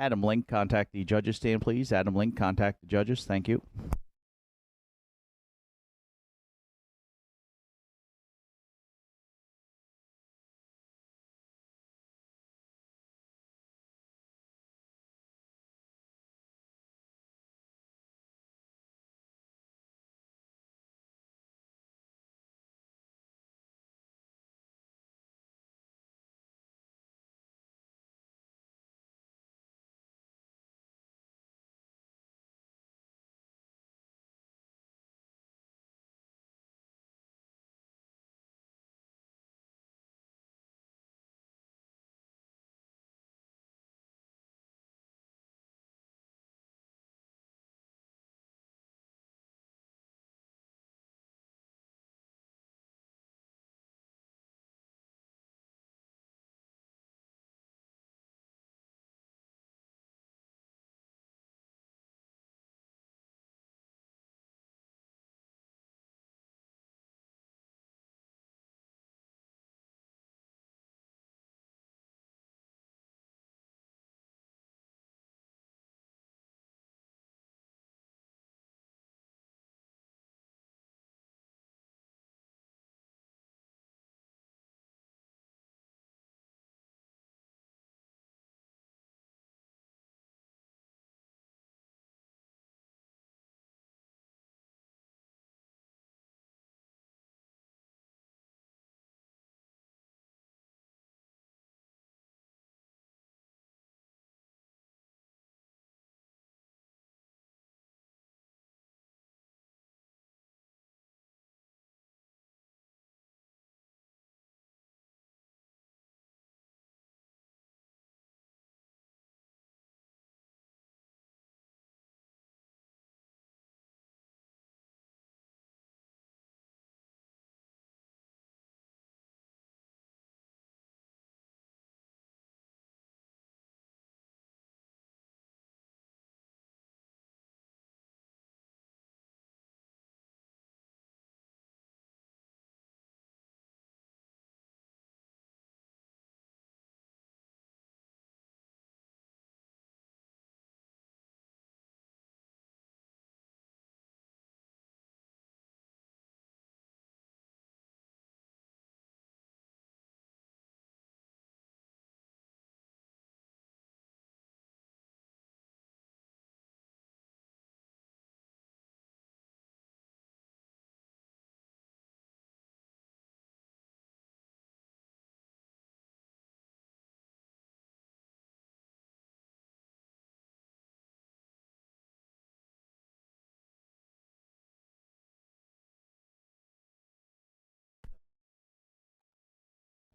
Adam Link, contact the judges stand, please. Adam Link, contact the judges. Thank you.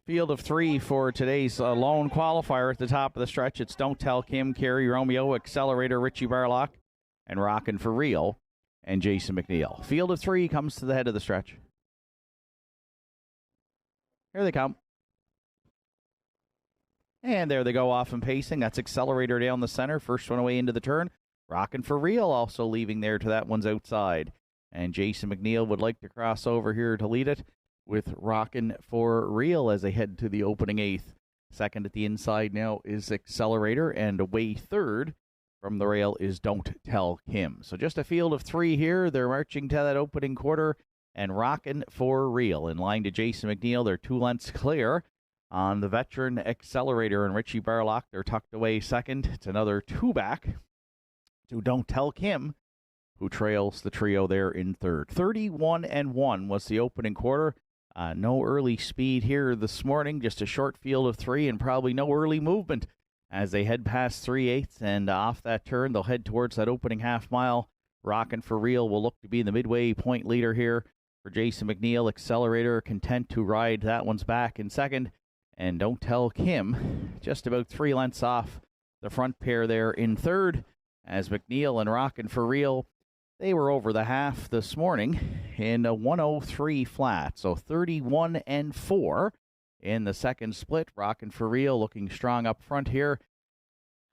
Field of three for today's lone qualifier at the top of the stretch. It's Don't Tell Kim, Carrie Romeo, Accelerator, Richie Barlock, and Rockin' for Real, and Jason McNeil. Field of three comes to the head of the stretch. Here they come. And there they go off and pacing. That's Accelerator down the center. First one away into the turn. Rockin' for Real also leaving there to that one's outside. And Jason McNeil would like to cross over here to lead it with Rockin' for Real as they head to the opening eighth. Second at the inside now is Accelerator, and away third from the rail is Don't Tell Kim. So just a field of three here. They're marching to that opening quarter, and Rockin' for Real in line to Jason McNeil. They're 2 lengths clear on the veteran Accelerator, and Richie Barlock. They're tucked away second. It's another 2 back to Don't Tell Kim, who trails the trio there in third. 31-1 was the opening quarter. No early speed here this morning, just a short field of three and probably no early movement as they head past 3/8 and off that turn. They'll head towards that opening half mile. Rockin' for Real will look to be the midway point leader here for Jason McNeil. Accelerator content to ride that one's back in second. And Don't Tell Kim just about 3 lengths off the front pair there in third as McNeil and Rockin' for Real, they were over the half this morning in a 103 flat. So 31-4 in the second split. Rockin' for Real looking strong up front here.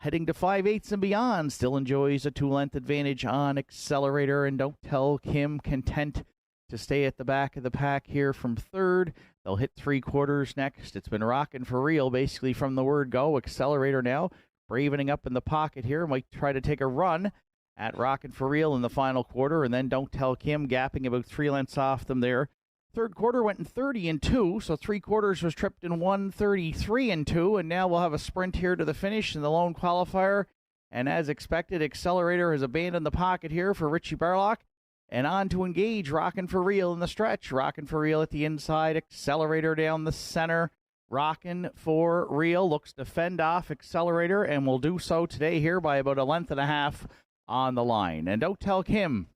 Heading to 5/8 and beyond. Still enjoys a 2-length advantage on Accelerator. And Don't Tell Kim content to stay at the back of the pack here from third. They'll hit 3/4 next. It's been Rockin' for Real basically from the word go. Accelerator now bravening up in the pocket here. Might try to take a run at Rockin' For Real in the final quarter, and then Don't Tell Kim gapping about 3 lengths off them there. Third quarter went in 30-2, so 3/4 was tripped in 1:33-2, and now we'll have a sprint here to the finish in the lone qualifier. And as expected, Accelerator has abandoned the pocket here for Richie Barlock. And on to engage, Rockin' For Real in the stretch. Rockin' For Real at the inside, Accelerator down the center. Rockin' For Real looks to fend off Accelerator and will do so today here by about 1.5 lengths on the line. And Don't Tell Kim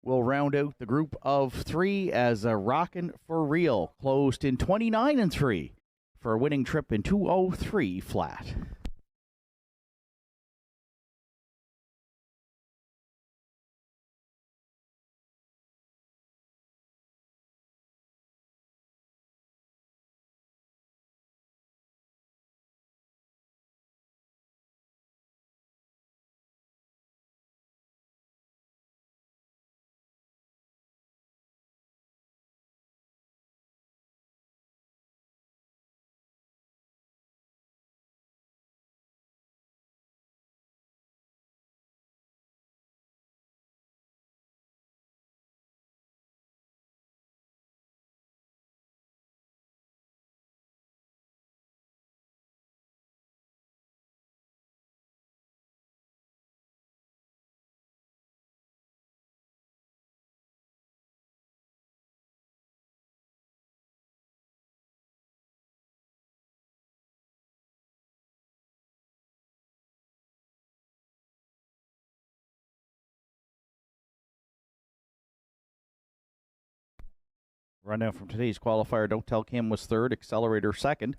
will round out the group of 3 as a Rockin' For Real closed in 29-3 for a winning trip in 2:03 flat. Rundown from today's qualifier: Don't Tell Kim was third, Accelerator second.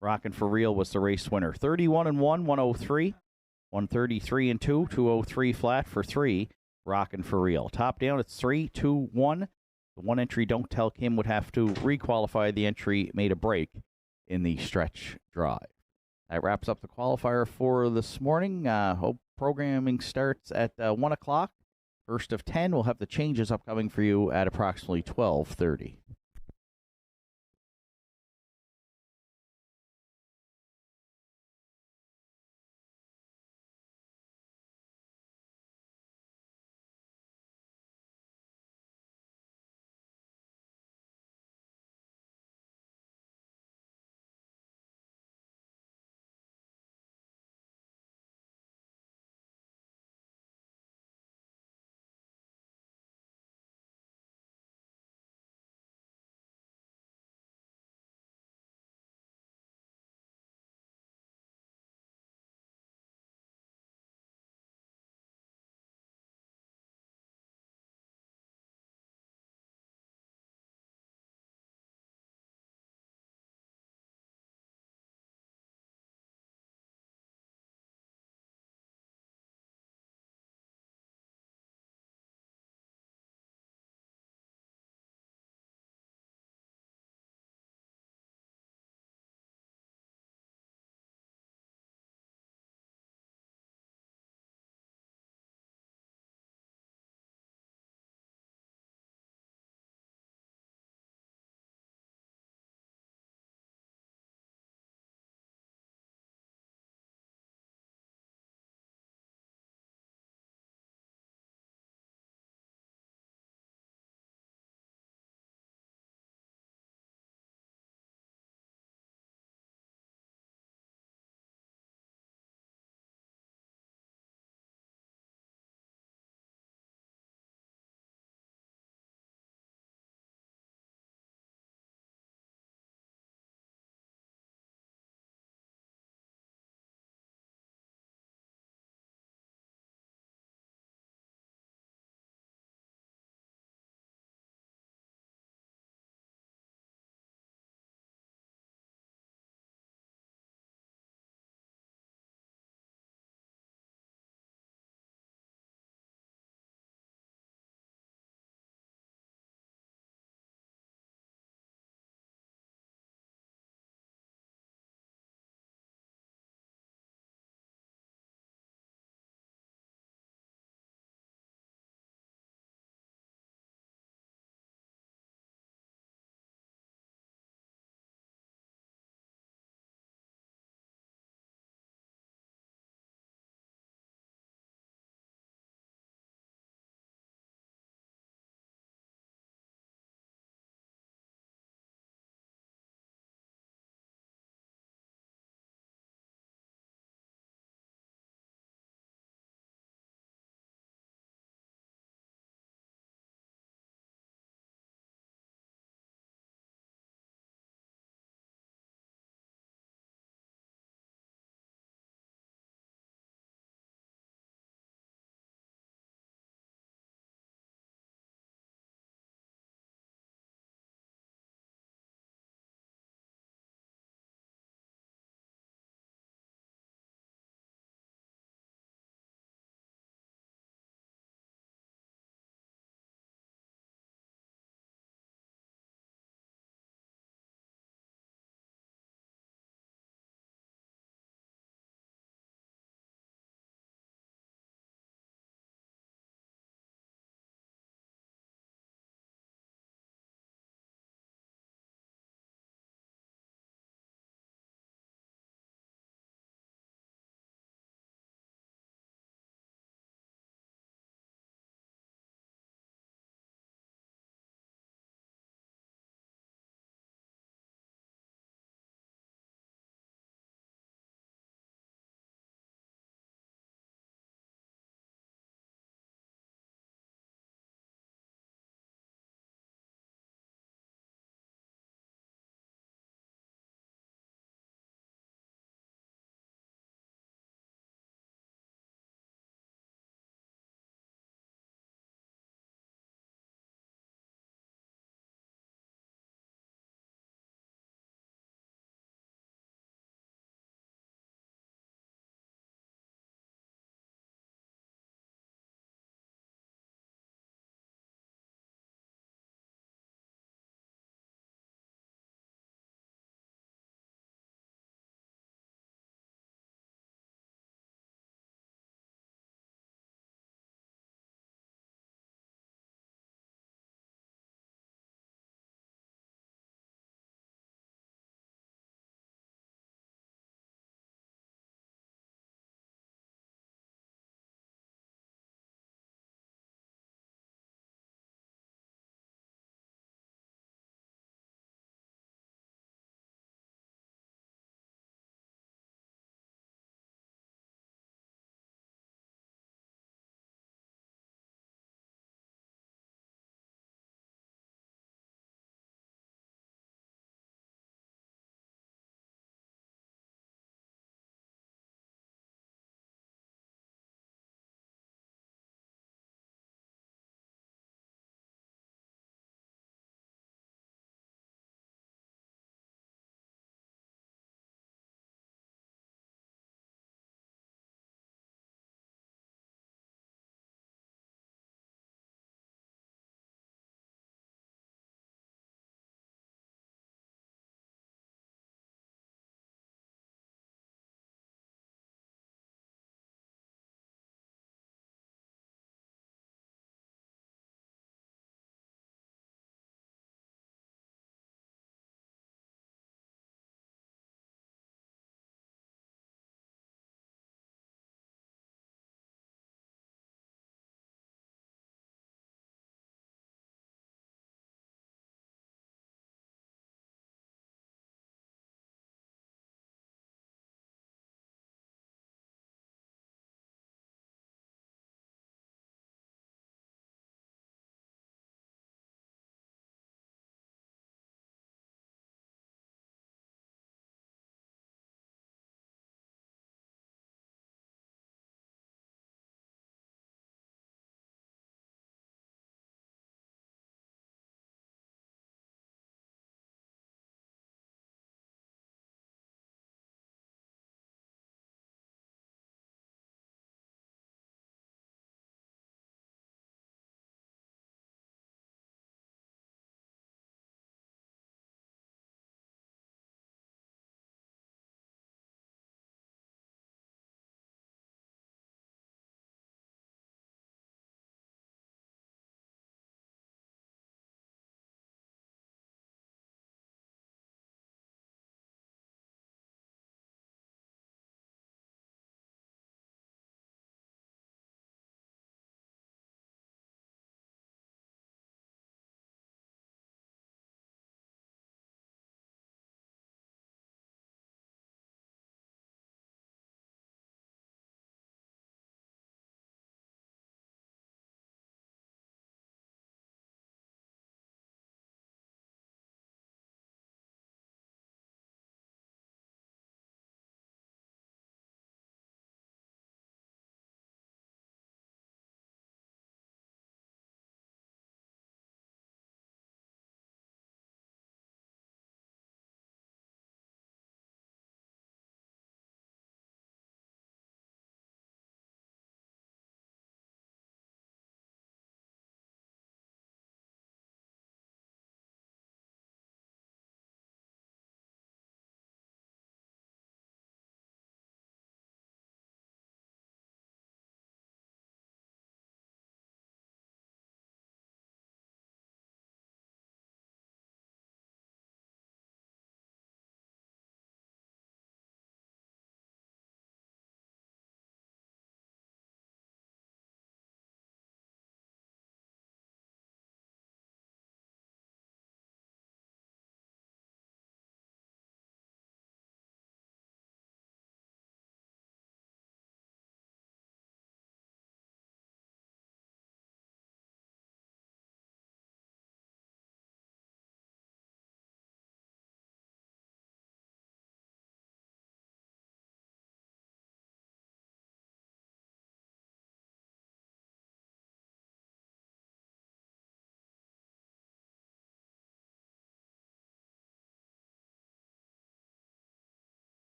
Rockin' For Real was the race winner. 31-1, 103, 133-2, 203 flat for 3. Rockin' For Real. Top down, it's 3-2-1. The one entry, Don't Tell Kim, would have to requalify. The entry made a break in the stretch drive. That wraps up the qualifier for this morning. Hope programming starts at 1 o'clock. First of 10, we'll have the changes upcoming for you at approximately 12:30.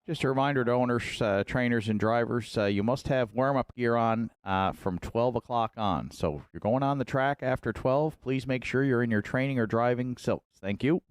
Just a reminder to owners, trainers, and drivers, you must have warm-up gear on from 12 o'clock on. So if you're going on the track after 12, please make sure you're in your training or driving silks. Thank you.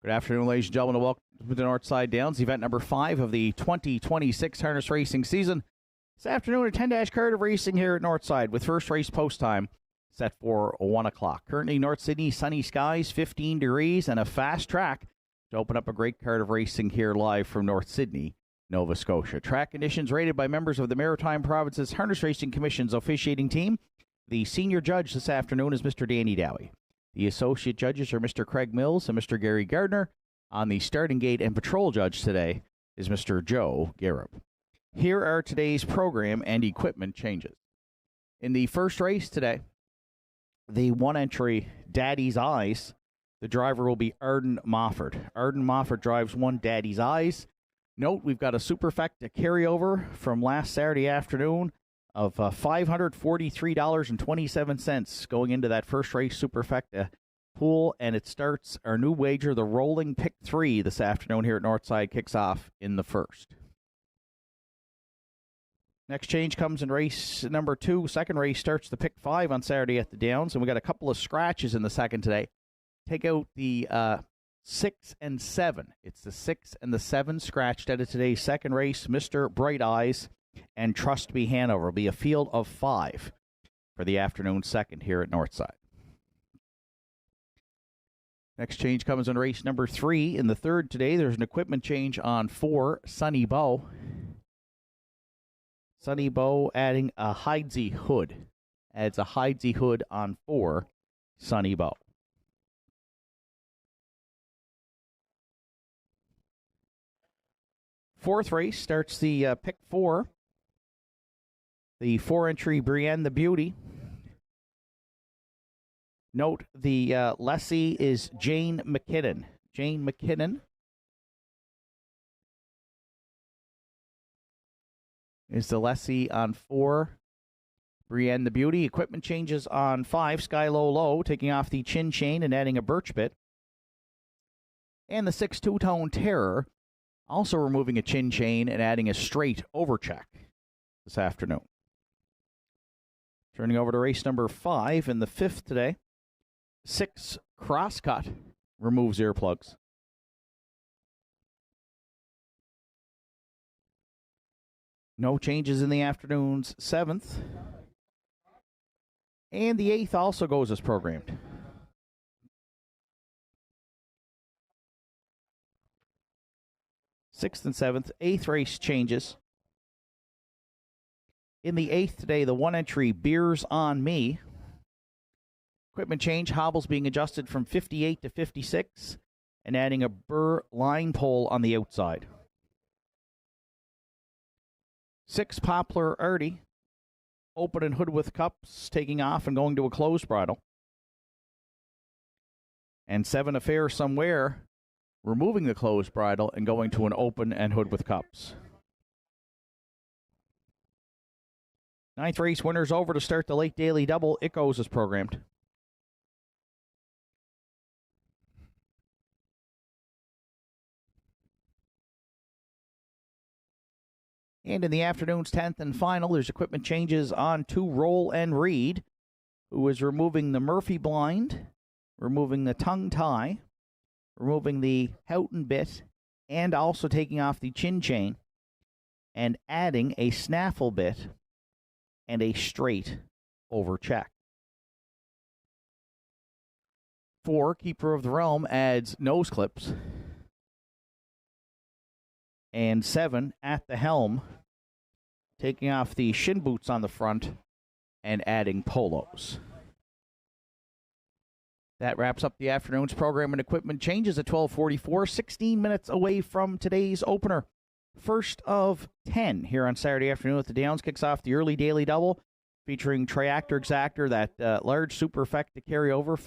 Good afternoon, ladies and gentlemen, and welcome to the Nortside Downs, event number 5 of the 2026 harness racing season. This afternoon, a 10-dash card of racing here at Nortside with first race post time set for 1 o'clock. Currently, North Sydney, sunny skies, 15 degrees, and a fast track to open up a great card of racing here live from North Sydney, Nova Scotia. Track conditions rated by members of the Maritime Province's Harness Racing Commission's officiating team. The senior judge this afternoon is Mr. Danny Dowie. The associate judges are Mr. Craig Mills and Mr. Gary Gardner. On the starting gate and patrol judge today is Mr. Joe Garib. Here are today's program and equipment changes. In the first race today, the one-entry Daddy's Eyes, the driver will be Arden Mofford. Arden Mofford drives one Daddy's Eyes. Note, we've got a Superfecta carryover from last Saturday afternoon of $543.27 going into that first race Superfecta pool, and it starts our new wager, the rolling pick 3 this afternoon here at Northside, kicks off in the first. Next change comes in race number 2. Second race starts the pick 5 on Saturday at the Downs, and we got a couple of scratches in the second today. Take out the 6 and 7. It's the 6 and the 7 scratched out of today's second race. Mr. Bright Eyes and Trust Me Hanover will be a field of 5 for the afternoon second here at Northside. Next change comes in race number 3. In the third today, there's an equipment change on 4, Sunny Bow. Sunny Bow adding a Hydesy hood. Adds a Hydesy hood on 4, Sunny Bow. Fourth race starts the pick 4. The 4-entry Brienne the Beauty. Note, the lessee is Jane McKinnon. Jane McKinnon is the lessee on 4, Brienne the Beauty. Equipment changes on 5, Sky Low Low, taking off the chin chain and adding a birch bit. And the 6 Two-Tone Terror, also removing a chin chain and adding a straight overcheck this afternoon. Turning over to race number 5 in the 5th today. 6 Crosscut removes earplugs. No changes in the afternoon's 7th. And the 8th also goes as programmed. Sixth and 7th. 8th race changes. In the 8th today, the 1-entry Beers on Me. Equipment change, hobbles being adjusted from 58 to 56 and adding a burr line pole on the outside. 6 Poplar Artie, open and hood with cups, taking off and going to a closed bridle. And 7 Affair Somewhere, removing the closed bridle and going to an open and hood with cups. 9th race winners over to start the late daily double. It goes as programmed. And in the afternoon's 10th and final, there's equipment changes on 2 Roll and Read, who is removing the Murphy blind, removing the tongue tie, removing the Houghton bit, and also taking off the chin chain, and adding a snaffle bit and a straight over check. 4 Keeper of the Realm adds nose clips. And 7 At the Helm, taking off the shin boots on the front and adding polos. That wraps up the afternoon's program and equipment changes at 12:44, 16 minutes away from today's opener. First of 10 here on Saturday afternoon at the Downs kicks off the early daily double featuring Triactor Exactor, that large Superfecta carryover,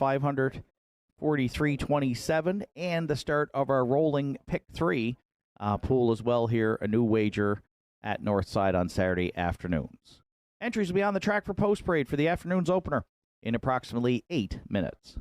543.27, and the start of our rolling pick 3 pool as well here, a new wager at Northside on Saturday afternoons. Entries will be on the track for post parade for the afternoon's opener in approximately 8 minutes.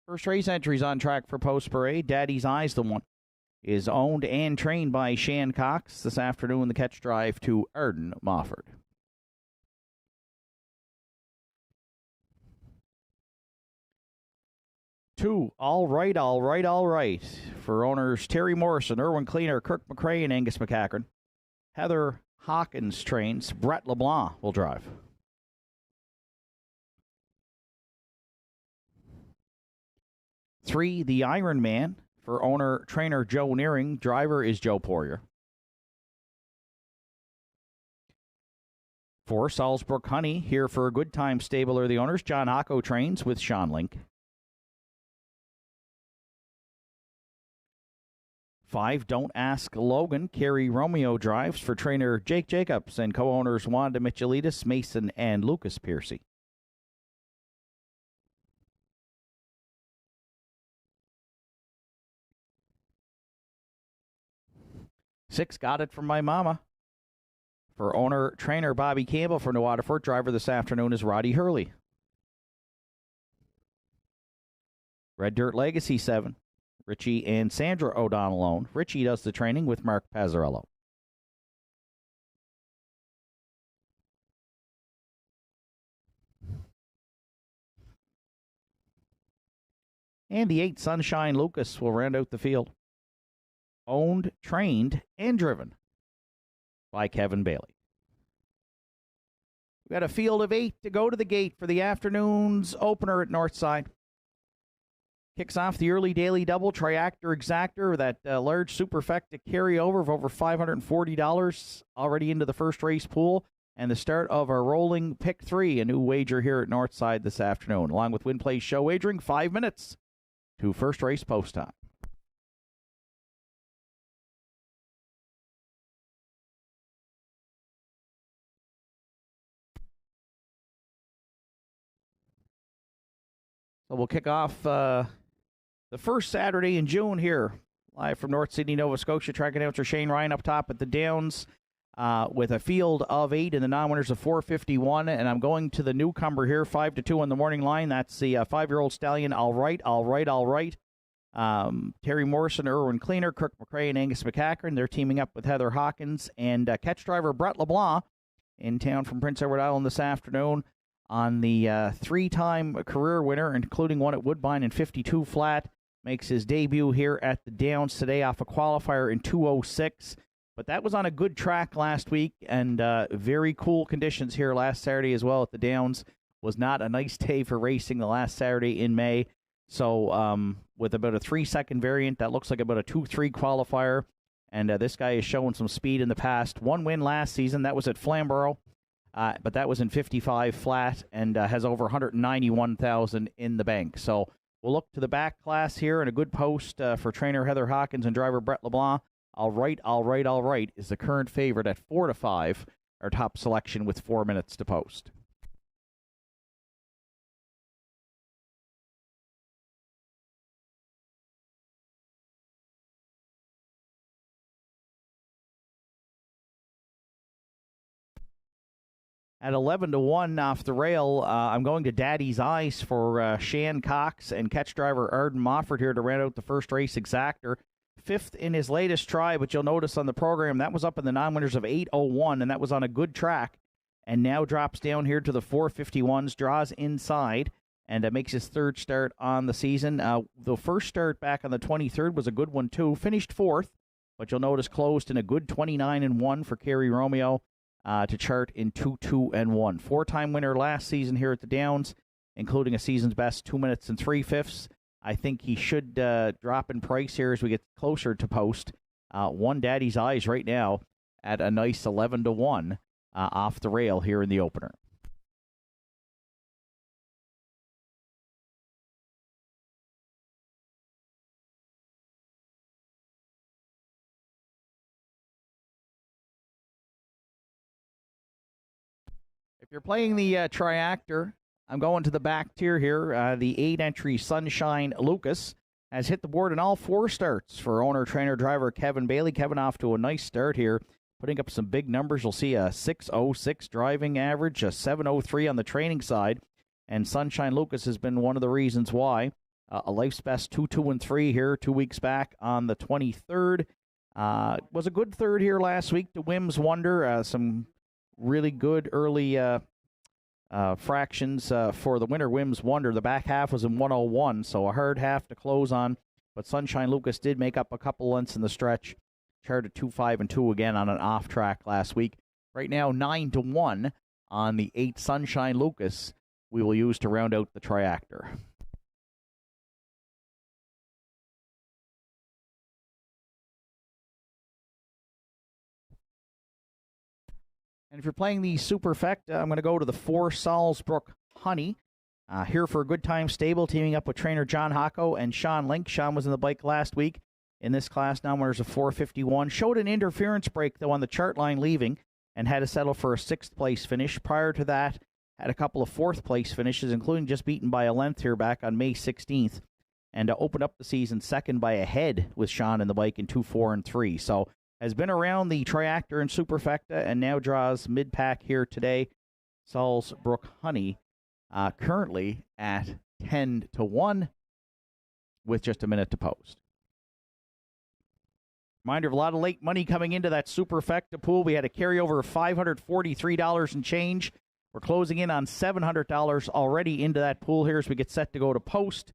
First race entries on track for Post Parade. Daddy's Eyes, the one, is owned and trained by Shan Cox. This afternoon, the catch drive to Arden Mofford. Two, all right, all right, all right, for owners Terry Morrison, Erwin Cleaner, Kirk McRae, and Angus McCachran. Heather Hawkins trains. Brett LeBlanc will drive. Three, the Iron Man, for owner-trainer Joe Nearing. Driver is Joe Poirier. Four, Salzburg Honey, here for a good time stable are the owners. John Ocko trains with Sean Link. Five, Don't Ask Logan. Kerry Romeo drives for trainer Jake Jacobs and co-owners Wanda Michelitis, Mason, and Lucas Piercy. Six, Got It From My Mama, for owner-trainer Bobby Campbell for New Waterford. Driver this afternoon is Roddy Hurley. Red Dirt Legacy 7. Richie and Sandra O'Donnell own. Richie does the training with Mark Pazzarello. And the 8, Sunshine Lucas, will round out the field. Owned, trained, and driven by Kevin Bailey. We've got a field of 8 to go to the gate for the afternoon's opener at Nortside. Kicks off the early daily double, Triactor Exactor, that large superfecta carryover of over $540 already into the first race pool, and the start of our rolling pick 3, a new wager here at Nortside this afternoon. Along with Win Play Show Wagering, 5 minutes to first race post time. So we'll kick off the first Saturday in June here, live from North Sydney, Nova Scotia. Track announcer Shane Ryan up top at the Downs with a field of 8 and the non-winners of 451. And I'm going to the newcomer here, 5-2 on the morning line. That's the 5-year-old stallion, All Right, All Right, All Right. Terry Morrison, Erwin Cleaner, Kirk McRae, and Angus McCachran. They're teaming up with Heather Hawkins and catch driver Brett LeBlanc in town from Prince Edward Island this afternoon on the 3-time career winner, including one at Woodbine in 52 flat. Makes his debut here at the Downs today off a qualifier in 2:06. But that was on a good track last week, and very cool conditions here last Saturday as well at the Downs. Was not a nice day for racing the last Saturday in May. So with about a 3-second variant, that looks like about a 2-3 qualifier. And this guy has shown some speed in the past. One win last season. That was at Flamborough. But that was in 55 flat and has over 191,000 in the bank. So we'll look to the back class here and a good post for trainer Heather Hawkins and driver Brett LeBlanc. All Right, All Right, All Right is the current favorite at 4-5, our top selection with 4 minutes to post. At 11-1 off the rail, I'm going to Daddy's Eyes for Shan Cox and catch driver Arden Mofford here to round out the first race Exactor. 5th in his latest try, but you'll notice on the program that was up in the non-winners of 8:01, and that was on a good track, and now drops down here to the 451s, draws inside, and makes his 3rd start on the season. The first start back on the 23rd was a good one, too. Finished 4th, but you'll notice closed in a good 29-1 for Kerry Romeo. To chart in 2-2-1. 4-time winner last season here at the Downs, including a season's best 2 minutes and 3/5. I think he should drop in price here as we get closer to post. One Daddy's Eyes right now at a nice 11-1 off the rail here in the opener. If you're playing the Triactor, I'm going to the back tier here. The 8-entry Sunshine Lucas has hit the board in all 4 starts for owner, trainer, driver Kevin Bailey. Kevin off to a nice start here, putting up some big numbers. You'll see a 6.06 driving average, a 7.03 on the training side, and Sunshine Lucas has been one of the reasons why. A life's best 2-2-3 here 2 weeks back on the 23rd. Was a good third here last week to Wim's Wonder. Some really good early fractions for the winner, Wim's Wonder. The back half was in 101, so a hard half to close on. But Sunshine Lucas did make up a couple lengths in the stretch. Charted 2-5-2 again on an off track last week. Right now, 9-1 on the 8 Sunshine Lucas we will use to round out the triactor. And if you're playing the Superfecta, I'm going to go to the 4 Salzbrook Honey. Here for a good time stable, teaming up with trainer John Hocko and Sean Link. Sean was in the bike last week. In this class, now winners of 451. Showed an interference break, though, on the chart line leaving, and had to settle for a 6th place finish. Prior to that, had a couple of 4th place finishes, including just beaten by a length here back on May 16th, and opened up the season second by a head with Sean in the bike in 2-4-3. So has been around the triactor and Superfecta, and now draws mid-pack here today. Salzbrook Honey currently at 10-1 with just a minute to post. Reminder of a lot of late money coming into that Superfecta pool. We had a carryover of $543 and change. We're closing in on $700 already into that pool here as we get set to go to post.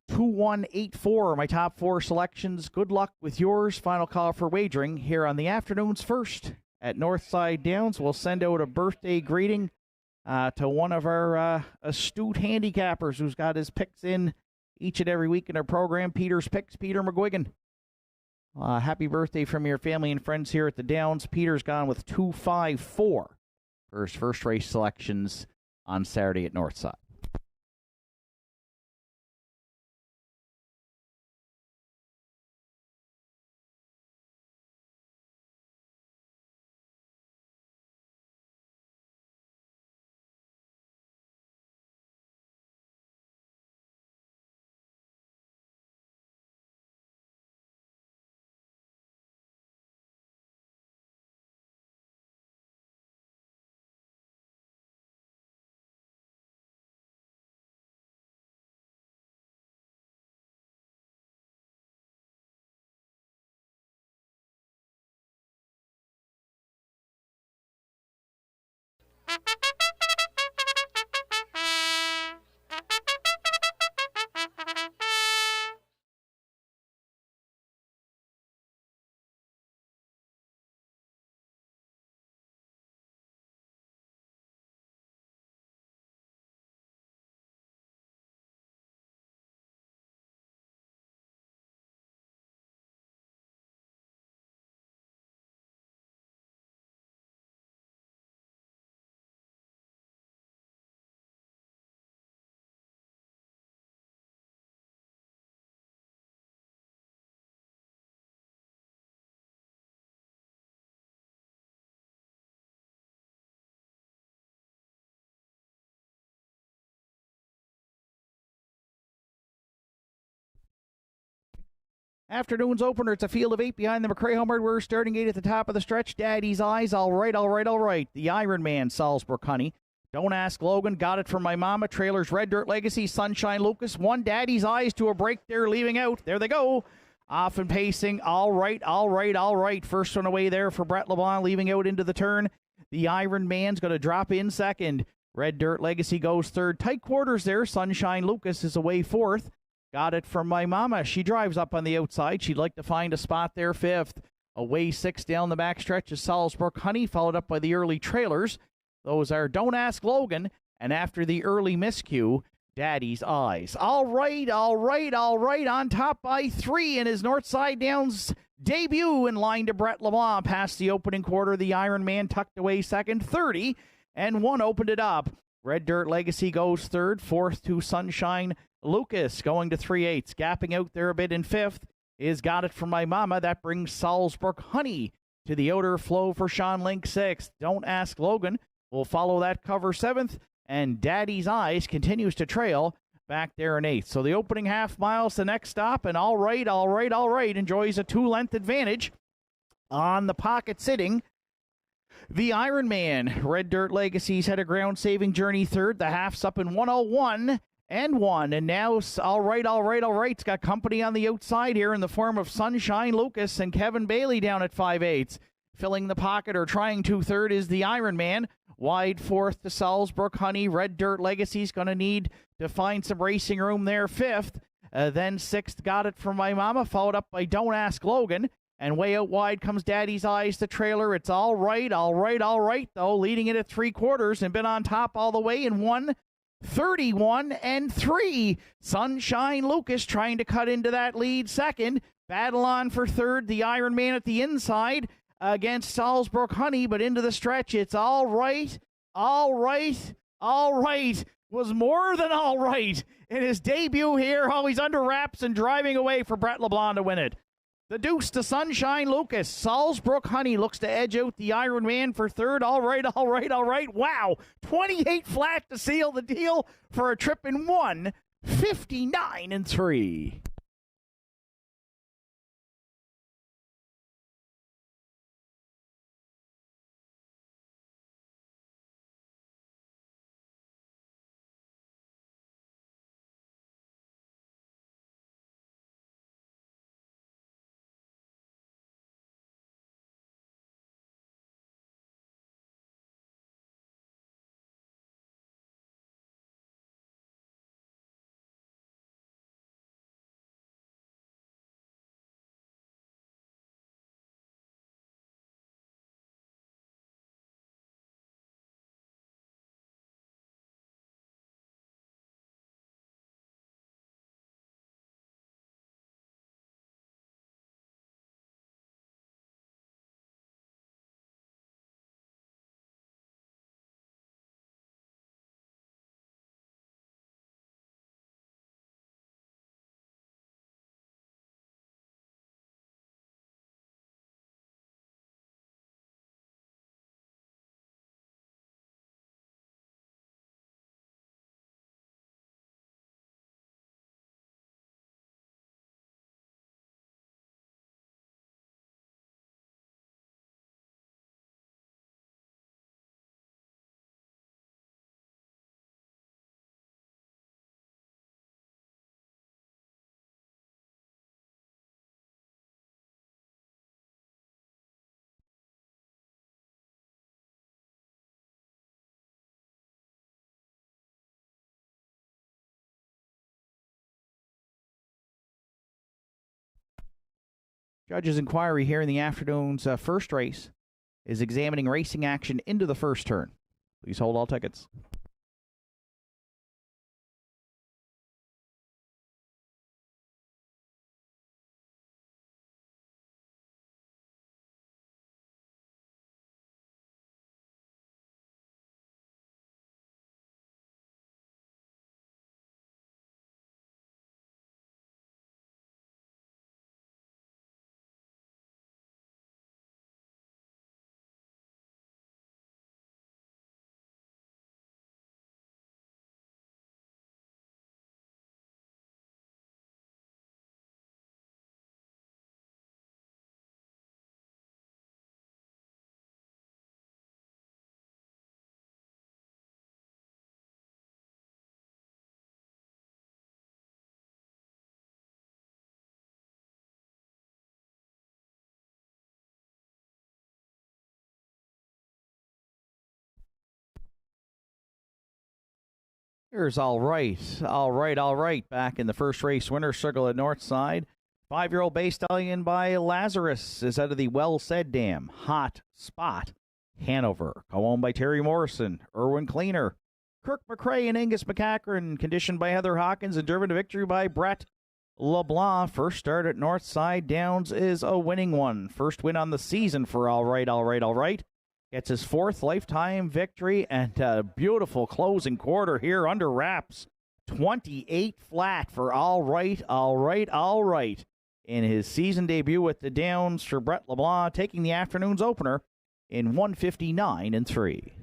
2184 are my top 4 selections. Good luck with yours. Final call for wagering here on the afternoon's first at Northside Downs. We'll send out a birthday greeting to one of our astute handicappers who's got his picks in each and every week in our program. Peter's Picks, Peter McGuigan. Happy birthday from your family and friends here at the Downs. Peter's gone with 254 for his first race selections on Saturday at Northside. Afternoon's opener, it's a field of 8 behind the McRae Home Hardware starting gate at the top of the stretch. Daddy's Eyes, all right. The Iron Man, Salzbrook Honey. Don't Ask Logan, Got It From My Mama. Trailers, Red Dirt Legacy, Sunshine Lucas. One Daddy's Eyes to a break there, leaving out. There they go. Off and pacing, all right. First one away there for Brett LeBlanc, leaving out into the turn. The Iron Man's going to drop in second. Red Dirt Legacy goes third. Tight quarters there. Sunshine Lucas is away fourth. Got It From My Mama. She drives up on the outside. She'd like to find a spot there fifth. Away six down the back stretch is Salzbrook Honey, followed up by the early trailers. Those are Don't Ask Logan, and after the early miscue, Daddy's Eyes. All right. On top by 3 in his Northside Downs debut, in line to Brett LeBlanc. Past the opening quarter, the Iron Man tucked away second. 30 and 1 opened it up. Red Dirt Legacy goes third. Fourth to Sunshine Lucas, going to 3/8. Gapping out there a bit in fifth is Got It From My Mama. That brings Salzbrook Honey to the outer flow for Sean Link sixth. Don't Ask Logan will follow that cover seventh. and Daddy's Eyes continues to trail back there in 8th. So the opening half mile's the next stop, and All Right enjoys a 2-length advantage on the pocket sitting. The Ironman, Red Dirt Legacies had a ground-saving journey third. The half's up in 1:01 and 1, and now All Right's got company on the outside here in the form of Sunshine Lucas and Kevin Bailey down at 5/8. Filling the pocket or trying to third is the Ironman. Wide fourth to Salzbrook Honey. Red Dirt Legacy's going to need to find some racing room there. 5th. Then 6th, Got It From My Mama, followed up by Don't Ask Logan. And way out wide comes Daddy's Eyes, the trailer. It's All Right, though, leading it at 3/4 and been on top all the way in 1:31 and 3. Sunshine Lucas trying to cut into that lead second. Battle on for third. The Ironman at the inside against Salzbrook Honey, but into the stretch, it's All Right was more than all right in his debut here. Oh, he's under wraps and driving away for Brett LeBlanc to win it. The deuce to Sunshine Lucas. Salzbrook Honey looks to edge out the Ironman for third. All right. Wow. 28 flat to seal the deal for a trip in 1:59 and 3. Judges' inquiry here in the afternoon's first race is examining racing action into the first turn. Please hold all tickets. Here's All Right. Back in the first race winner circle at Nortside. 5-year-old Bay Stallion by Lazarus is out of the Well Said Dam. Hot Spot, Hanover. Co-owned by Terry Morrison, Erwin Cleaner, Kirk McRae, and Angus McCachran. Conditioned by Heather Hawkins and driven to victory by Brett LeBlanc. First start at Northside Downs is a winning one. First win on the season for All Right. Gets his 4th lifetime victory and a beautiful closing quarter here under wraps. 28 flat for All Right. In his season debut at the Downs for Brett LeBlanc, taking the afternoon's opener in 1:59 and 3.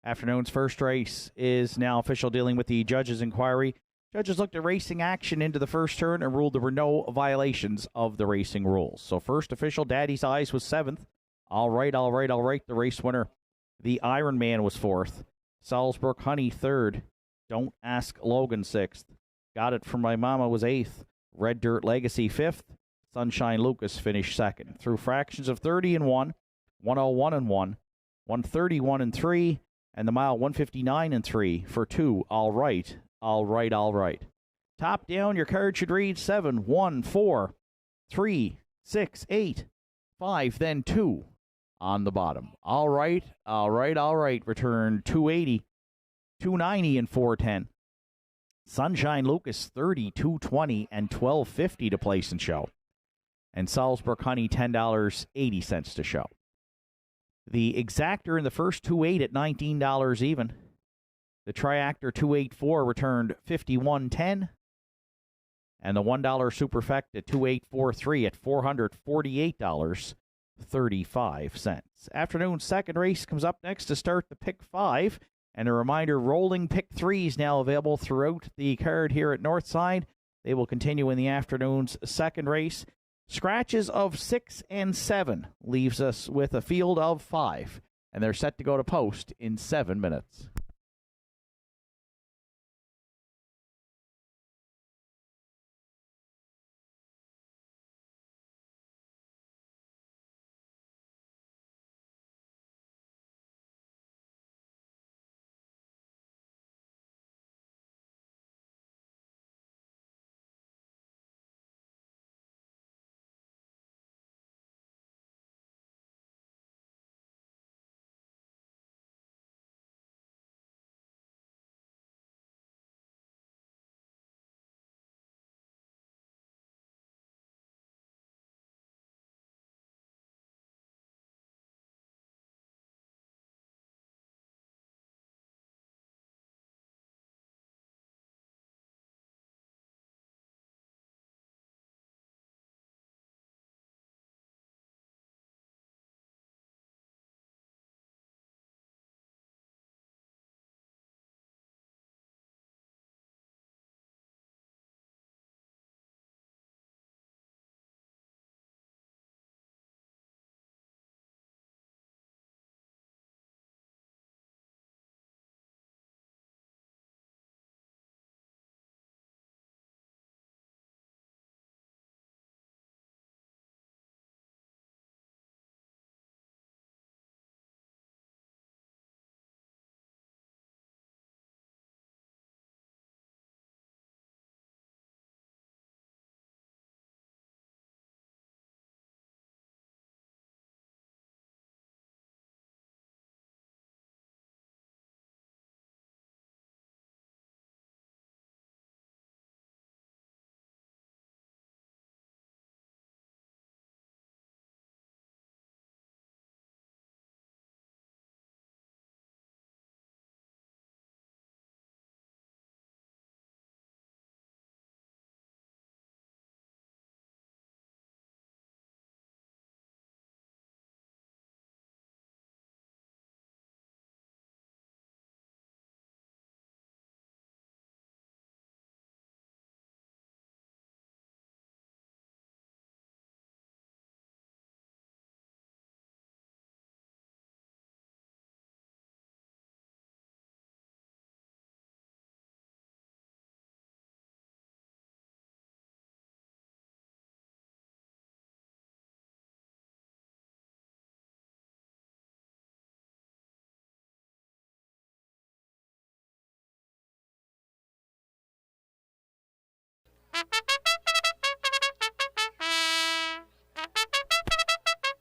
Afternoon's first race is now official, dealing with the judges' inquiry. Judges looked at racing action into the first turn and ruled there were no violations of the racing rules. So first official, Daddy's Eyes was 7th. All right, the race winner. The Iron Man was 4th. Salzburg Honey 3rd. Don't Ask Logan 6th. Got It From My Mama was 8th. Red Dirt Legacy 5th. Sunshine Lucas finished 2nd. Through fractions of 30 and 1, 101 and 1, 131 and 3, and the mile 159 and 3 for 2. All right. Top down, your card should read 7, 1, 4, 3, 6, 8, 5, then 2 on the bottom. All right. Return 280, 290, and 410. Sunshine Lucas 30, 220, and 12.50 to place and show. And Salzburg Honey $10.80 to show. The exactor in the first 2.8 at $19 even. The triactor 284 returned $51.10. And the $1 superfect at 2843 at $448.35. Afternoon's second race comes up next to start the pick 5. And a reminder, rolling pick 3s now available throughout the card here at Nortside. They will continue in the afternoon's second race. Scratches of 6 and 7 leaves us with a field of 5. And they're set to go to post in 7 minutes.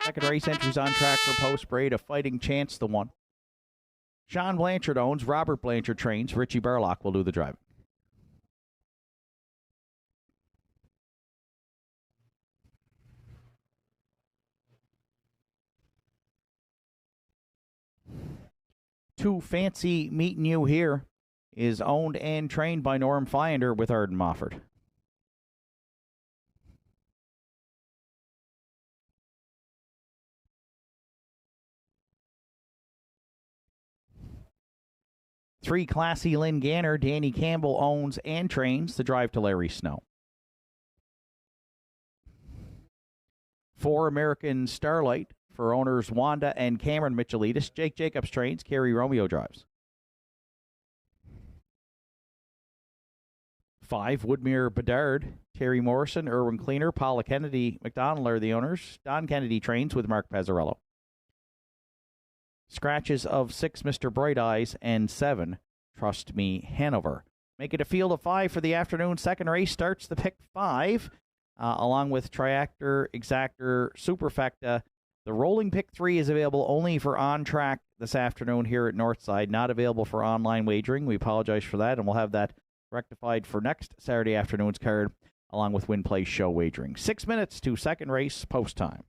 Second race entries on track for Post Parade, a Fighting Chance, the one. Sean Blanchard owns, Robert Blanchard trains, Richie Barlock will do the driving. Too Fancy Meeting You Here is owned and trained by Norm Finder with Arden Mofford. 3 Classy Lynn Ganner, Danny Campbell owns and trains the Drive to Larry Snow. 4 American Starlight for owners Wanda and Cameron Michelitis. Jake Jacobs trains, Kerry Romeo drives. 5 Woodmere Bedard, Terry Morrison, Irwin Cleaner, Paula Kennedy, McDonald are the owners. Don Kennedy trains with Mark Pazzarello. Scratches of 6 Mr. Bright Eyes and 7 Trust Me Hanover. Make it a field of 5 for the afternoon. Second race starts the pick 5, along with Triactor, Exactor, Superfecta. The rolling pick 3 is available only for on-track this afternoon here at Nortside, not available for online wagering. We apologize for that, and we'll have that rectified for next Saturday afternoon's card, along with Win Play Show wagering. 6 minutes to second race post time.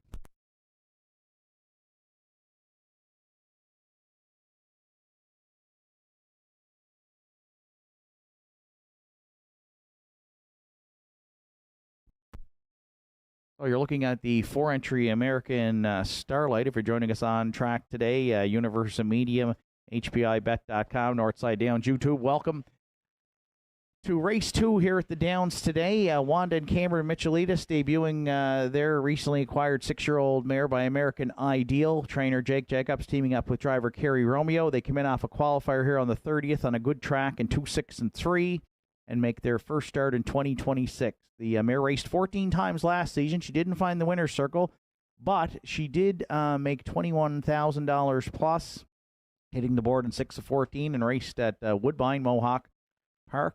So you're looking at the 4-entry American Starlight. If you're joining us on track today, Universal Medium, HPIBet.com, Nortside Downs YouTube. Welcome to race 2 here at the Downs today. Wanda and Cameron Michelitis debuting their recently acquired 6-year-old mare by American Ideal. Trainer Jake Jacobs teaming up with driver Kerry Romeo. They come in off a qualifier here on the 30th on a good track in 2, 6, and 3 and make their first start in 2026. The mare raced 14 times last season. She didn't find the winner's circle, but she did make $21,000 plus, hitting the board in 6 of 14, and raced at Woodbine Mohawk Park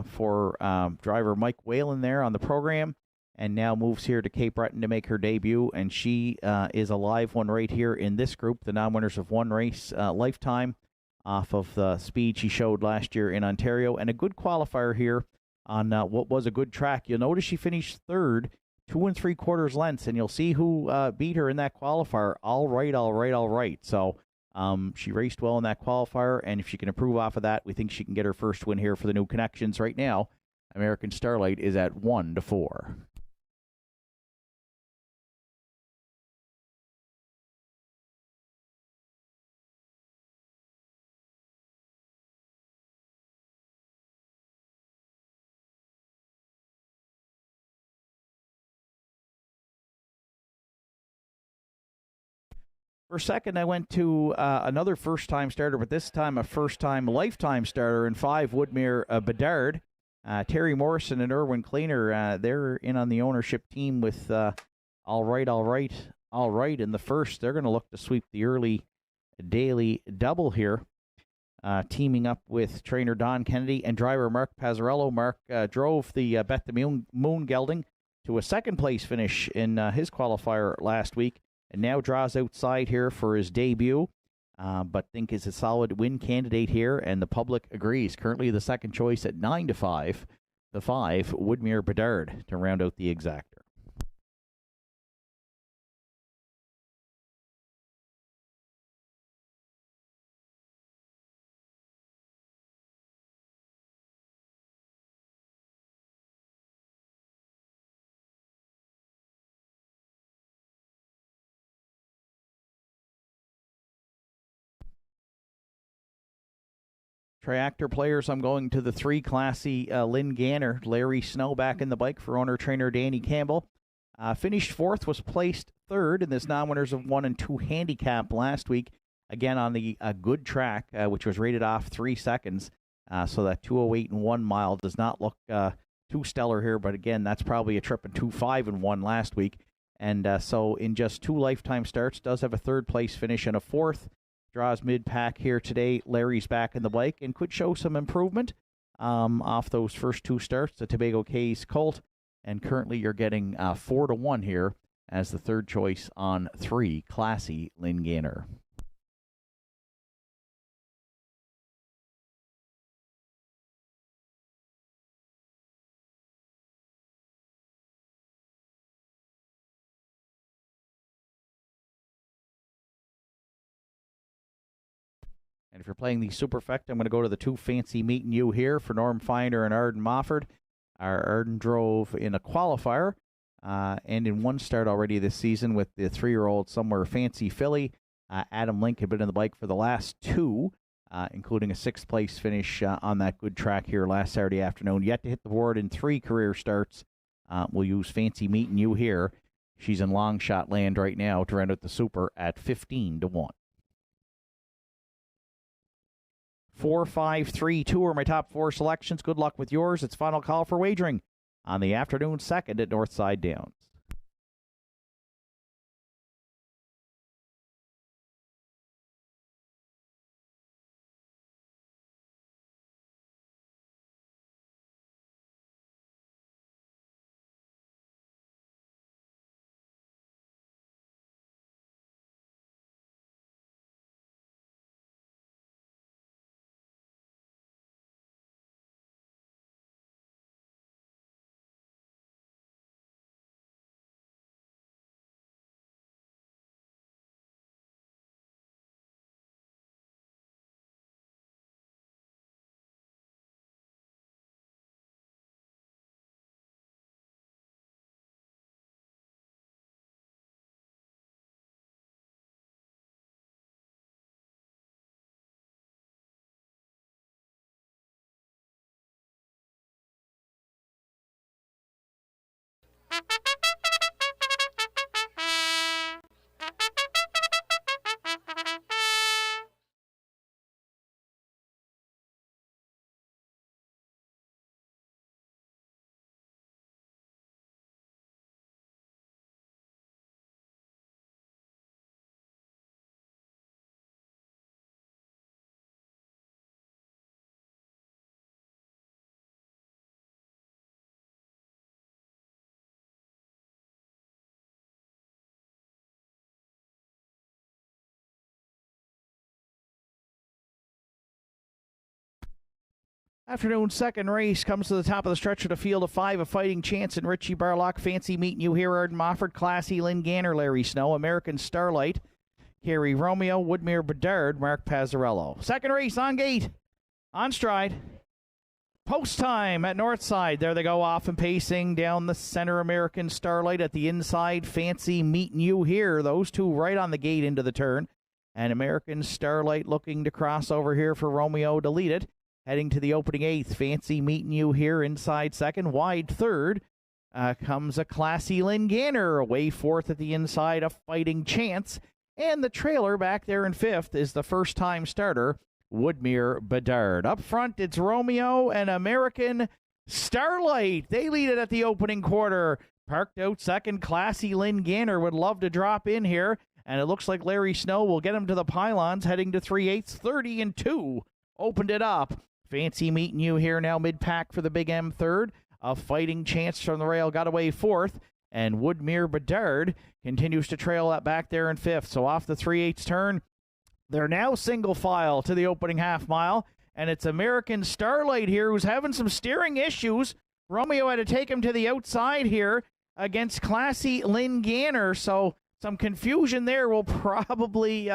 for driver Mike Whalen there on the program, and now moves here to Cape Breton to make her debut, and she is a live one right here in this group. The non-winners of one race lifetime off of the speed she showed last year in Ontario, and a good qualifier here on what was a good track. You'll notice she finished third, 2 3/4 lengths, and you'll see who beat her in that qualifier. All right. So she raced well in that qualifier, and if she can improve off of that, we think she can get her first win here for the new connections. Right now, American Starlight is at 1-4. For second, I went to another first-time starter, but this time a first-time lifetime starter in 5 Woodmere Bedard. Terry Morrison and Irwin Cleaner, they're in on the ownership team with all right in the first. They're going to look to sweep the early daily double here, teaming up with trainer Don Kennedy and driver Mark Pazzarello. Mark drove the Bet the Moon gelding to a second-place finish in his qualifier last week, and now draws outside here for his debut, but think is a solid win candidate here, and the public agrees. Currently the second choice at 9-5, the 5 Woodmere Bedard to round out the exactor. Triactor players, I'm going to the 3 Classy Lynn Ganner. Larry Snow back in the bike for owner-trainer Danny Campbell. Finished 4th, was placed 3rd in this non-winners of 1 and 2 handicap last week. Again, on the good track, which was rated off 3 seconds. So that 2:08 and 1 mile does not look too stellar here. But again, that's probably a trip in 2:05 and 1 last week. And so in just 2 lifetime starts, does have a 3rd place finish and a 4th. Draws mid-pack here today. Larry's back in the bike and could show some improvement off those first 2 starts. The Tobago K's Colt, and currently you're getting 4-1 here as the 3rd choice on 3 Classy Lynn Ganner. And if you're playing the Superfecta, I'm going to go to the 2 Fancy Meeting You here for Norm Finder and Arden Mofford. Arden drove in a qualifier and in 1 start already this season with the 3-year-old Somewhere Fancy filly. Adam Link had been in the bike for the last 2. including a sixth-place finish on that good track here last Saturday afternoon. Yet to hit the board in 3 career starts. We'll use Fancy Meeting You here. She's in long shot land right now to round out the Super at 15-1. 4, 5, 3, 2 are my top 4 selections. Good luck with yours. It's final call for wagering on the afternoon second at Northside Downs. Afternoon second race comes to the top of the stretch of the field of 5. A Fighting Chance and Richie Barlock. Fancy Meeting You here. Arden Mofford, Classy, Lynn Ganner, Larry Snow, American Starlight, Carrie Romeo, Woodmere Bedard, Mark Pazzarello. Second race on gate, on stride. Post time at Northside. There they go off and pacing down the center. American Starlight at the inside. Fancy Meeting You here. Those two right on the gate into the turn. And American Starlight looking to cross over here for Romeo to lead it. Heading to the opening 8th, Fancy Meeting You here inside second. Wide third comes a Classy Lynn Ganner. Away 4th at the inside, a Fighting Chance. And the trailer back there in 5th is the first-time starter, Woodmere Bedard. Up front, it's Romeo and American Starlight. They lead it at the opening quarter. Parked out second, Classy Lynn Ganner would love to drop in here. And it looks like Larry Snow will get him to the pylons, heading to 3/8, 30-2. Opened it up. Fancy Meeting You here now mid-pack for the Big M third. A Fighting Chance from the rail got away 4th. And Woodmere Bedard continues to trail that back there in 5th. So off the 3/8 turn, they're now single file to the opening half mile. And it's American Starlight here who's having some steering issues. Romeo had to take him to the outside here against Classy Lynn Ganner. So some confusion there will probably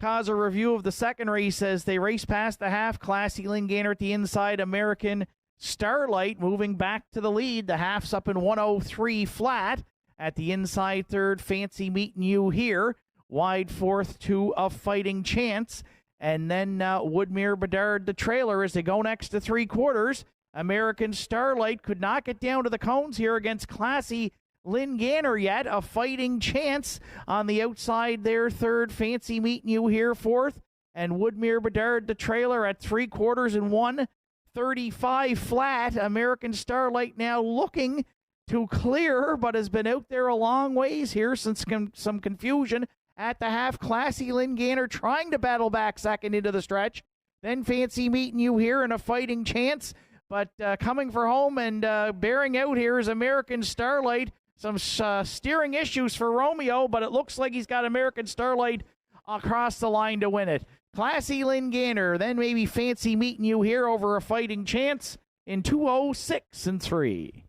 cause a review of the second race as they race past the half. Classy Lynn Ganner at the inside. American Starlight moving back to the lead. The half's up in 103 flat. At the inside third, Fancy Meeting You here. Wide 4th to a Fighting Chance. And then Woodmere Bedard, the trailer, as they go next to 3/4. American Starlight could not get down to the cones here against Classy Lynn Ganner yet. A Fighting Chance on the outside there. Third, Fancy Meeting You here. 4th. And Woodmere Bedard, the trailer, at 3/4 and 135 flat. American Starlight now looking to clear, but has been out there a long ways here since some confusion at the half. Classy Lynn Ganner trying to battle back second into the stretch. Then Fancy Meeting You here and a Fighting Chance. But coming for home and bearing out here is American Starlight. Some steering issues for Romeo, but it looks like he's got American Starlight across the line to win it. Classy Lynn Ganner, then maybe Fancy Meeting You here over a Fighting Chance in 2:06 and 3.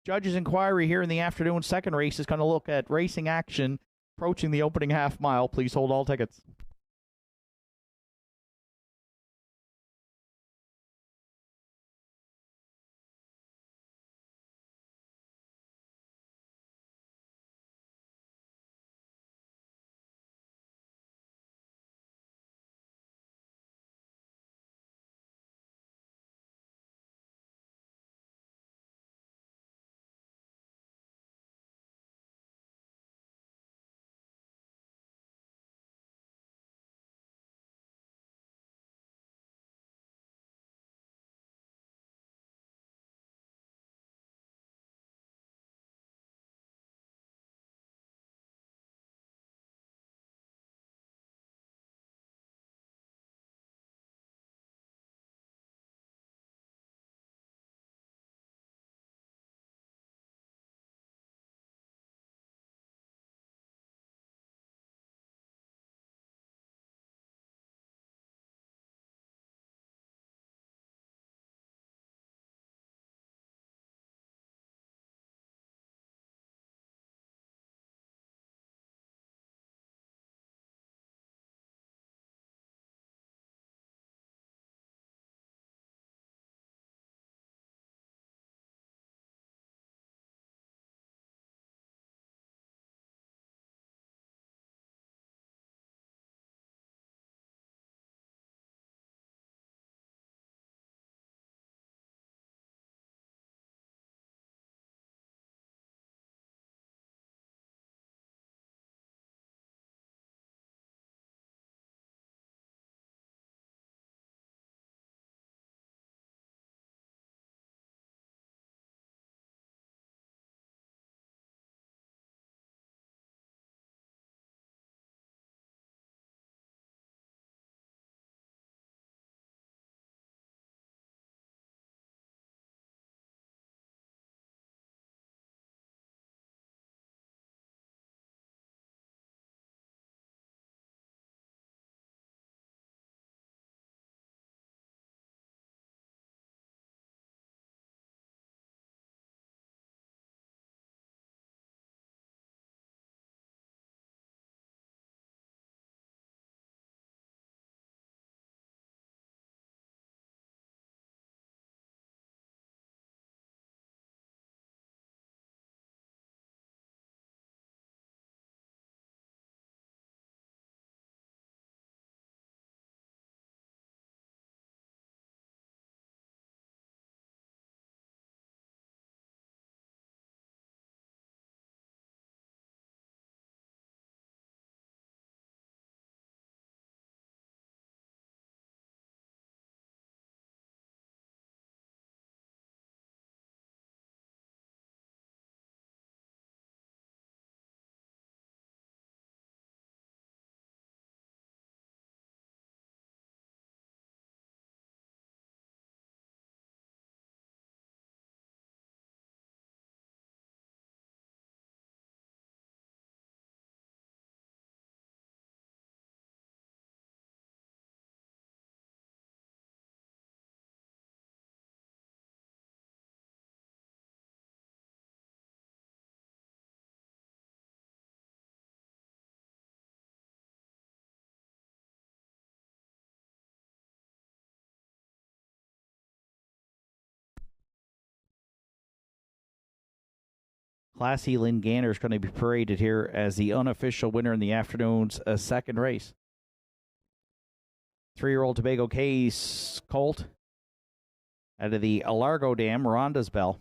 Judges' inquiry here in the afternoon second race is going to look at racing action approaching the opening half mile. Please hold all tickets. Classy Lynn Gander is going to be paraded here as the unofficial winner in the afternoon's second race. 3-year-old Tobago Case colt out of the Largo Dam, Ronda's Bell,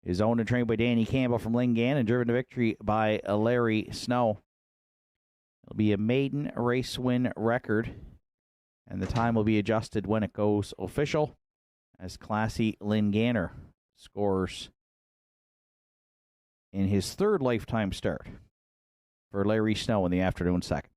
is owned and trained by Danny Campbell from Lingan and driven to victory by Larry Snow. It'll be a maiden race win record, and the time will be adjusted when it goes official as Classy Lynn Gander scores in his third lifetime start for Larry Snow in the afternoon second.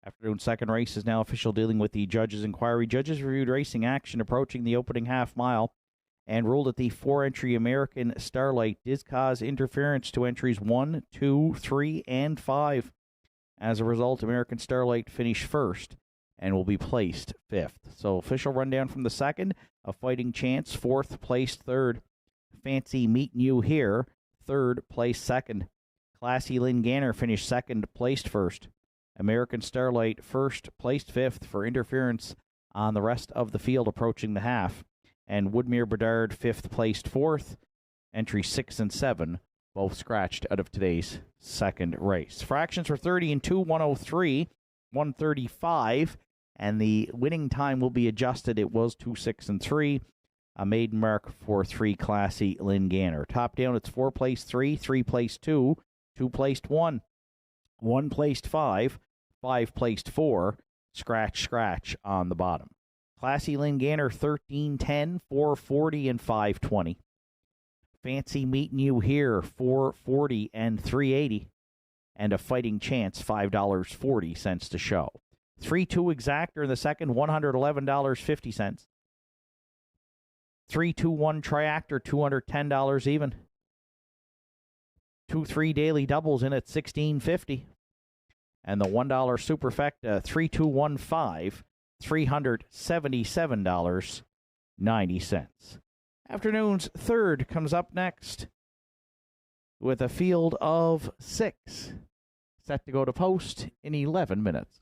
Afternoon second race is now official, dealing with the judges' inquiry. Judges reviewed racing action approaching the opening half mile and ruled that the 4-entry American Starlight did cause interference to entries 1, 2, 3, and 5. As a result, American Starlight finished first and will be placed fifth. So official rundown from the second: A Fighting Chance, fourth, placed third. Fancy Meeting You Here, third, placed second. Classy Lynn Ganner finished second, placed first. American Starlight first, placed fifth for interference on the rest of the field approaching the half. And Woodmere Bedard fifth, placed fourth. Entry 6 and 7, both scratched out of today's second race. Fractions were 30 and 2, 103, 135, and the winning time will be adjusted. It was 2, 6, and 3. A maiden mark for 3, Classy Lynn Ganner. Top down, it's 4 placed 3, 3 placed 2, 2 placed 1, 1 placed 5, 5 placed 4, scratch, scratch on the bottom. Classy Lynn Ganner, 13, 10, 440, and 520. Fancy Meeting You Here, 440 and 380. And A Fighting Chance, $5.40 to show. 3-2 Exactor in the second, $111.50. 3-2-1 Triactor, $210 even. 2-3 Daily Doubles in at $16.50. And the $1 Superfecta, 3-2-1-5, $377.90. Afternoon's third comes up next with a field of 6, set to go to post in 11 minutes.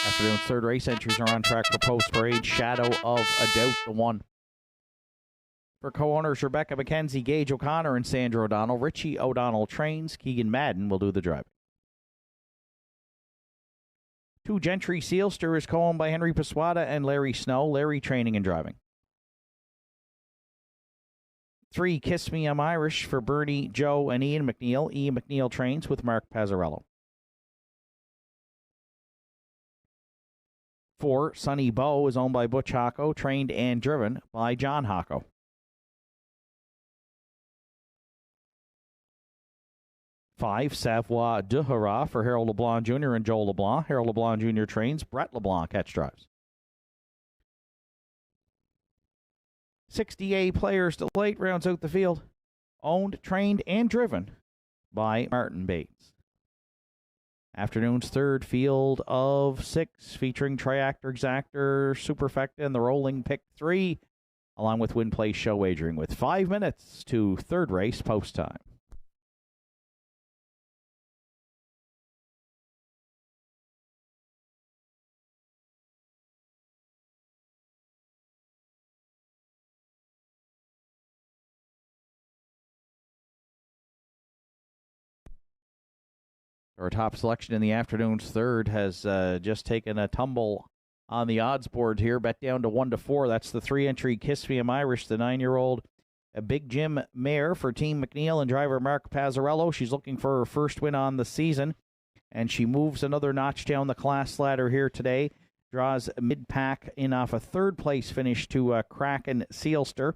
Afternoon's third race entries are on track for Post Parade. Shadow of a Doubt, the one. For co-owners Rebecca McKenzie, Gage O'Connor, and Sandra O'Donnell, Richie O'Donnell trains. Keegan Madden will do the driving. 2 Gentry Sealster is co-owned by Henry Paswada and Larry Snow. Larry training and driving. 3 Kiss Me I'm Irish for Bernie, Joe, and Ian McNeil. Ian McNeil trains with Mark Pazzarello. 4 Sunny Bow is owned by Butch Hocko, trained and driven by John Hocko. 5 Savoie de Hurrah for Harold LeBlanc Jr. and Joel LeBlanc. Harold LeBlanc Jr. trains. Brett LeBlanc catch drives. 68 Players Delight rounds out the field. Owned, trained, and driven by Martin Bates. Afternoon's third field of 6 featuring Triactor, Exactor, Superfecta, and the rolling pick 3, along with Win Place Show Wagering, with 5 minutes to third race post time. Our top selection in the afternoon's third has just taken a tumble on the odds board here. Bet down to 1-4. That's the 3-entry Kiss Me I'm Irish, the 9-year-old Big Jim mare for Team McNeil and driver Mark Pazzarello. She's looking for her first win on the season, and she moves another notch down the class ladder here today. Draws mid-pack in off a third-place finish to Kraken Sealster.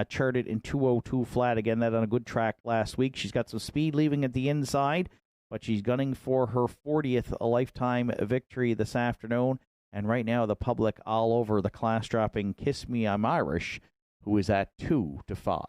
Charted in 2:02 flat. Again, that on a good track last week. She's got some speed leaving at the inside, but she's gunning for her 40th lifetime victory this afternoon. And right now, the public all over the class-dropping Kiss Me I'm Irish, who is at 2-5.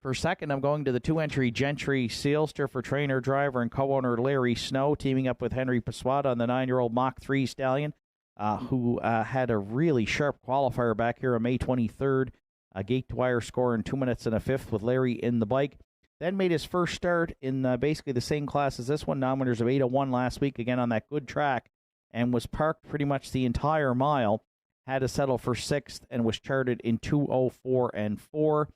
For second, I'm going to the 2-entry Gentry Sealster for trainer, driver, and co-owner Larry Snow, teaming up with Henry Paswada on the 9-year-old Mach 3 stallion, who had a really sharp qualifier back here on May 23rd. A gate-to-wire score in 2 minutes and a fifth with Larry in the bike. Then made his first start in basically the same class as this one, non-winners of 8:01 last week, again on that good track, and was parked pretty much the entire mile. Had to settle for 6th and was charted in 2:04 and 4.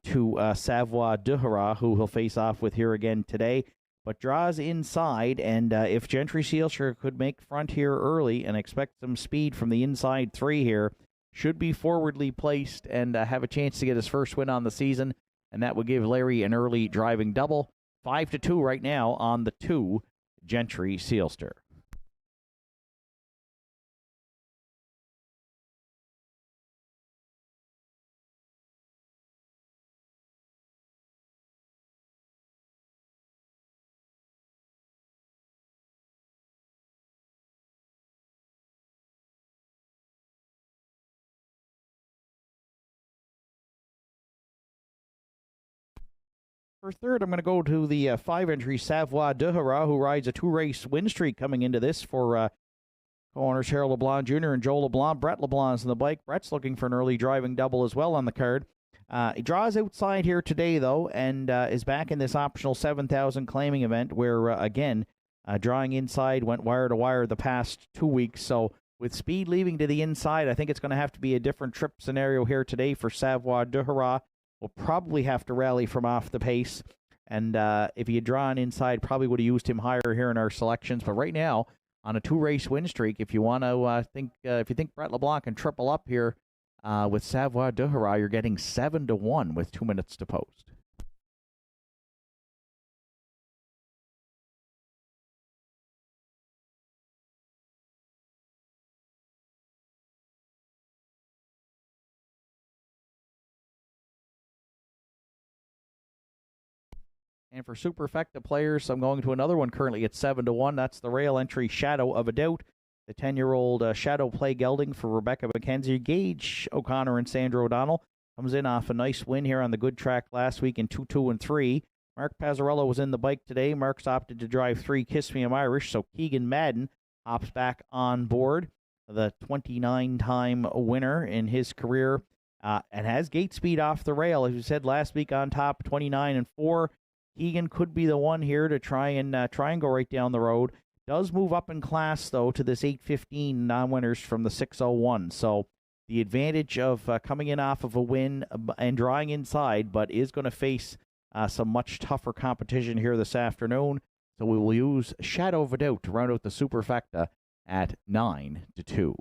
To Savoie de Hurrah, who he'll face off with here again today, but draws inside, and if Gentry Sealster could make front here early and expect some speed from the inside 3 here, should be forwardly placed and have a chance to get his first win on the season, and that would give Larry an early driving double. 5-2 right now on the 2 Gentry Sealster. For third, I'm going to go to the 5-entry Savoie de Hurrah, who rides a 2-race win streak coming into this for co-owners Harold LeBlanc Jr. and Joel LeBlanc. Brett LeBlanc's on the bike. Brett's looking for an early driving double as well on the card. He draws outside here today, though, and is back in this optional 7,000 claiming event where, again, drawing inside went wire to wire the past 2 weeks. So with speed leaving to the inside, I think it's going to have to be a different trip scenario here today for Savoie de Hurrah. Will probably have to rally from off the pace, and if he had drawn inside, probably would have used him higher here in our selections. But right now, on a 2-race win streak, if you want to if you think Brett LeBlanc can triple up here with Savoie de Hurrah, you're getting 7-1 with 2 minutes to post. And for Superfecta players, I'm going to another one currently at 7-1. That's the rail entry Shadow of a Doubt. The 10-year-old Shadow Play gelding for Rebecca McKenzie. Gage O'Connor and Sandra O'Donnell comes in off a nice win here on the good track last week in 2-2 and 3. Mark Pazzarello was in the bike today. Mark's opted to drive 3 Kiss Me I'm Irish, so Keegan Madden hops back on board, the 29-time winner in his career, and has gate speed off the rail. As we said last week, on top, 29-4. Keegan could be the one here to try and go right down the road. Does move up in class, though, to this 8:15 non-winners from the 6:01. So the advantage of coming in off of a win and drawing inside, but is going to face some much tougher competition here this afternoon. So we will use Shadow of a Doubt to round out the superfecta at 9-2.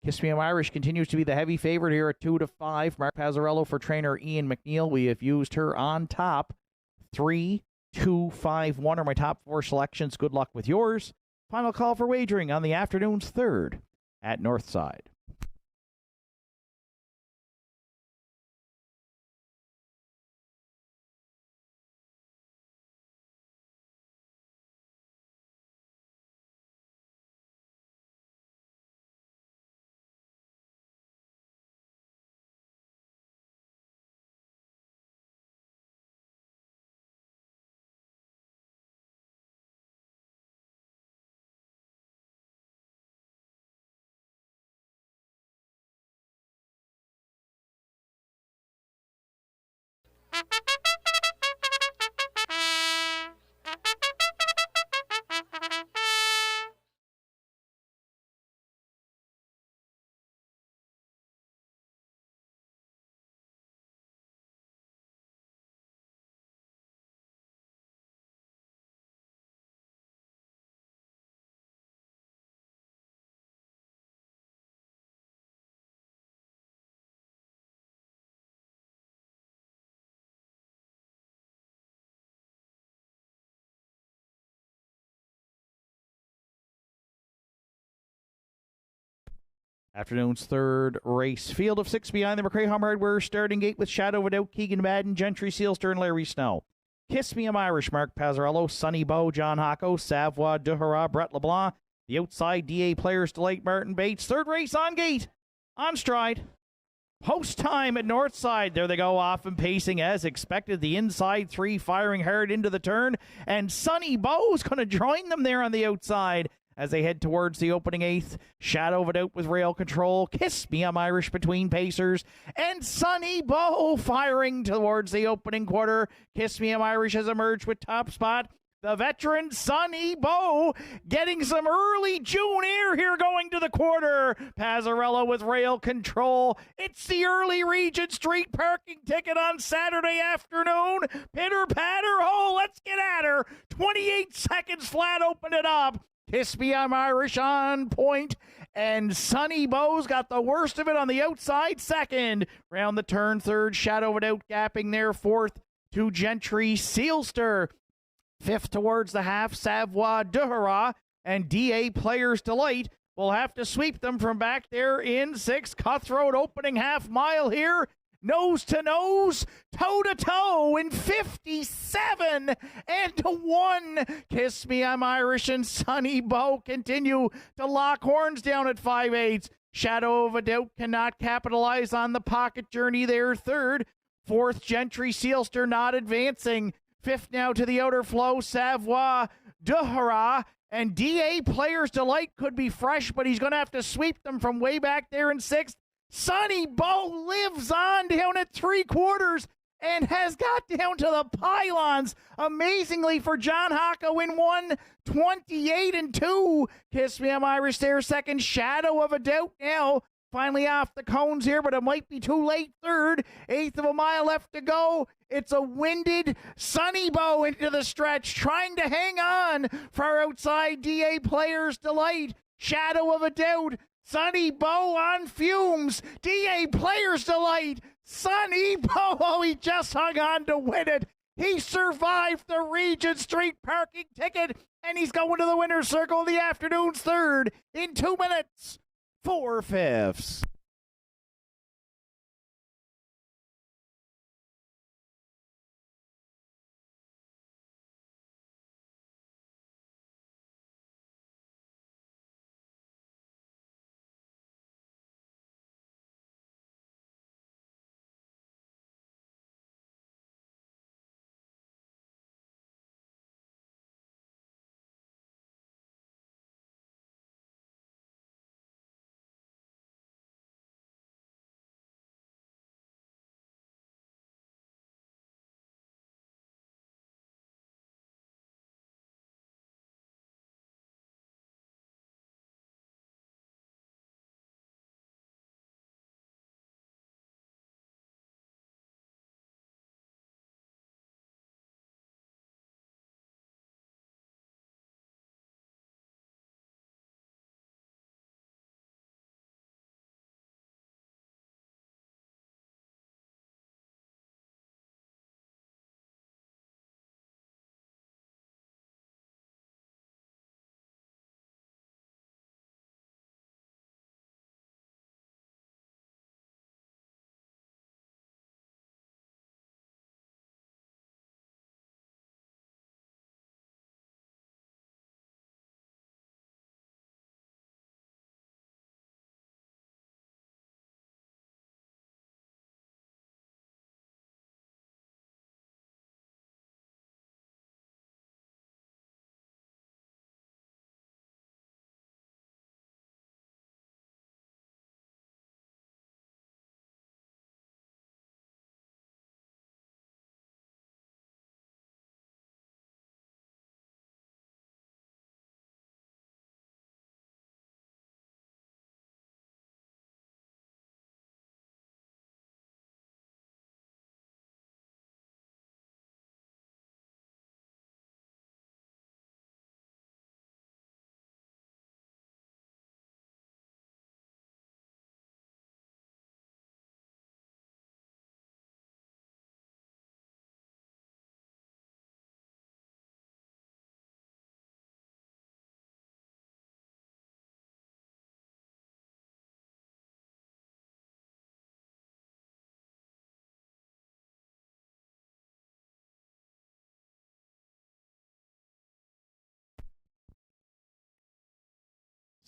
Kiss Me I'm Irish continues to be the heavy favorite here at 2-5. Mark Pazzarello for trainer Ian McNeil. We have used her on top. 3, 2, 5, 1 are my top 4 selections. Good luck with yours. Final call for wagering on the afternoon's third at Northside. Afternoon's third race. Field of 6 behind the McCray Home Hardware starting gate with Shadow of a Doubt, Keegan Madden, Gentry Sealster, and Larry Snow. Kiss Me I'm Irish, Mark Pazzarello, Sonny Bow, John Hocko, Savoie, Duhara, Brett LeBlanc. The outside DA Players Delight, Martin Bates. Third race on gate, on stride. Post time at Nortside. There they go, off and pacing as expected. The inside 3 firing hard into the turn, and Sonny Bow's going to join them there on the outside as they head towards the opening 8th. Shadow of a Doubt with rail control. Kiss Me I'm Irish between pacers, and Sonny Bow firing towards the opening quarter. Kiss Me I'm Irish has emerged with top spot. The veteran Sonny Bow getting some early June air here going to the quarter. Pazzarello with rail control. It's the early Regent Street parking ticket on Saturday afternoon. Pitter patter. Oh, let's get at her. 28 seconds flat, open it up. Kiss Me I'm Irish on point, and Sonny Bow's got the worst of it on the outside second. Round the turn third, Shadow of a Doubt gapping there fourth to Gentry Sealster. Fifth towards the half, Savoie Duhara, and DA Players Delight will have to sweep them from back there in sixth. Cutthroat opening half mile here. Nose to nose, toe to toe in 57-1. Kiss Me I'm Irish and Sonny Bow continue to lock horns down at 5/8. Shadow of a Doubt cannot capitalize on the pocket journey there third. Fourth, Gentry Sealster not advancing. Fifth now to the outer flow, Savoie Duhara, and DA Players Delight could be fresh, but he's going to have to sweep them from way back there in sixth. Sonny Bow lives on down at 3/4 and has got down to the pylons. Amazingly for John Hocko in 1:28-2. Kiss Me I'm Irish there second. Shadow of a Doubt now finally off the cones here, but it might be too late. Third, 1/8 of a mile left to go. It's a winded Sonny Bow into the stretch, trying to hang on. Far outside, DA Players Delight. Shadow of a Doubt. Sonny Bow on fumes. DA Players Delight. Sonny Bow, oh, he just hung on to win it. He survived the Regent Street parking ticket, and he's going to the winner's circle of the afternoon's third in 2 minutes, 4/5.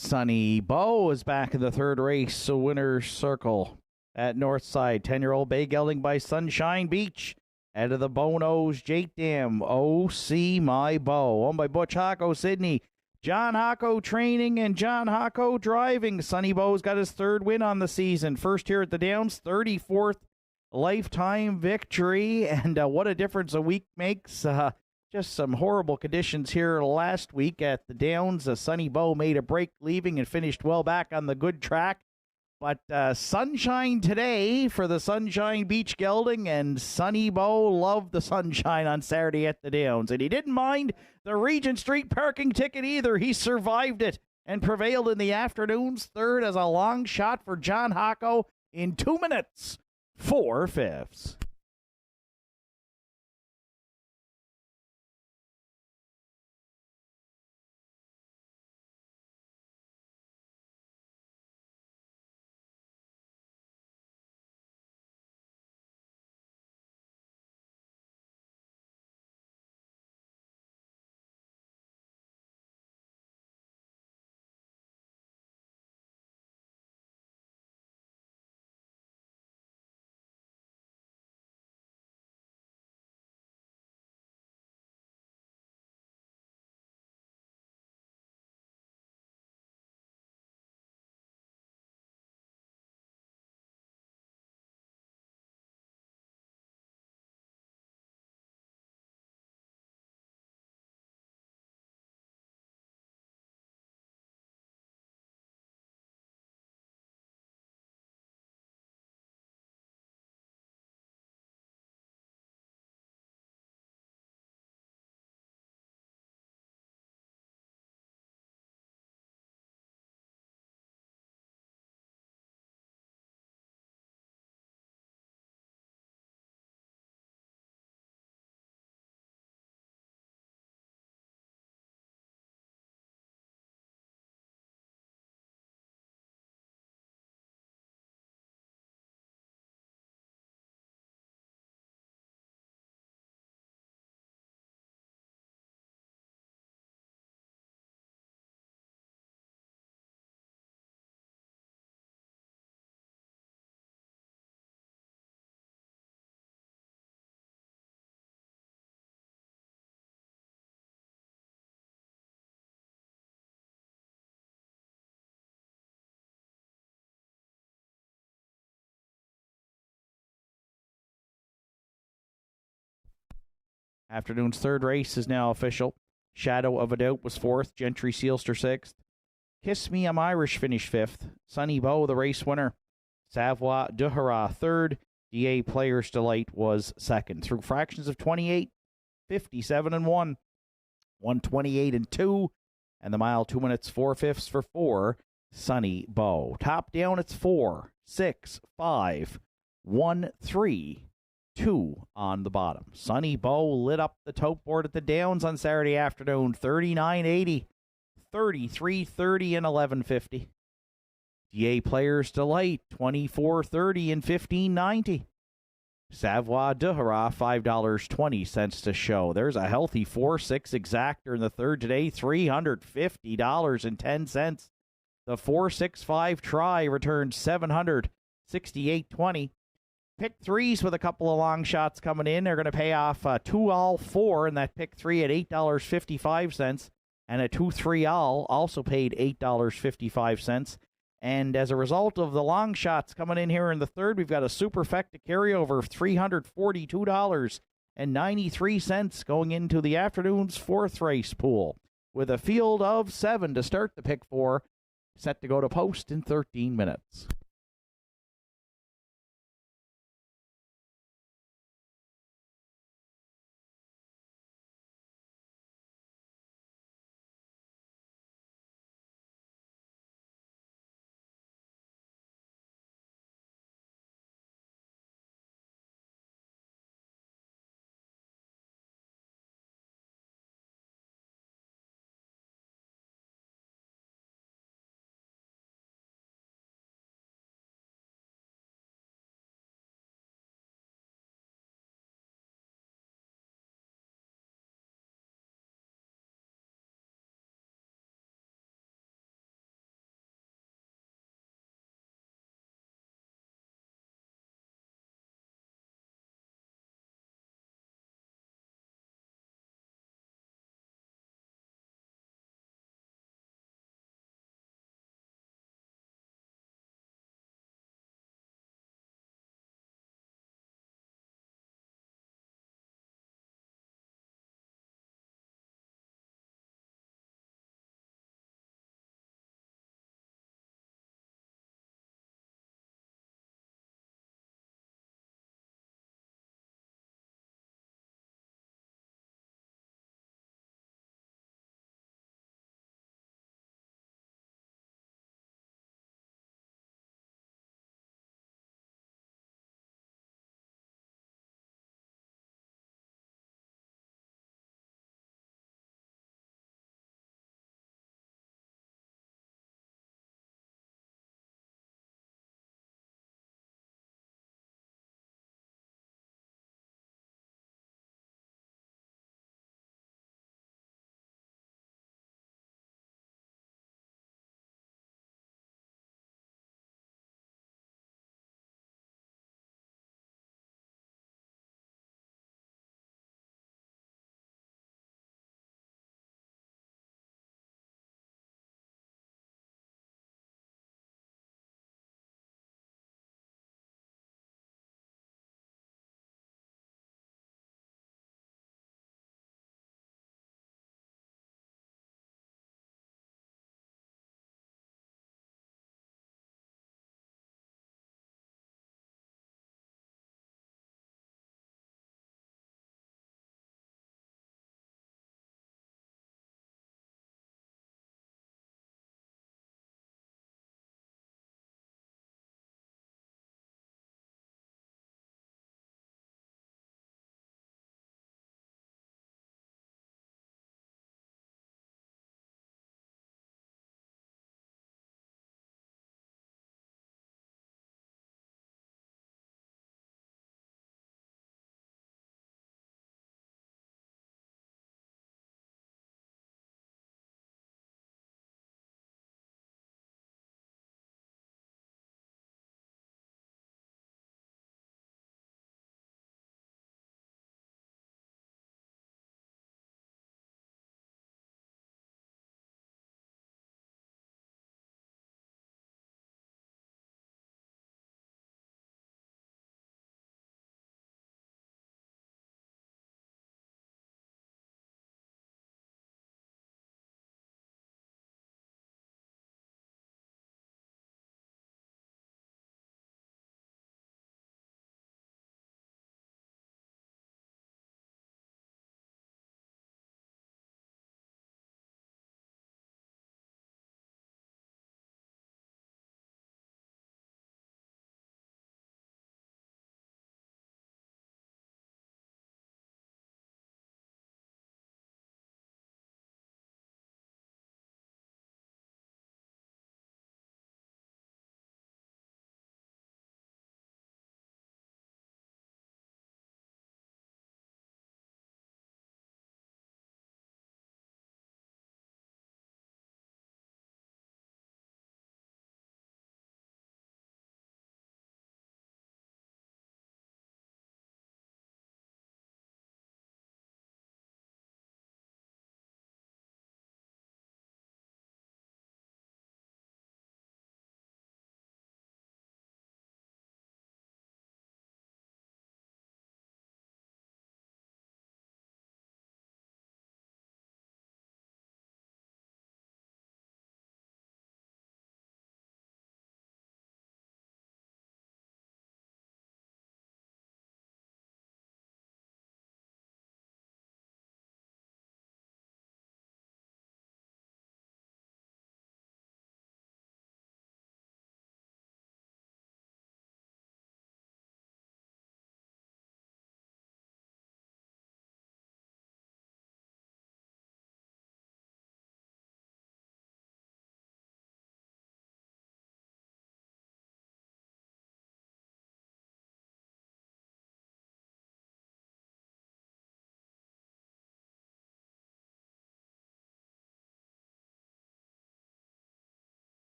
Sunny Bow is back in the third race, so winner's circle at Northside. 10-year-old bay gelding by Sunshine Beach. Out of the Bonos, Jake Dam, O.C. My Bow. Owned by Butch Hocko, Sydney. John Hocko training and John Hocko driving. Sunny Bow's got his third win on the season. First here at the Downs, 34th lifetime victory. And what a difference a week makes. Just some horrible conditions here last week at the Downs. Sunny Bow made a break leaving and finished well back on the good track. But sunshine today for the Sunshine Beach gelding, and Sunny Bow loved the sunshine on Saturday at the Downs. And he didn't mind the Regent Street parking ticket either. He survived it and prevailed in the afternoon's third as a long shot for John Hocko in 2 minutes, 4/5. Afternoon's third race is now official. Shadow of a Doubt was fourth. Gentry Sealster sixth. Kiss Me, I'm Irish finished fifth. Sunny Bow, the race winner. Savoie Duhara third. DA Players Delight was second. Through fractions of 28, 57 and 1, 128 and 2, and the mile 2 minutes 4/5 for 4. Sunny Bow. Top down, it's 4, 6, 5, 1, 3. 2 on the bottom. Sunny Bow lit up the tote board at the Downs on Saturday afternoon. 39.80, 33.30, and 11.50. DA Players Delight 24.30 and 15.90. Savoie Duhara $5.20 to show. There's a healthy 4-6 exactor in the third today, $350.10. The 4-6-5 try returned $768.20. Pick threes with a couple of long shots coming in. They're going to pay off 2 all 4 in that pick three at $8.55, and a 2-3 all also paid $8.55. And as a result of the long shots coming in here in the third, we've got a superfecta carryover of $342.93 going into the afternoon's fourth race pool, with a field of 7 to start the pick four, set to go to post in 13 minutes.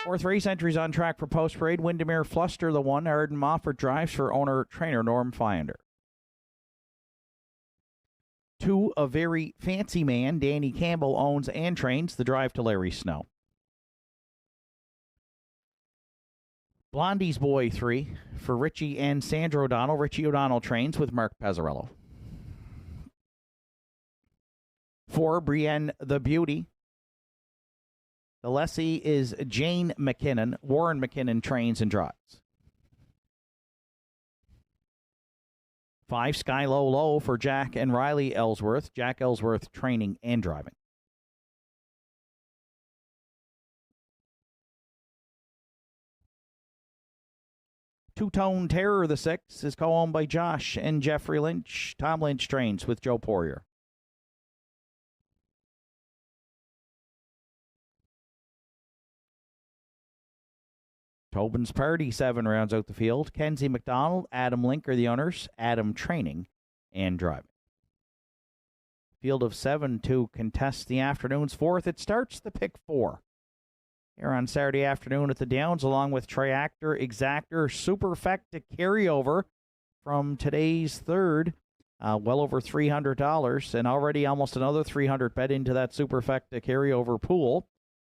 Fourth race entries on track for Post Parade. Windermere Fluster, the 1. Arden Moffat drives for owner-trainer Norm Finder. 2, A Very Fancy Man. Danny Campbell owns and trains the drive to Larry Snow. Blondie's Boy, 3, for Richie and Sandra O'Donnell. Richie O'Donnell trains with Mark Pezzarello. 4, Brienne the Beauty. The lessee is Jane McKinnon. Warren McKinnon trains and drives. 5, Sky Low Low for Jack and Riley Ellsworth. Jack Ellsworth training and driving. Two-Tone Terror, the 6, is co-owned by Josh and Jeffrey Lynch. Tom Lynch trains with Joe Poirier. Tobin's Party, 7, rounds out the field. Kenzie McDonald, Adam Link are the owners. Adam training and driving. Field of 7 to contest the afternoon's 4th. It starts the pick 4 here on Saturday afternoon at the Downs, along with Triactor, Exactor, Superfecta carryover from today's 3rd. Well over $300, and already almost another $300 bet into that Superfecta carryover pool.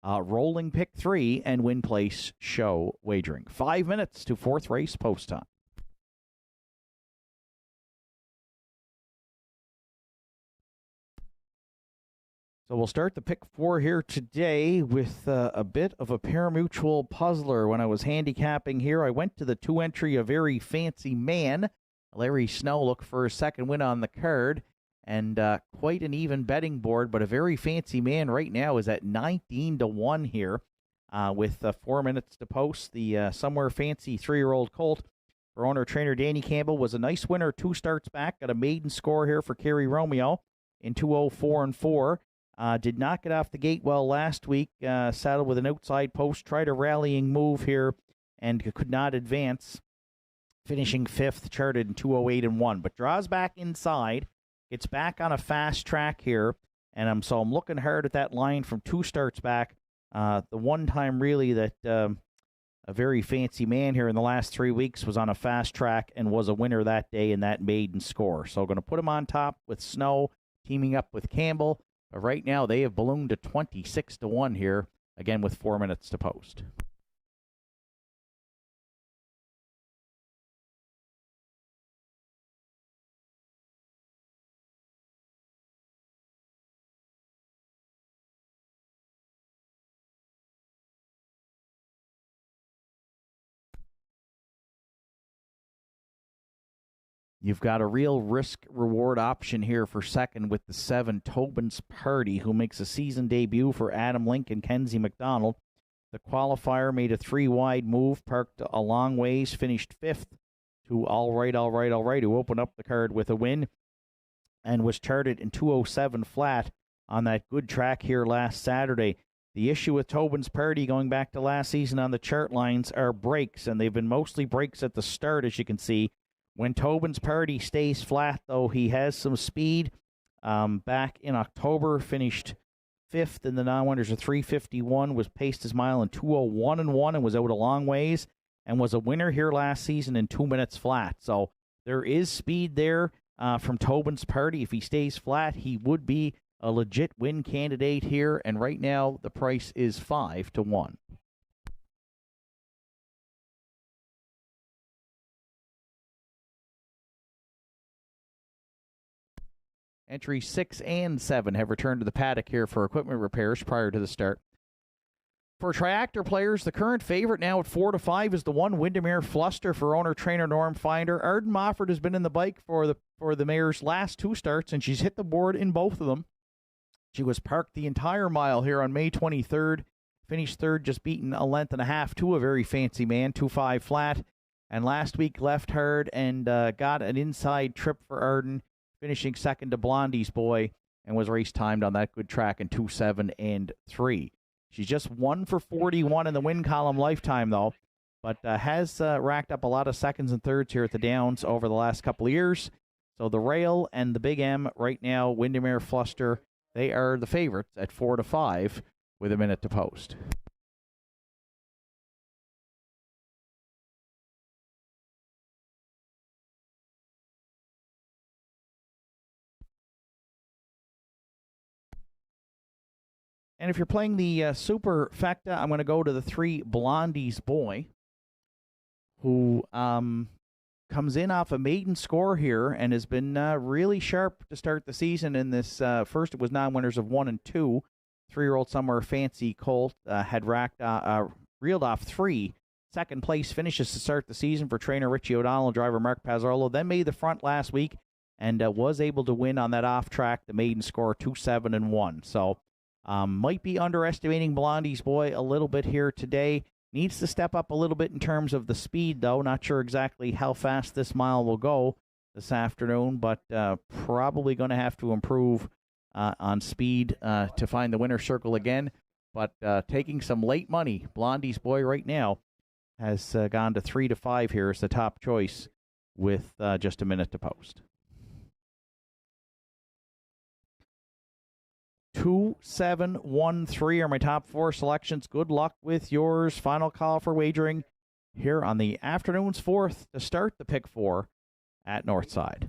Rolling pick 3 and win place show wagering. 5 minutes to 4th race post time. So we'll start the pick 4 here today with a bit of a parimutuel puzzler. When I was handicapping here, I went to the 2 entry, A Very Fancy Man. Larry Snow looked for a second win on the card. And quite an even betting board, but A Very Fancy Man right now is at 19-1 here with 4 minutes to post. The Somewhere Fancy 3-year-old colt for owner-trainer Danny Campbell was a nice winner 2 starts back. Got a maiden score here for Kerry Romeo in 2:04.4. Did not get off the gate well last week. Saddled with an outside post. Tried a rallying move here and could not advance. Finishing 5th, charted in 2:08.1. But draws back inside. It's back on a fast track here, and so I'm looking hard at that line from 2 starts back. The one time really that A Very Fancy Man here in the last 3 weeks was on a fast track and was a winner that day in that maiden score. So going to put him on top with Snow, teaming up with Campbell. But right now they have ballooned to 26-1 here, again with 4 minutes to post. You've got a real risk-reward option here for second with the 7, Tobin's Party, who makes a season debut for Adam Link and Kenzie McDonald. The qualifier made a 3-wide move, parked a long ways, finished 5th to All Right, who opened up the card with a win and was charted in 2:07 flat on that good track here last Saturday. The issue with Tobin's Party going back to last season on the chart lines are breaks, and they've been mostly breaks at the start, as you can see. When Tobin's Party stays flat, though, he has some speed. Back in October, finished 5th in the non-winners of 3:51, was paced his mile in 2:01.1 and was out a long ways, and was a winner here last season in 2 minutes flat. So there is speed there from Tobin's Party. If he stays flat, he would be a legit win candidate here, and right now the price is 5-1. Entries 6 and 7 have returned to the paddock here for equipment repairs prior to the start. For Triactor players, the current favorite now at 4-5 is the 1, Windermere Fluster for owner-trainer Norm Finder. Arden Moffat has been in the bike for the mare's last 2 starts, and she's hit the board in both of them. She was parked the entire mile here on May 23rd, finished 3rd, just beaten a length and a half to A Very Fancy Man, 2-5 flat, and last week left hard and got an inside trip for Arden, finishing 2nd to Blondie's Boy, and was race timed on that good track in 2:07.3. She's just 1 for 41 in the win column lifetime, though, but has racked up a lot of seconds and thirds here at the Downs over the last couple of years. So the Rail and the Big M right now, Windermere Fluster, they are the favorites at 4-5 with a minute to post. And if you're playing the Superfecta, I'm going to go to the 3 Blondie's Boy, who comes in off a maiden score here and has been really sharp to start the season in this. First, it was non-winners of 1 and 2. 3-year-old Summer Fancy Colt had reeled off 3 second place finishes to start the season for trainer Richie O'Donnell, driver Mark Pazzarolo, then made the front last week and was able to win on that off track, the maiden score 2-7-1. So might be underestimating Blondie's Boy a little bit here today. Needs to step up a little bit in terms of the speed, though. Not sure exactly how fast this mile will go this afternoon, but probably going to have to improve on speed to find the winner's circle again. But taking some late money, Blondie's Boy right now has gone to 3-5 here as the top choice with just a minute to post. 2, 7, 1, 3 are my top 4 selections. Good luck with yours. Final call for wagering here on the afternoon's 4th to start the pick 4 at Nortside.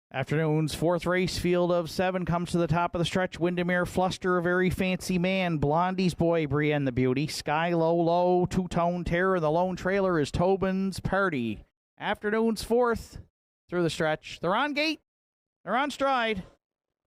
Afternoon's 4th race, field of 7, comes to the top of the stretch. Windermere Fluster, a very fancy man. Blondie's Boy, Brienne the Beauty. Sky Low Low, Two-Tone Terror. The lone trailer is Tobin's Party. Afternoon's 4th through the stretch. They're on gate. They're on stride.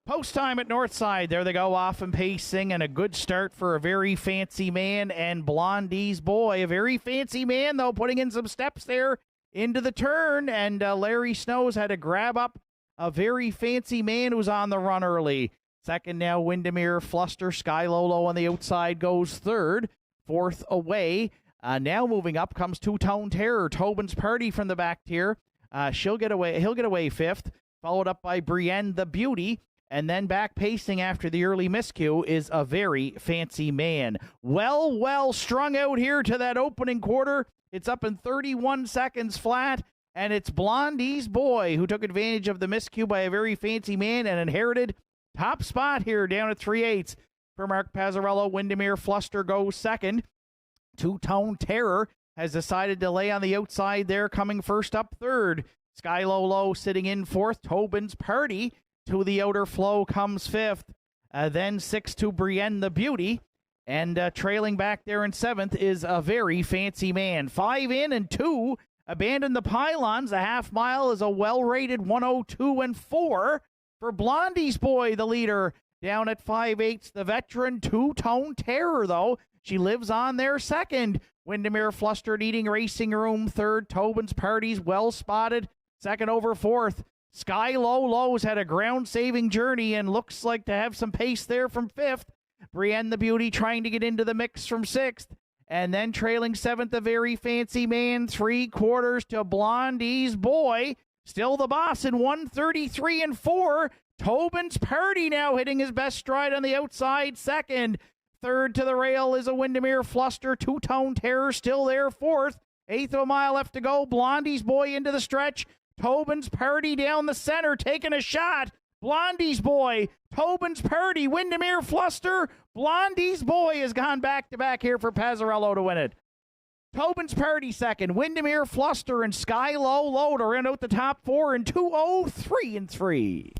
Post time at Nortside. There they go, off and pacing, and a good start for a very fancy man and Blondie's Boy. A very fancy man, though, putting in some steps there into the turn, and Larry Snows had to grab up a very fancy man who's on the run early. Second now, Windermere Fluster. Sky Lolo on the outside goes third. 4th away. Now moving up comes Two-Tone Terror. Tobin's Party from the back tier. He'll get away 5th. Followed up by Brienne the Beauty. And then back pacing after the early miscue is a very fancy man. Well strung out here to that opening quarter. It's up in 31 seconds flat. And it's Blondie's Boy who took advantage of the miscue by a very fancy man and inherited top spot here down at 3/8 for Mark Pazzarello. Windermere Fluster goes second. Two-Tone Terror has decided to lay on the outside there, coming first up third. Sky Low Low sitting in 4th. Tobin's Party to the outer flow comes 5th. Then 6th to Brienne the Beauty. And trailing back there in 7th is a very fancy man. 5 in and 2. Abandon the pylons. The half mile is a well-rated 1:02.4 for Blondie's Boy, the leader, down at 5/8. The veteran Two-Tone Terror, though. She lives on there second. Windermere Fluster needing racing room third. Tobin's Party's well spotted. Second over 4th. Sky Low Low's had a ground-saving journey and looks like to have some pace there from 5th. Brienne the Beauty trying to get into the mix from 6th. And then trailing 7th, a very fancy man, 3/4 to Blondie's Boy. Still the boss in 1:33.4. Tobin's Party now hitting his best stride on the outside, second. Third to the rail is a Windermere Fluster. Two-Tone Terror still there, 4th. Eighth of a mile left to go. Blondie's Boy into the stretch. Tobin's Party down the center, taking a shot. Blondie's Boy, Tobin's Party, Windermere Fluster. Blondie's Boy has gone back-to-back here for Pazzarello to win it. Tobin's Party second. Windermere Fluster and Sky Low Loader in out the top four in 2:03 and 3.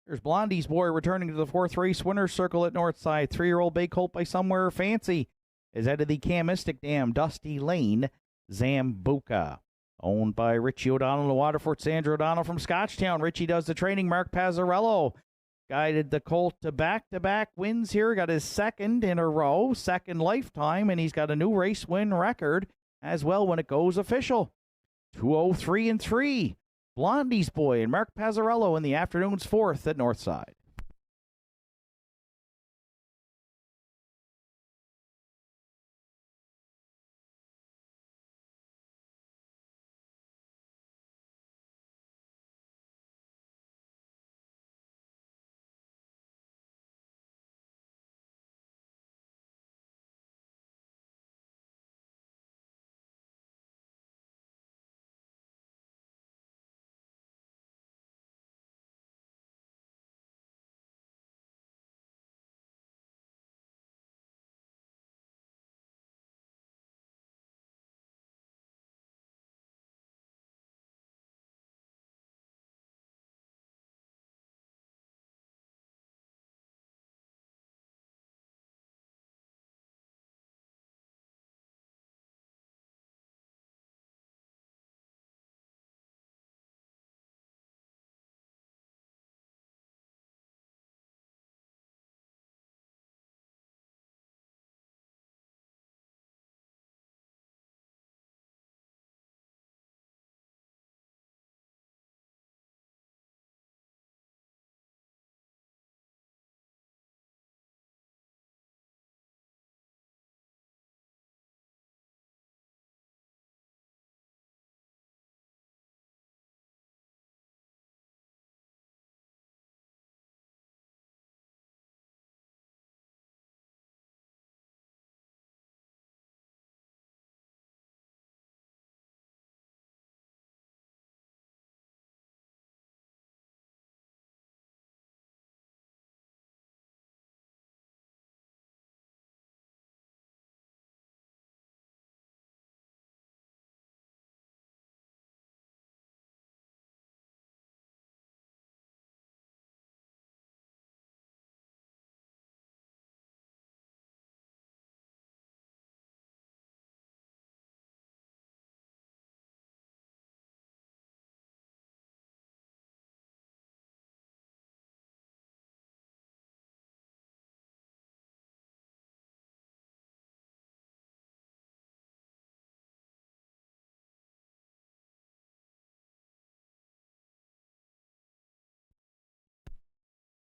There's Blondie's Boy returning to the fourth race winner's circle at Nortside. 3-year-old Bay Colt by Somewhere Fancy is out of the Camistic Dam, Dusty Lane, Zambuca. Owned by Richie O'Donnell to Waterford, Sandra O'Donnell from Scotchtown. Richie does the training. Mark Pazzarello guided the Colt to back-to-back wins here. Got his second in a row, second lifetime, and he's got a new race win record as well when it goes official. 2:03 and 3. Blondie's Boy and Mark Pazzarello in the afternoon's fourth at Northside.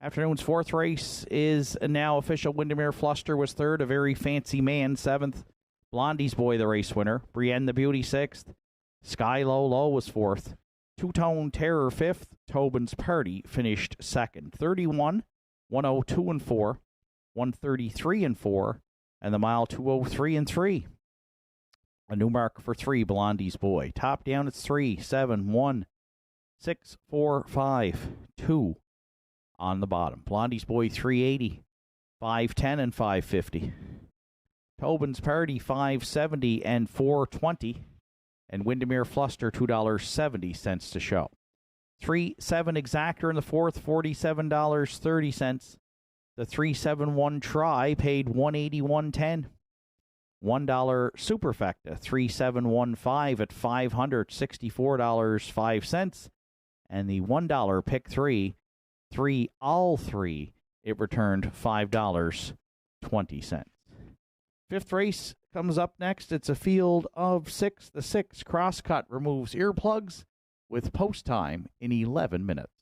Afternoon's fourth race is now official. Windermere Fluster was third. A Very Fancy Man, seventh. Blondie's Boy, the race winner. Brienne the Beauty, sixth. Sky Low Low was fourth. Two-Tone Terror, fifth. Tobin's Party finished second. 31, 102 and 4, 133 and 4, and the mile 203 and 3. A new mark for 3, Blondie's Boy. Top down, it's 3, 7, 1, 6, 4, 5, 2 on the bottom. Blondie's Boy, 380, 510 and 550. Tobin's Party, 570 and 420. And Windermere Fluster, $2.70 to show. 3-7 Exactor in the fourth, $47.30. The 371 Try paid $181.10. $1 Superfecta, 3715 at $564.05. And the $1 Pick 3, all three, it returned $5.20. Fifth race comes up next. It's a field of 6. The 6 Crosscut removes earplugs with post time in 11 minutes.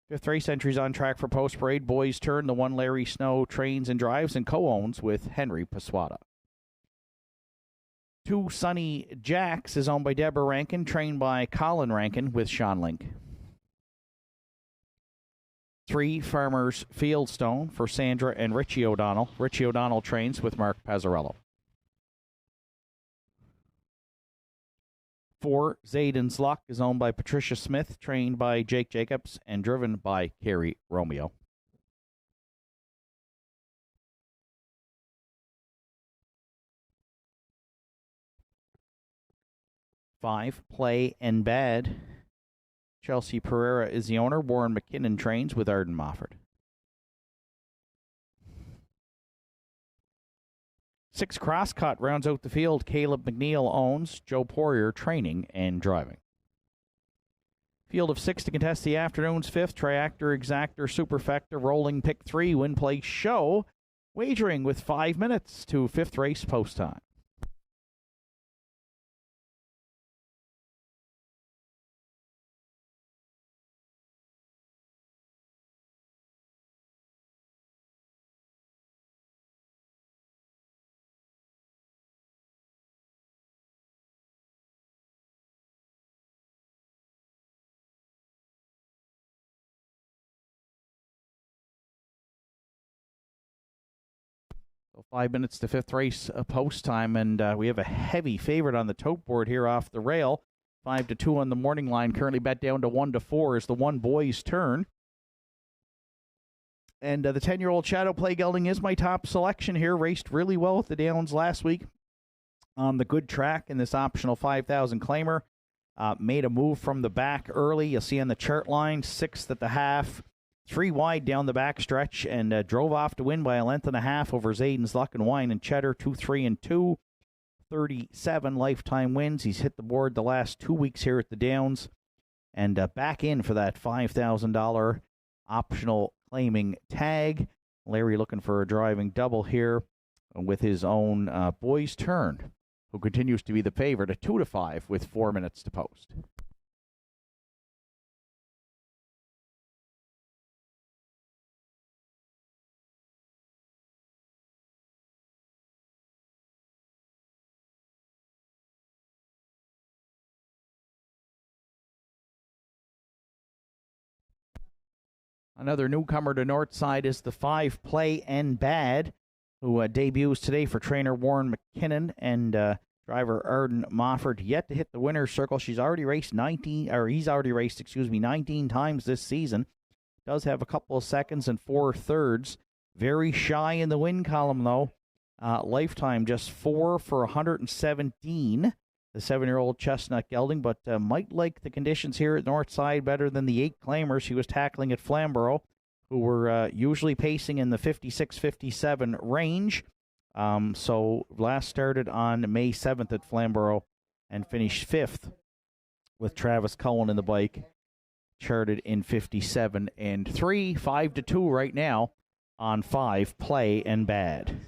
Fifth race entries on track for post parade. Boys turn. The one Larry Snow trains and drives and co-owns with Henry Paswata. 2 Sunny Jacks is owned by Deborah Rankin, trained by Colin Rankin with Sean Link. 3 Farmers Fieldstone for Sandra and Richie O'Donnell. Richie O'Donnell trains with Mark Pazzarello. 4 Zayden's Luck is owned by Patricia Smith, trained by Jake Jacobs, and driven by Carrie Romeo. 5 Play and Bad. Chelsea Pereira is the owner. Warren McKinnon trains with Arden Mofford. 6 Crosscut rounds out the field. Caleb McNeil owns. Joe Poirier training and driving. Field of 6 to contest the afternoon's 5th. Triactor, Exactor, Superfecta, Rolling Pick 3, Win Play Show. Wagering with 5 minutes to 5th race post time. So 5 minutes to 5th race post time, and we have a heavy favorite on the tote board here off the rail. 5-2 on the morning line, currently bet down to 1-4 is the one Boys turn. And the 10-year-old Shadow Play Gelding is my top selection here. Raced really well with the Downs last week on the good track in this optional 5,000 claimer. Made a move from the back early. You'll see on the chart line, 6th at the half. 3 wide down the back stretch, and drove off to win by a length and a half over Zayden's Luck and Wine and Cheddar, 2-3-2. 37 lifetime wins. He's hit the board the last 2 weeks here at the Downs, and back in for that $5,000 optional claiming tag. Larry looking for a driving double here with his own Boys Turn, who continues to be the favorite at 2-5 with 4 minutes to post. Another newcomer to Nortside is the 5 Play and Bad, who debuts today for trainer Warren McKinnon and driver Arden Mofford. Yet to hit the winner's circle. He's already raced 19 times this season. Does have a couple of seconds and 4 thirds. Very shy in the win column, though. Lifetime just 4 for 117. The 7-year-old Chestnut Gelding, but might like the conditions here at Northside better than the 8 claimers he was tackling at Flamborough, who were usually pacing in the 56-57 range. So last started on May 7th at Flamborough and finished 5th with Travis Cohen in the bike, charted in 57-3. 5-2 right now on 5 Play and Bad.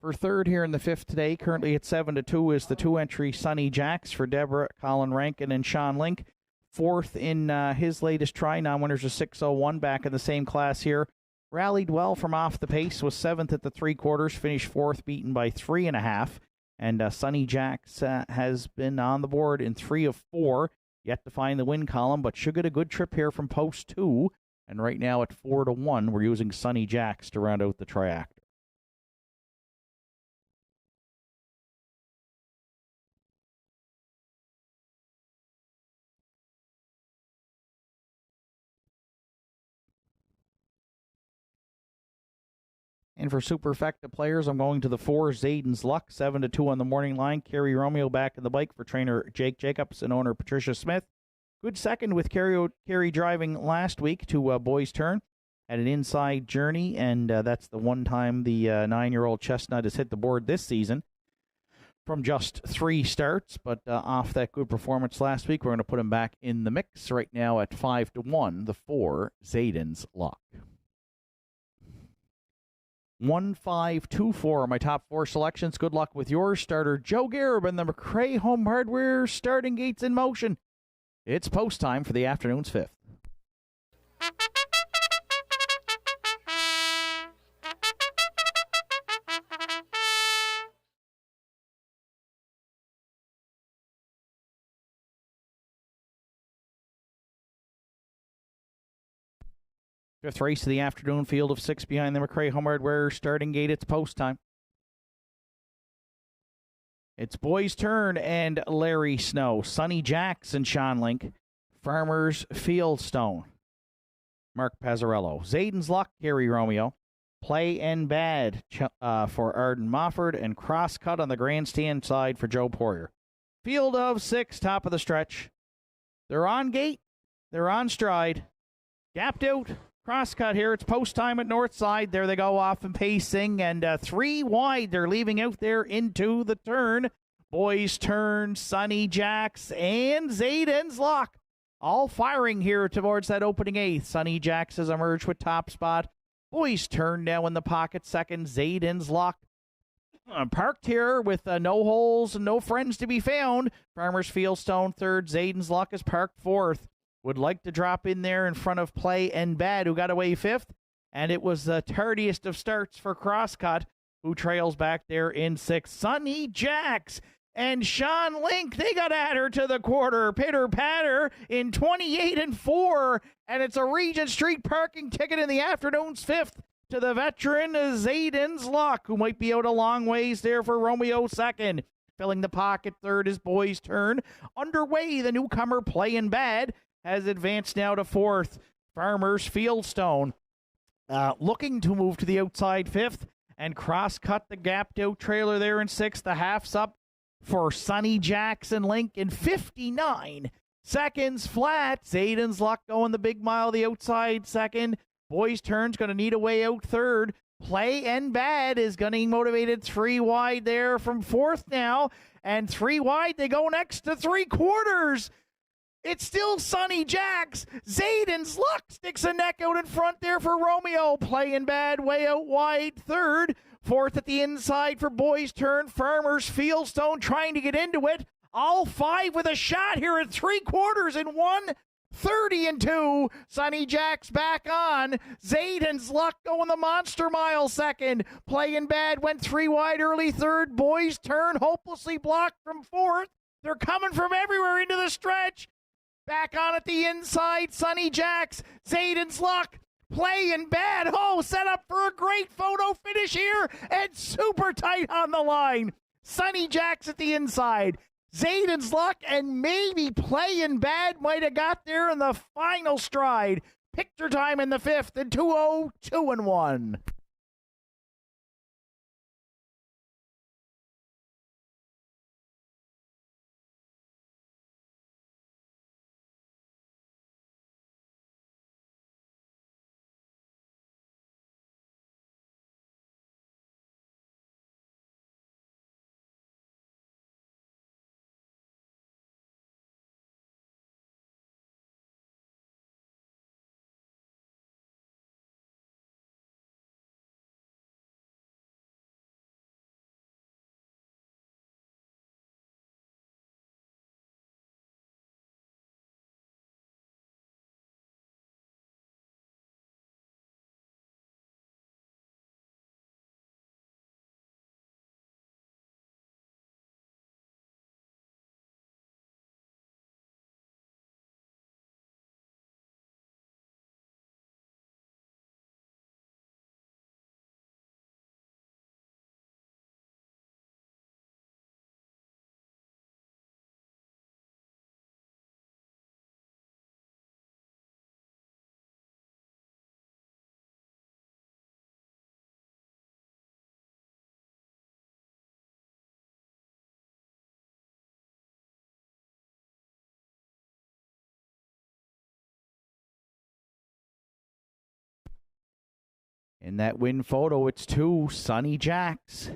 For third here in the 5th today, currently at 7-2, is the 2-entry Sunny Jacks for Deborah, Colin Rankin, and Sean Link. 4th in his latest try. Non-winners are 6:01, back in the same class here. Rallied well from off the pace, was 7th at the 3/4, finished 4th, beaten by 3.5. And Sunny Jacks has been on the board in 3 of 4, yet to find the win column, but should get a good trip here from post 2. And right now at 4-1, we're using Sunny Jacks to round out the triactor. And for superfecta players, I'm going to the 4, Zayden's Luck, 7-2 on the morning line. Kerry Romeo back in the bike for trainer Jake Jacobs and owner Patricia Smith. Good second with Kerry driving last week to Boys Turn at an inside journey, and that's the one time the 9-year-old Chestnut has hit the board this season from just 3 starts. But off that good performance last week, we're going to put him back in the mix right now at 5-1, the 4, Zayden's Luck. 1-5-2-4 are my top 4 selections. Good luck with yours. Starter Joe Garib and the McRae Home Hardware starting gates in motion. It's post time for the afternoon's 5th. Fifth race of the afternoon, field of 6 behind the McRae Home Hardware starting gate. It's post time. It's Boys Turn and Larry Snow, Sunny Jacks and Sean Link, Farmers Fieldstone, Mark Pazzarello, Zayden's Luck, Kerry Romeo, Play and Bad for Arden Mofford, and Crosscut on the grandstand side for Joe Poirier. Field of 6, top of the stretch. They're on gate. They're on stride. Gapped out. Crosscut here. It's post time at Nortside. There they go off and pacing. And 3 wide. They're leaving out there into the turn. Boys Turn, Sunny Jacks, and Zayden's Luck. All firing here towards that opening 8th. Sunny Jacks has emerged with top spot. Boys Turn now in the pocket second. Zayden's Luck. Parked here with no holes and no friends to be found. Farmers Fieldstone third. Zayden's Luck is parked 4th. Would like to drop in there in front of Play and Bad, who got away 5th. And it was the tardiest of starts for Crosscut, who trails back there in 6th. Sunny Jacks and Sean Link, they got at her to the quarter. Pitter-patter in 28-4. And it's a Regent Street parking ticket in the afternoon's 5th to the veteran Zayden's Luck, who might be out a long ways there for Romeo 2nd. Filling the pocket 3rd is Boys Turn. Underway, the newcomer Play and Bad has advanced now to 4th. Farmers Fieldstone looking to move to the outside 5th, and Crosscut the gapped out trailer there in 6th. The half's up for Sunny Jackson Link in 59 seconds flat. Zayden's Luck going the big mile the outside 2nd. Boys Turn's going to need a way out 3rd. Play and Bad is getting motivated 3 wide there from 4th now, and 3 wide they go next to 3/4. It's still Sunny Jacks. Zayden's Luck sticks a neck out in front there for Romeo. Play and Bad way out wide 3rd. 4th at the inside for Boys Turn. Farmers Fieldstone trying to get into it. All 5 with a shot here at 3/4 in 1:30-2. Sunny Jacks back on. Zayden's Luck going the monster mile 2nd. Play and Bad went 3 wide early 3rd. Boys Turn hopelessly blocked from 4th. They're coming from everywhere into the stretch. Back on at the inside, Sunny Jacks, Zayden's Luck, Play and Bad. Oh, set up for a great photo finish here, and super tight on the line. Sunny Jacks at the inside, Zayden's Luck, and maybe Play and Bad might have got there in the final stride. Picture time in the 5th, and 2-0-2-1. In that win photo, it's 2 Sonny Jacks.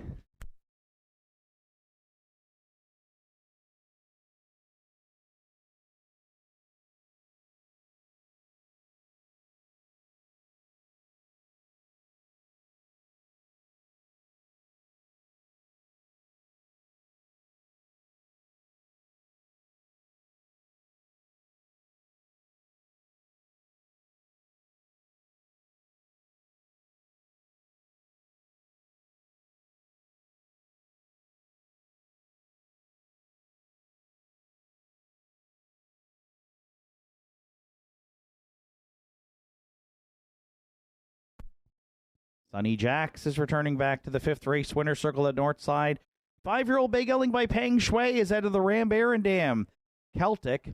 Sonny Jacks is returning back to the 5th race winner circle at Nortside. 5-year-old Begeling by Peng Shui is out of the Ram Barrendam. Celtic.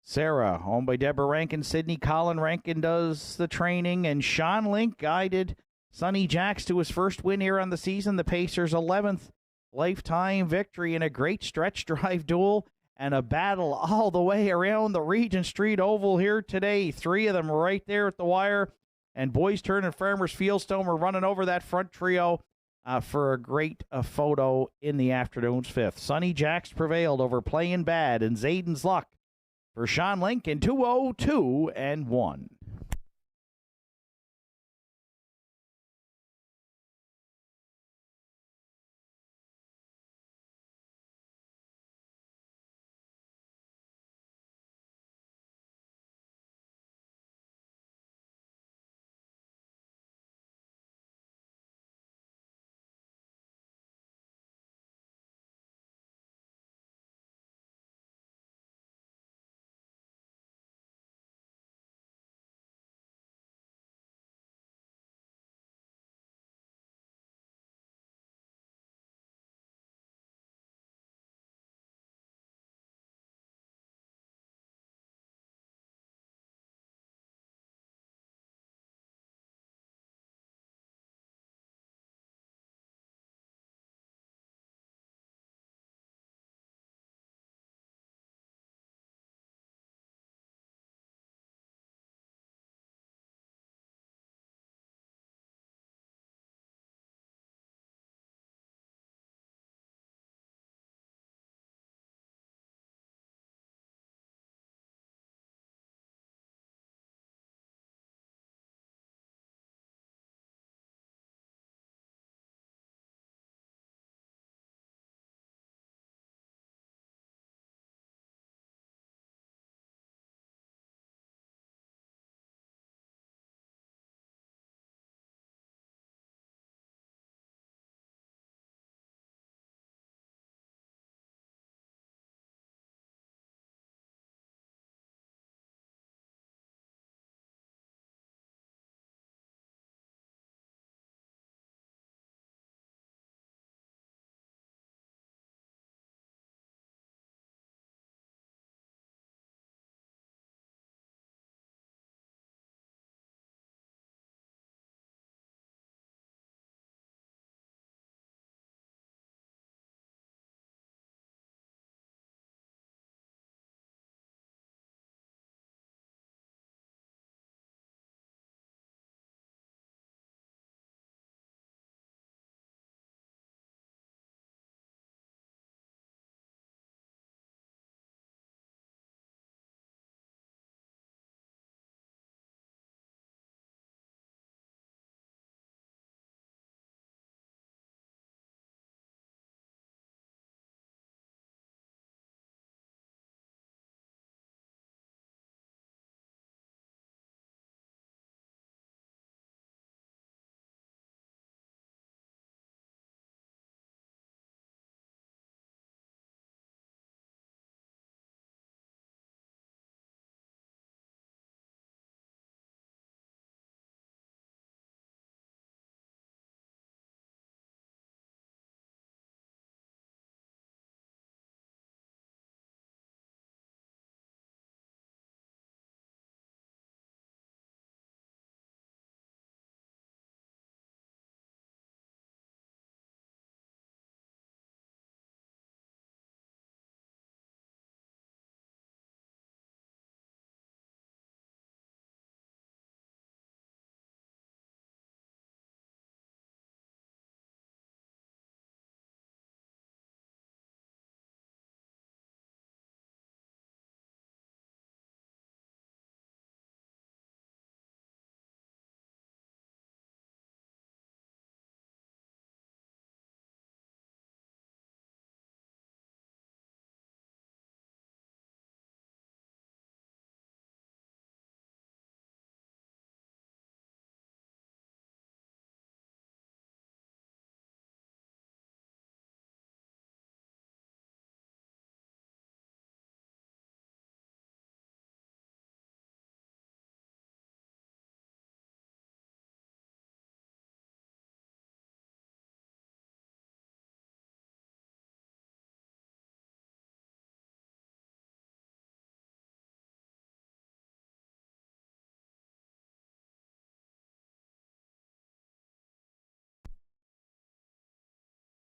Sarah, owned by Deborah Rankin. Sydney Colin Rankin does the training. And Sean Link guided Sonny Jacks to his first win here on the season. The Pacers' 11th lifetime victory in a great stretch drive duel and a battle all the way around the Regent Street Oval here today. 3 of them right there at the wire. And Boys Turn and Farmers Fieldstone were running over that front trio for a great photo in the afternoon's 5th. Sonny Jacks prevailed over Playing Bad and Zayden's Luck for Sean Link in 2:02 and 1.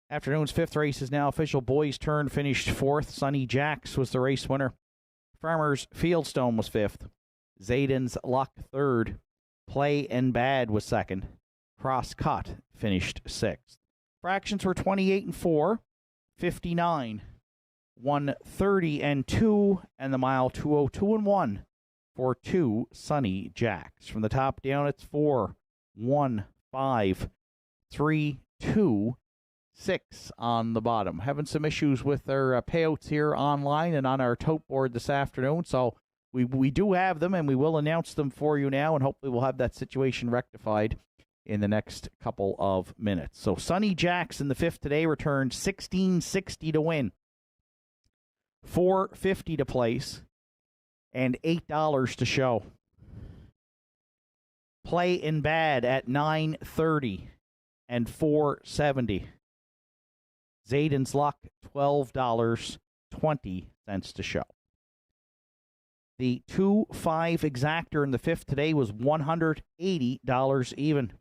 Afternoon's fifth race is now official. Boys Turn finished fourth. Sunny Jacks was the race winner. Farmers Fieldstone was fifth. Zayden's Luck third. Play and Bad was second. Cross Cut finished sixth. Fractions were 28 and 4, 59, 130 and 2, and the mile 202 and 1 for 2 Sunny Jacks. From the top down, it's 4, 1, 5, 3, 2, 6 on the bottom. Having some issues with their payouts here online and on our tote board this afternoon, so we do have them, and we will announce them for you now, and hopefully we'll have that situation rectified in the next couple of minutes. So Sunny Jacks in the fifth today returned $16.60 to win, $4.50 to place, and $8 to show. Play and Bad at $9.30 and $4.70. Zayden's Luck, $12.20 to show. The 2-5 exactor in the fifth today was $180 even.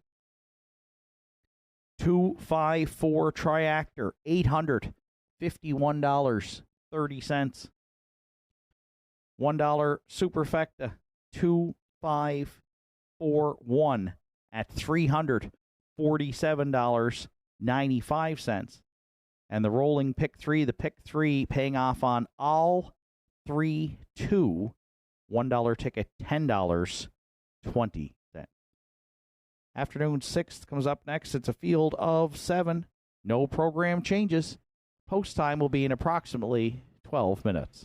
2-5-4 triactor, $851.30. $1 superfecta, 2-5-4-1 at $347.95. And the rolling pick three paying off on all 3-2, $1 ticket, $10.20. Afternoon sixth comes up next. It's a field of 7. No program changes. Post time will be in approximately 12 minutes.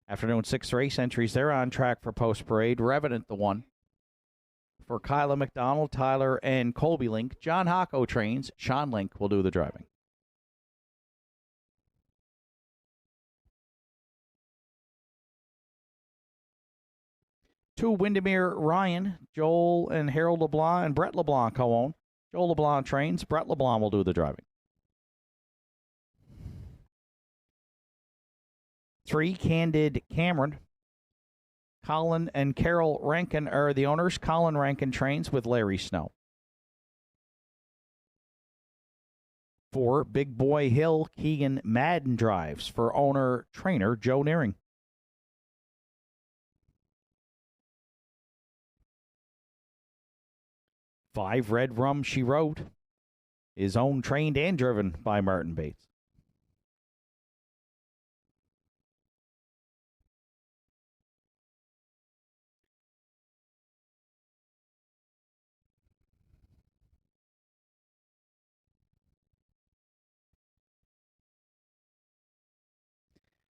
Afternoon 6 race entries. They're on track for post parade. Revenant the one. For Kyla McDonald, Tyler, and Colby Link. John Hocko trains. Sean Link will do the driving. Two, Windermere Ryan, Joel and Harold LeBlanc, and Brett LeBlanc co-own. Joel LeBlanc trains. Brett LeBlanc will do the driving. 3, Candid Cameron. Colin and Carol Rankin are the owners. Colin Rankin trains with Larry Snow. 4, Big Boy Hill, Keegan Madden drives for owner-trainer Joe Nearing. 5, Red Rum She Wrote is owned, trained, and driven by Martin Bates.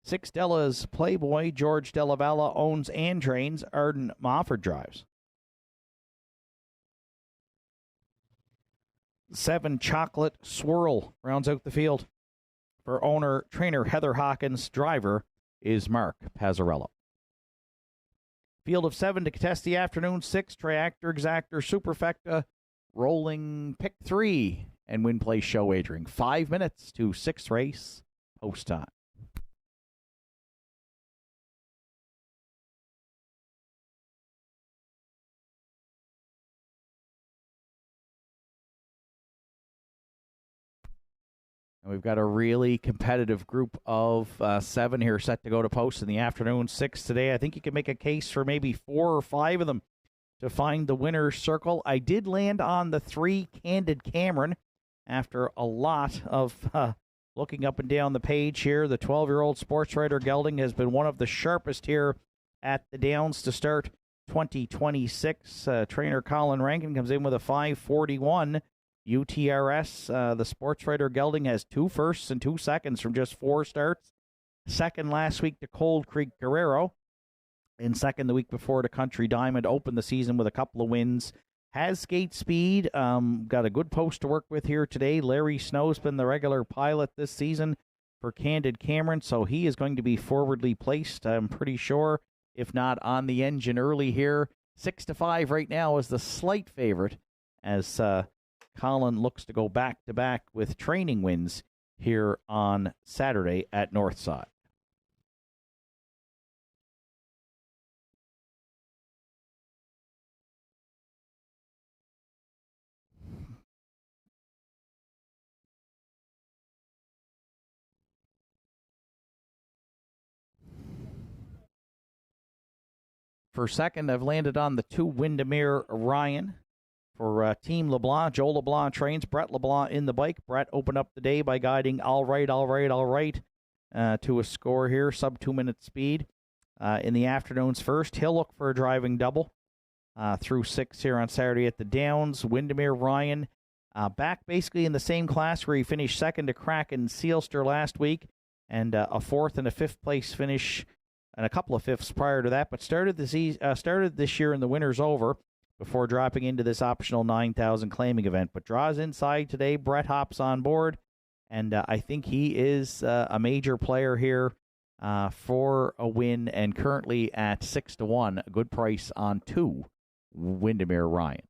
6, Della's Playboy, George Della Valle owns and trains. Arden Mofford drives. 7 Chocolate Swirl rounds out the field. For owner, trainer Heather Hawkins, driver is Mark Pazzarello. Field of 7 to contest the afternoon. 6 Triactor, Exactor, Superfecta, rolling pick 3, and win place show wagering. 5 minutes to 6th race, post time. And we've got a really competitive group of 7 here set to go to post in the afternoon. 6 today. I think you can make a case for maybe 4 or 5 of them to find the winner's circle. I did land on the 3 Candid Cameron after a lot of looking up and down the page here. The 12-year-old sports writer Gelding has been one of the sharpest here at the Downs to start 2026. Trainer Colin Rankin comes in with a 5:41. UTRS, the sports writer Gelding has 2 firsts and 2 seconds from just 4 starts. Second last week to Cold Creek Guerrero. And second the week before to Country Diamond. Opened the season with a couple of wins. Has skate speed. Got a good post to work with here today. Larry Snow's been the regular pilot this season for Candid Cameron, so he is going to be forwardly placed, I'm pretty sure, if not on the engine early here. 6-5 right now is the slight favorite as Colin looks to go back-to-back with training wins here on Saturday at Nortside. For second, I've landed on the 2 Windermere Ryan. For Team LeBlanc, Joe LeBlanc trains Brett LeBlanc in the bike. Brett opened up the day by guiding all right to a score here, sub 2-minute speed. In the afternoons first, he'll look for a driving double through 6 here on Saturday at the Downs. Windermere Ryan back basically in the same class where he finished second to Kraken Sealster last week, and a 4th and a 5th place finish and a couple of 5ths prior to that, but started this year in the winner's over before dropping into this optional 9,000 claiming event. But draws inside today. Brett hops on board, and I think he is a major player here for a win, and currently at 6-1, a good price on 2 Windermere Ryan.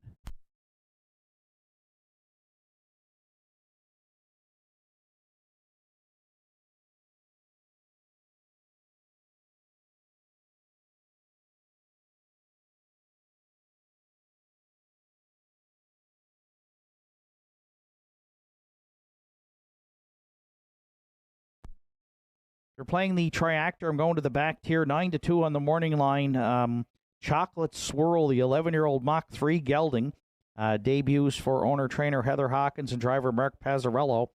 You're playing the Triactor. I'm going to the back tier, 9-2 on the morning line. Chocolate Swirl, the 11-year-old Mach 3 Gelding, debuts for owner-trainer Heather Hawkins and driver Mark Pazzarello.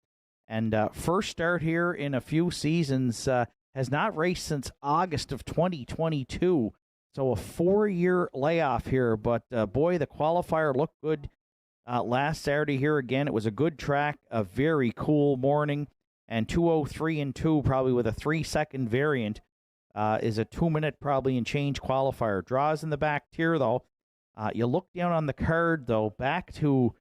And first start here in a few seasons, has not raced since August of 2022. So a 4-year layoff here. But, boy, the qualifier looked good last Saturday here again. It was a good track, a very cool morning. And 2:03 and 2, probably with a 3-second variant, is a 2-minute probably and change qualifier. Draws in the back tier, though. You look down on the card, though, back to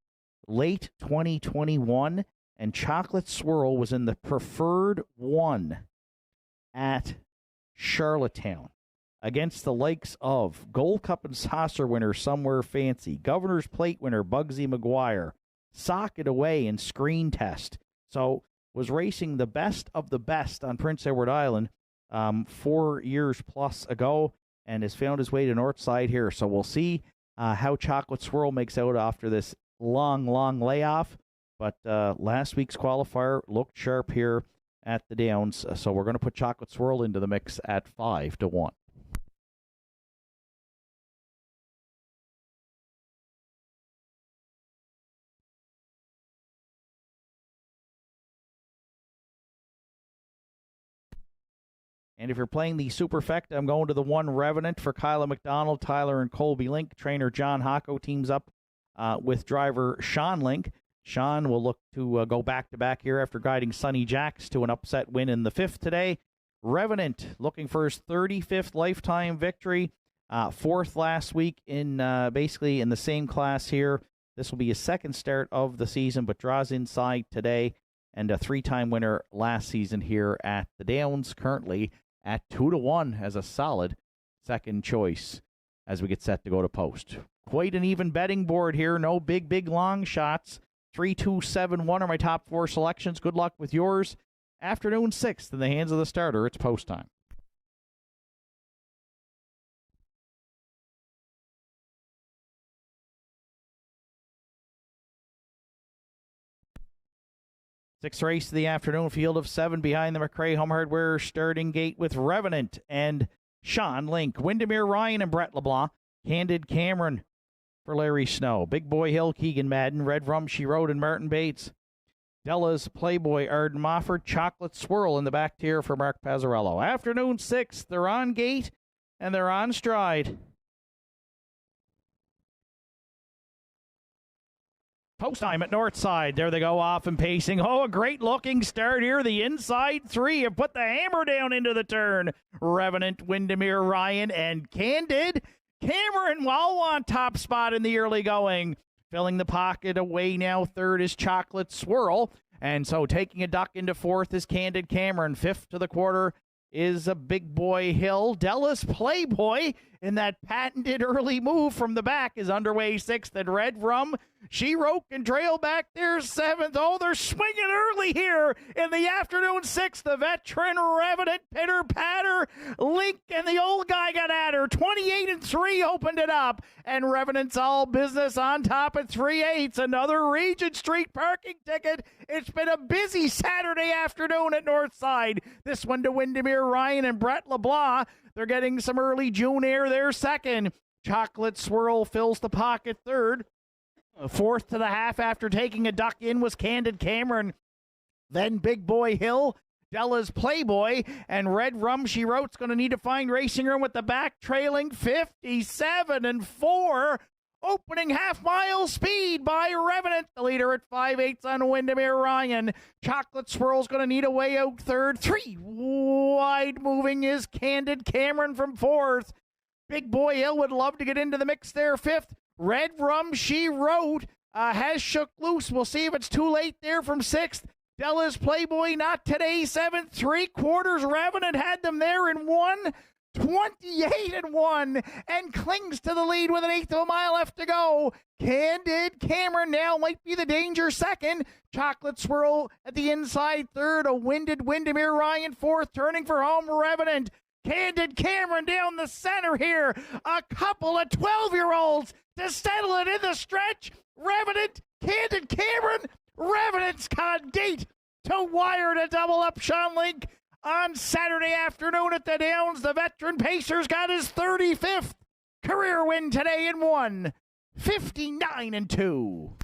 late 2021, and Chocolate Swirl was in the preferred 1 at Charlottetown against the likes of Gold Cup and Saucer winner Somewhere Fancy, Governor's Plate winner Bugsy McGuire, Sock It Away and Screen Test. So was racing the best of the best on Prince Edward Island 4 years plus ago, and has found his way to Nortside here. So we'll see how Chocolate Swirl makes out after this long layoff. But last week's qualifier looked sharp here at the Downs, so we're going to put Chocolate Swirl into the mix at 5-1. And if you're playing the Superfecta, I'm going to the 1 Revenant for Kyla McDonald, Tyler, and Colby Link. Trainer John Hocko teams up with driver Sean Link. Sean will look to go back-to-back here after guiding Sonny Jacks to an upset win in the 5th today. Revenant looking for his 35th lifetime victory. 4th last week in basically in the same class here. This will be his second start of the season, but draws inside today, and a three-time winner last season here at the Downs, currently at 2-1 as a solid second choice as we get set to go to post. Quite an even betting board here. No big long shots. 3, 2, 7, 1 are my top 4 selections. Good luck with yours. Afternoon 6th in the hands of the starter. It's post time. Sixth race of the afternoon, field of 7 behind the McRae Home Hardware starting gate with Revenant and Sean Link, Windermere Ryan and Brett LeBlanc, Candid Cameron for Larry Snow, Big Boy Hill, Keegan Madden, Red Rum She Rode and Martin Bates, Della's Playboy, Arden Mofford, Chocolate Swirl in the back tier for Mark Pazzarello. Afternoon 6th, they're on gate and they're on stride. Post time at Nortside. There they go off and pacing. Oh, a great looking start here. The inside 3 have put the hammer down into the turn. Revenant, Windermere Ryan, and Candid Cameron all on top spot in the early going. Filling the pocket away now. Third is Chocolate Swirl. And so taking a duck into fourth is Candid Cameron. Fifth to the quarter is a Big Boy Hill. Della's Playboy in that patented early move from the back is underway sixth. And Red Rum, She Rode and trail back there seventh. Oh, they're swinging early here in the afternoon sixth. The veteran Revenant, pitter patter, Link, and the old guy got at her. 28-3 opened it up, and Revenant's all business on top at 3/8. Another Regent Street parking ticket. It's been a busy Saturday afternoon at Northside. This one to Windermere Ryan and Brett LeBlanc. They're getting some early June air there second. Chocolate Swirl fills the pocket third. Fourth to the half after taking a duck in was Candid Cameron. Then Big Boy Hill, Della's Playboy, and Red Rum She Rode's going to need to find racing room with the back trailing 57-4. Opening half-mile speed by Revenant, the leader at 5/8 on Windermere Ryan. Chocolate Swirl's going to need a way out third. 3 wide moving is Candid Cameron from fourth. Big Boy Hill would love to get into the mix there fifth. Red Rum She Rode has shook loose. We'll see if it's too late there from sixth. Della's Playboy not today, seventh. 3/4 Revenant had them there in 1:28-1 and clings to the lead with an eighth of a mile left to go. Candid Cameron now might be the danger second. Chocolate Swirl at the inside third. A winded Windermere Ryan fourth, turning for home Revenant. Candid Cameron down the center here. A couple of 12-year-olds to settle it in the stretch. Revenant, Candid Cameron. Revenant's got gate to wire to double up Sean Link. On Saturday afternoon at the Downs, the veteran pacer's got his 35th career win today in 1:59-2.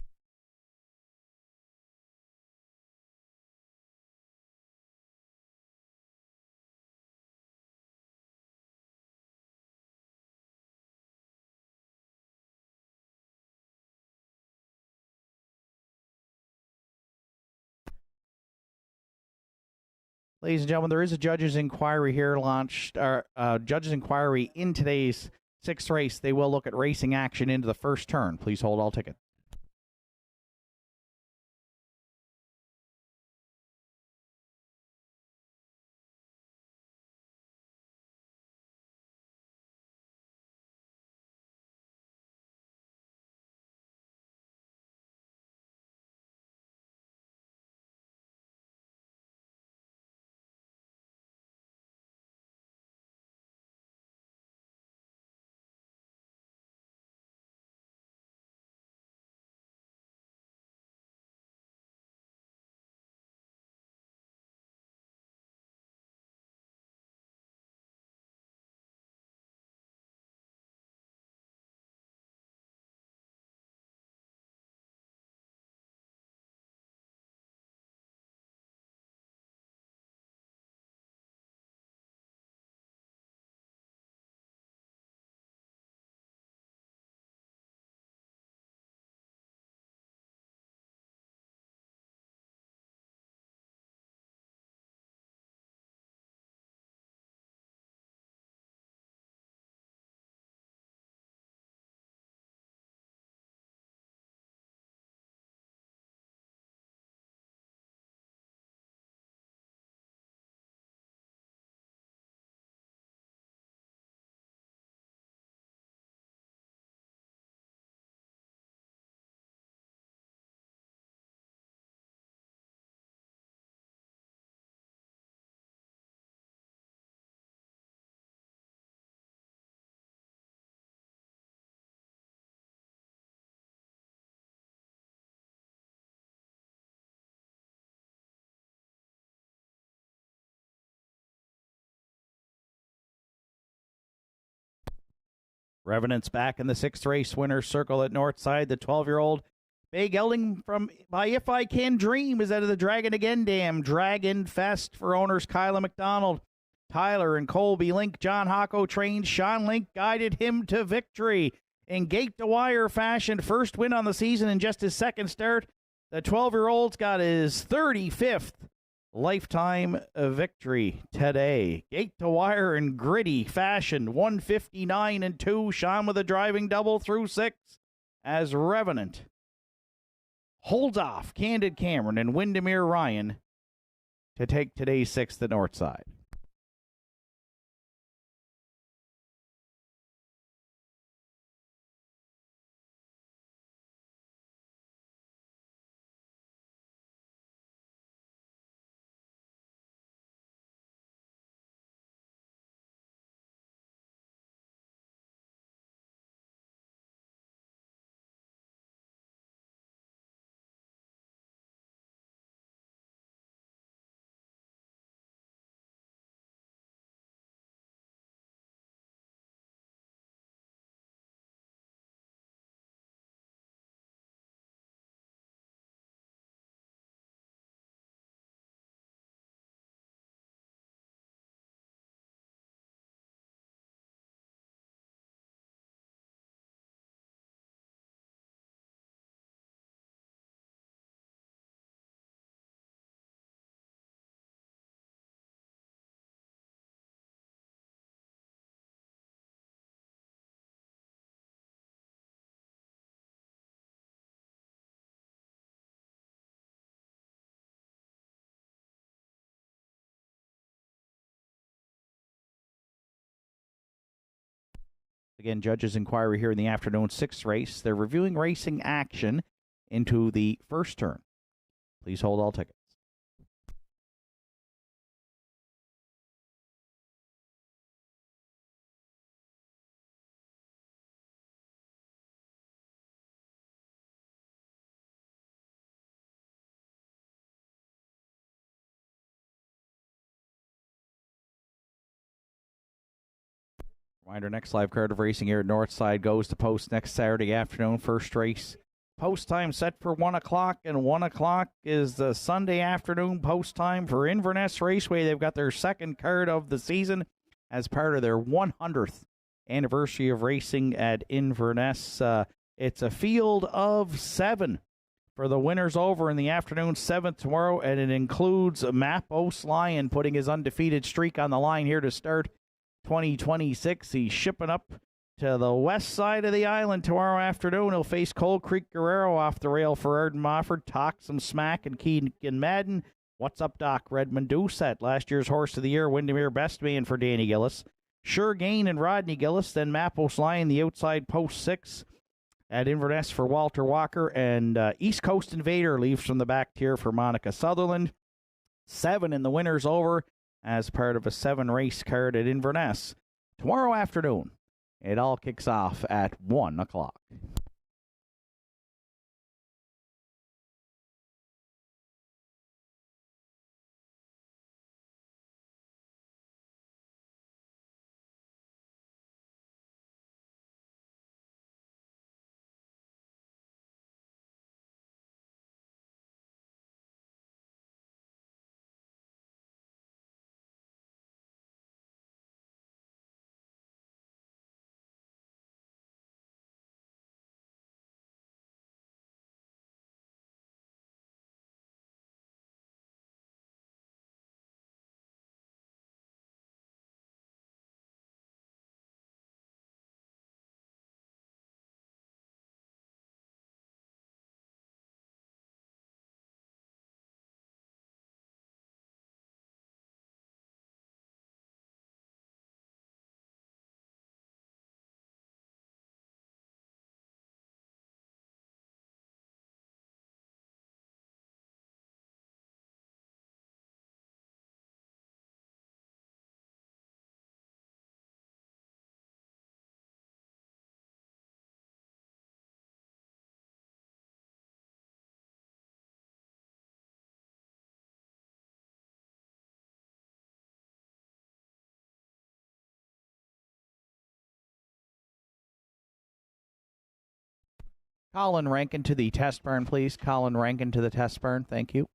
Ladies and gentlemen, there is a judge's inquiry here launched, judge's inquiry in today's sixth race. They will look at racing action into the first turn. Please hold all tickets. Revenant's back in the 6th race winner's circle at Nortside. The 12-year-old Bay Gelding from by If I Can Dream is out of the Dragon Again Dam. Dragon Fest for owners Kyla McDonald, Tyler and Colby Link. John Hocko trained. Sean Link guided him to victory in gate-to-wire fashion. First win on the season in just his second start. The 12-year-old's got his 35th lifetime victory today. Gate-to-wire in gritty fashion. 159-2. Sean with a driving double through 6 as Revenant holds off Candid Cameron and Windermere Ryan to take today's 6th at Nortside. Again, judges' inquiry here in the afternoon 6th race. They're reviewing racing action into the first turn. Please hold all tickets. Reminder, next live card of racing here at Northside goes to post next Saturday afternoon. First race post time set for 1 o'clock, and 1 o'clock is the Sunday afternoon post time for Inverness Raceway. They've got their second card of the season as part of their 100th anniversary of racing at Inverness. It's a field of 7 for the winners over in the afternoon, 7th tomorrow, and it includes Mappos Lion putting his undefeated streak on the line here to start 2026. He's shipping up to the west side of the island tomorrow afternoon. He'll face Cold Creek Guerrero off the rail for Arden Mofford. Talk some smack and Keegan Madden. What's up, Doc? Redmond Doucette, last year's Horse of the Year. Windermere Best Man for Danny Gillis. Sure Gain and Rodney Gillis. Then Mappos Lion, the outside post 6 at Inverness for Walter Walker. And East Coast Invader leaves from the back tier for Monica Sutherland. 7 in the winners over as part of a 7-race card at Inverness. Tomorrow afternoon, it all kicks off at 1 o'clock. Colin Rankin to the test burn, please. Colin Rankin to the test burn. Thank you.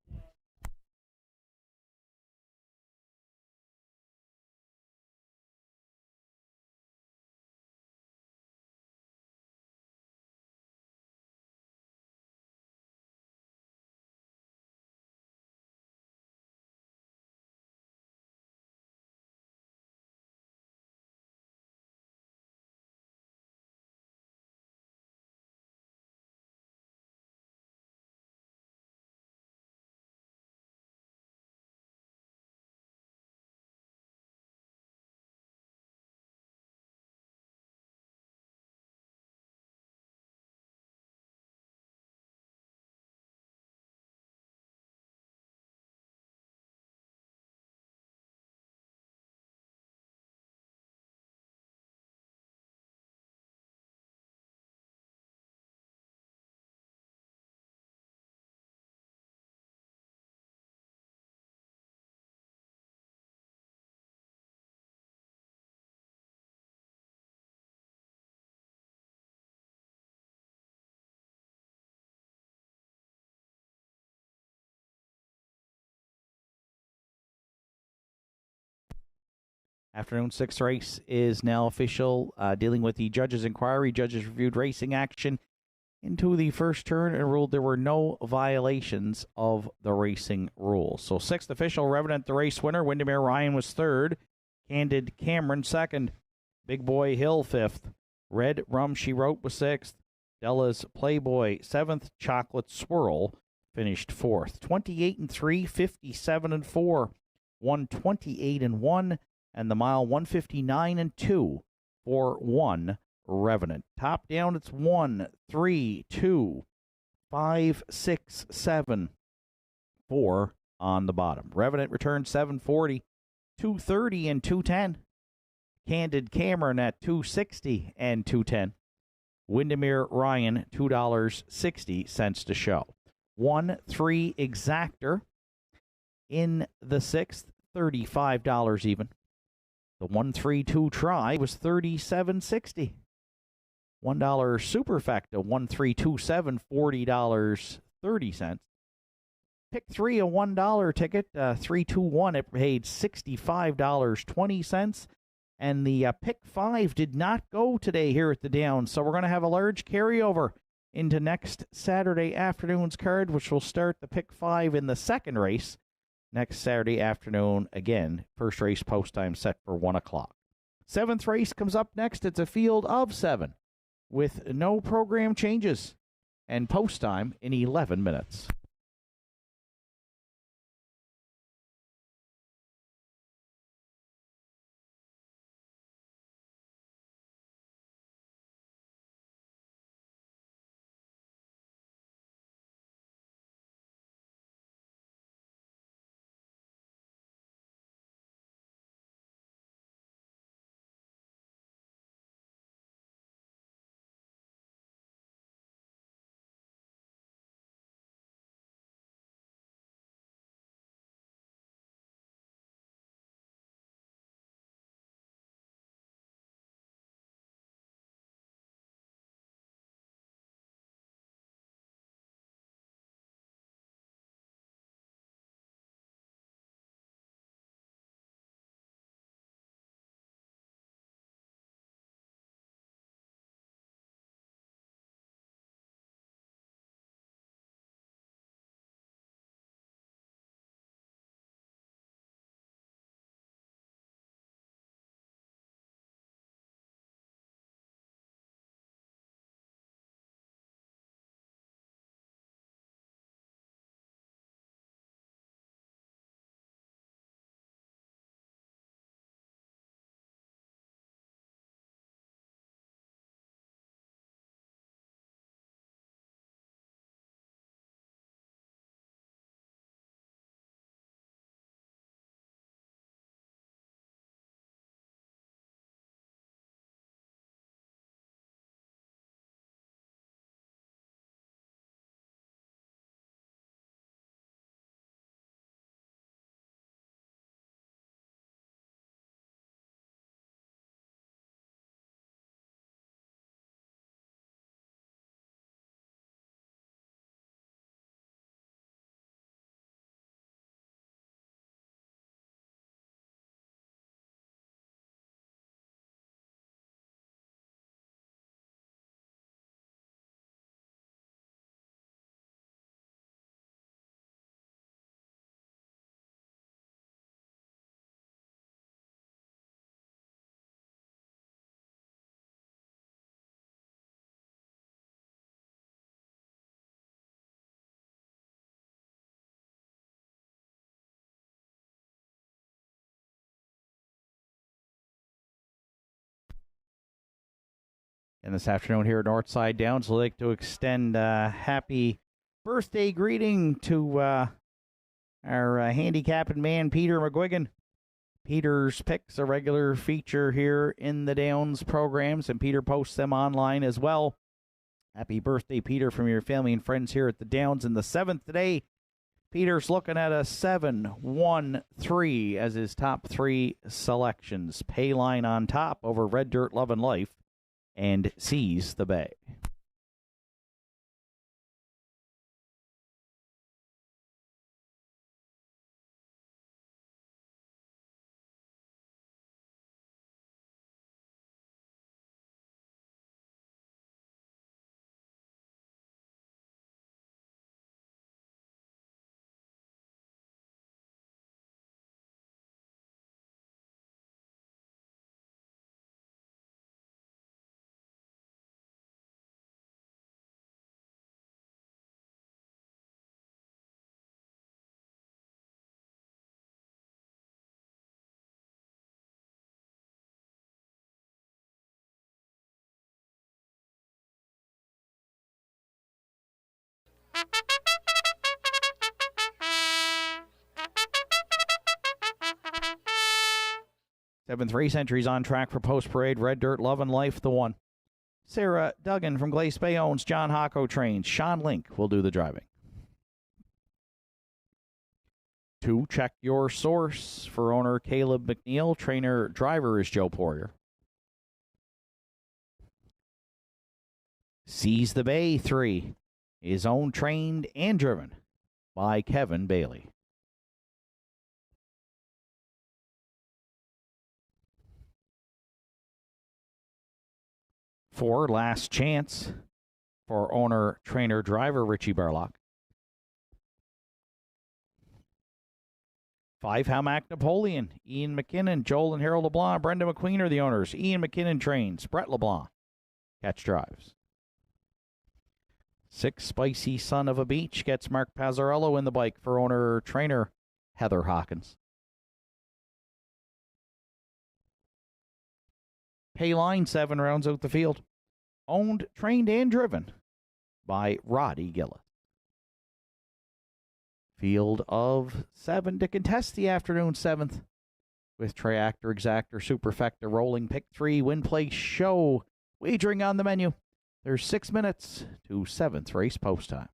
Afternoon 6 race is now official, dealing with the judges' inquiry. Judges reviewed racing action into the first turn and ruled there were no violations of the racing rules. So 6th official, Revenant the race winner. Windermere Ryan was 3rd. Candid Cameron 2nd. Big Boy Hill 5th. Red Rum She Wrote was 6th. Della's Playboy 7th. Chocolate Swirl finished 4th. 28-3, 57-4. 128-1. And the mile 159-2 for 1 Revenant. Top down, it's 1, 3, 2, 5, 6, 7, 4 on the bottom. Revenant returned 740, 230 and 210. Candid Cameron at 260 and 210. Windermere Ryan, $2.60 to show. 1-3 Exactor in the 6th, $35 even. The 1-3-2 try was $37.60. $1 Superfecta 1-3-2-7, $40.30. Pick 3, a $1 ticket, 3-2-1, it paid $65.20. And the pick 5 did not go today here at the Downs, so we're going to have a large carryover into next Saturday afternoon's card, which will start the pick 5 in the second race next Saturday afternoon. Again, first race post time set for 1 o'clock. 7th race comes up next. It's a field of 7 with no program changes and post time in 11 minutes. And this afternoon here at Nortside Downs, I'd like to extend a happy birthday greeting to our handicapping man, Peter McGuigan. Peter's Picks, a regular feature here in the Downs programs, and Peter posts them online as well. Happy birthday, Peter, from your family and friends here at the Downs in the 7th today. Peter's looking at a 7-1-3 as his top 3 selections. Payline on top over Red Dirt Love and Life and Seize the Bay. Seventh race entries on track for Post Parade. Red Dirt Love and Life, the 1. Sarah Duggan from Glace Bay owns. John Hocko trains. Sean Link will do the driving. 2, Check Your Source for owner Caleb McNeil. Trainer driver is Joe Poirier. Seize the Bay, 3, is owned, trained, and driven by Kevin Bailey. 4, Last Chance for owner, trainer, driver Richie Barlock. 5, Hamac Napoleon. Ian McKinnon, Joel and Harold LeBlanc, Brenda McQueen are the owners. Ian McKinnon trains. Brett LeBlanc catch drives. 6, Spicy Son of a Beach gets Mark Pazzarello in the bike for owner, trainer Heather Hawkins. Payline 7 rounds out the field. Owned, trained, and driven by Roddy Gillis. Field of 7 to contest the afternoon 7th with Triactor, Exactor, Superfecta rolling. Pick 3, Win Place Show. Wagering on the menu. There's 6 minutes to 7th race post time.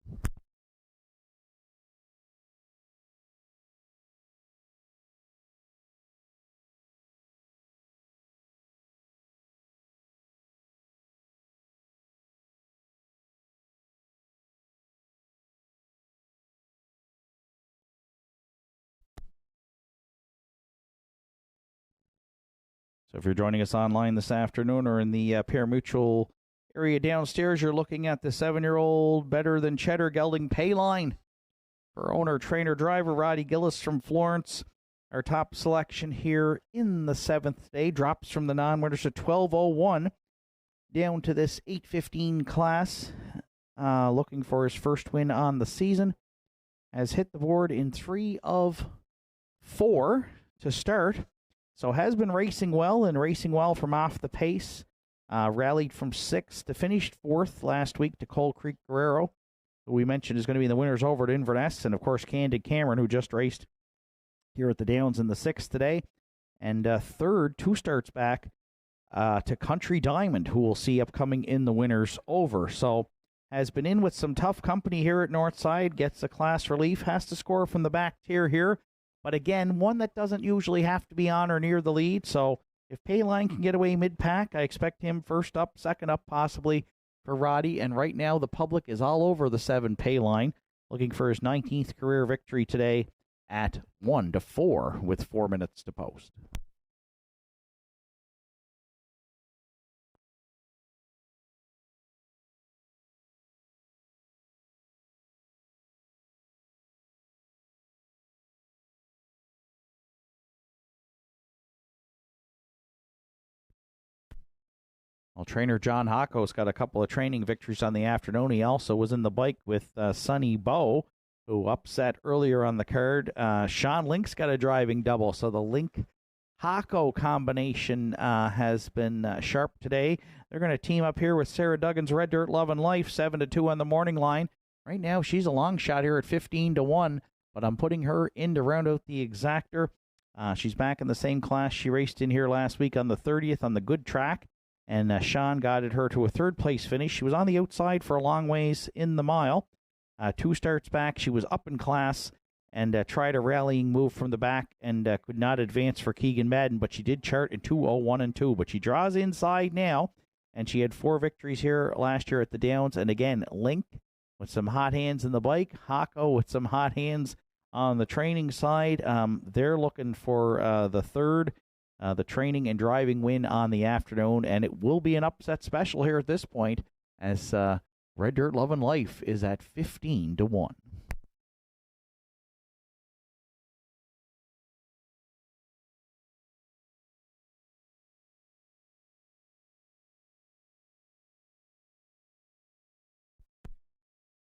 So if you're joining us online this afternoon or in the parimutuel area downstairs, you're looking at the 7-year-old Better Than Cheddar gelding Payline for owner, trainer, driver Roddy Gillis from Florence. Our top selection here in the 7th day drops from the non-winners to 12:01 down to this 8:15 class. Looking for his first win on the season. Has hit the board in 3 of 4 to start. So has been racing well and racing well from off the pace. Rallied from 6th to finished 4th last week to Coal Creek Guerrero, who we mentioned is going to be in the winners over at Inverness. And, of course, Candid Cameron, who just raced here at the Downs in the 6th today. And 3rd, 2 starts back to Country Diamond, who we'll see upcoming in the winners over. So has been in with some tough company here at Northside. Gets a class relief. Has to score from the back tier here. But again, one that doesn't usually have to be on or near the lead. So if Payline can get away mid-pack, I expect him first up, second up possibly for Roddy. And right now the public is all over the 7 Payline, looking for his 19th career victory today at 1-4 with 4 minutes to post. Well, trainer John Hocko's got a couple of training victories on the afternoon. He also was in the bike with Sonny Bowe, who upset earlier on the card. Sean Link's got a driving double, so the Link Hako combination has been sharp today. They're going to team up here with Sarah Duggan's Red Dirt Love and Life, 7-2 on the morning line. Right now, she's a long shot here at 15-1, but I'm putting her in to round out the exactor. She's back in the same class she raced in here last week on the 30th on the good track, and Sean guided her to a third-place finish. She was on the outside for a long ways in the mile. 2 starts back, she was up in class and tried a rallying move from the back and could not advance for Keegan Madden, but she did chart in 2:01 and 2. But she draws inside now, and she had 4 victories here last year at the Downs. And again, Link with some hot hands in the bike, Hako with some hot hands on the training side. They're looking for the third, the training and driving win on the afternoon, and it will be an upset special here at this point as Red Dirt Love and Life is at 15-1.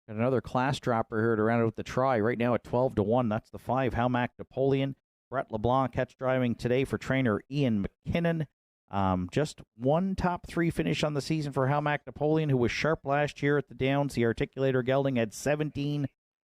Got another class dropper here to round out the try. Right now at 12-1. That's the 5. Halmac Napoleon. Brett LeBlanc catch driving today for trainer Ian McKinnon. Just one top 3 finish on the season for Halmac Napoleon, who was sharp last year at the Downs. The articulator gelding had 17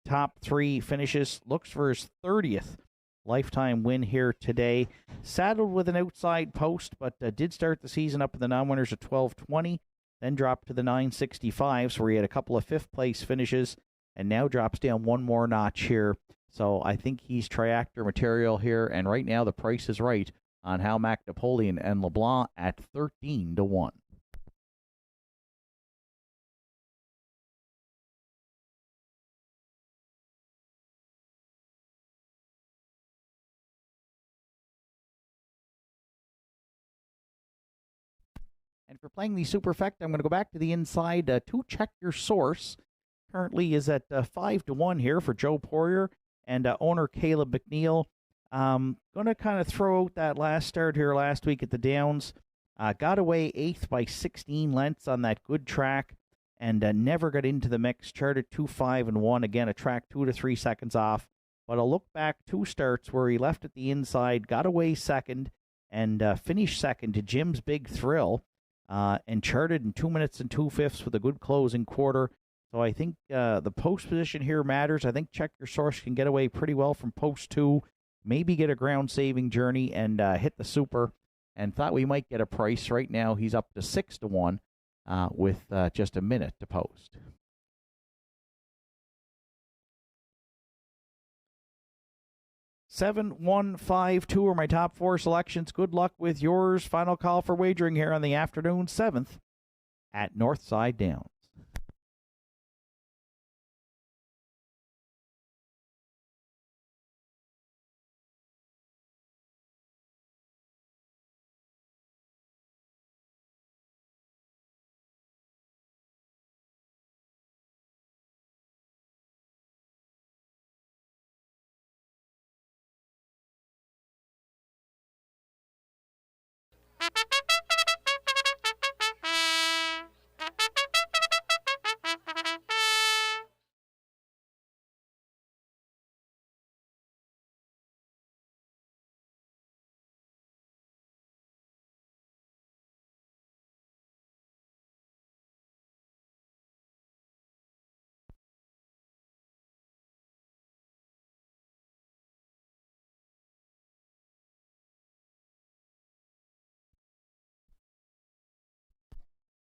top 3 finishes. Looks for his 30th lifetime win here today. Saddled with an outside post, but did start the season up in the non-winners at 12-20. Then dropped to the 965s, where he had a couple of 5th-place finishes, and now drops down one more notch here. So I think he's triactor material here, and right now the price is right on Halmac Napoleon and LeBlanc at 13-1. And if you're playing the Superfect, I'm going to go back to the inside to check your source. Currently is at 5-1 here for Joe Poirier and owner Caleb McNeil. Going to kind of throw out that last start here last week at the Downs. Got away 8th by 16 lengths on that good track and never got into the mix. Charted 2-5-1. Again, a track 2 to 3 seconds off. But a look back 2 starts where he left at the inside, got away second, and finished second to Jim's Big Thrill. And charted in 2 minutes and 2/5 with a good closing quarter. So I think the post position here matters. I think Check Your Source can get away pretty well from post 2, maybe get a ground-saving journey and hit the super, and thought we might get a price. Right now he's up to 6-1 with just a minute to post. Seven, 1, 5, 2 are my top 4 selections. Good luck with yours. Final call for wagering here on the afternoon 7th at Northside Downs.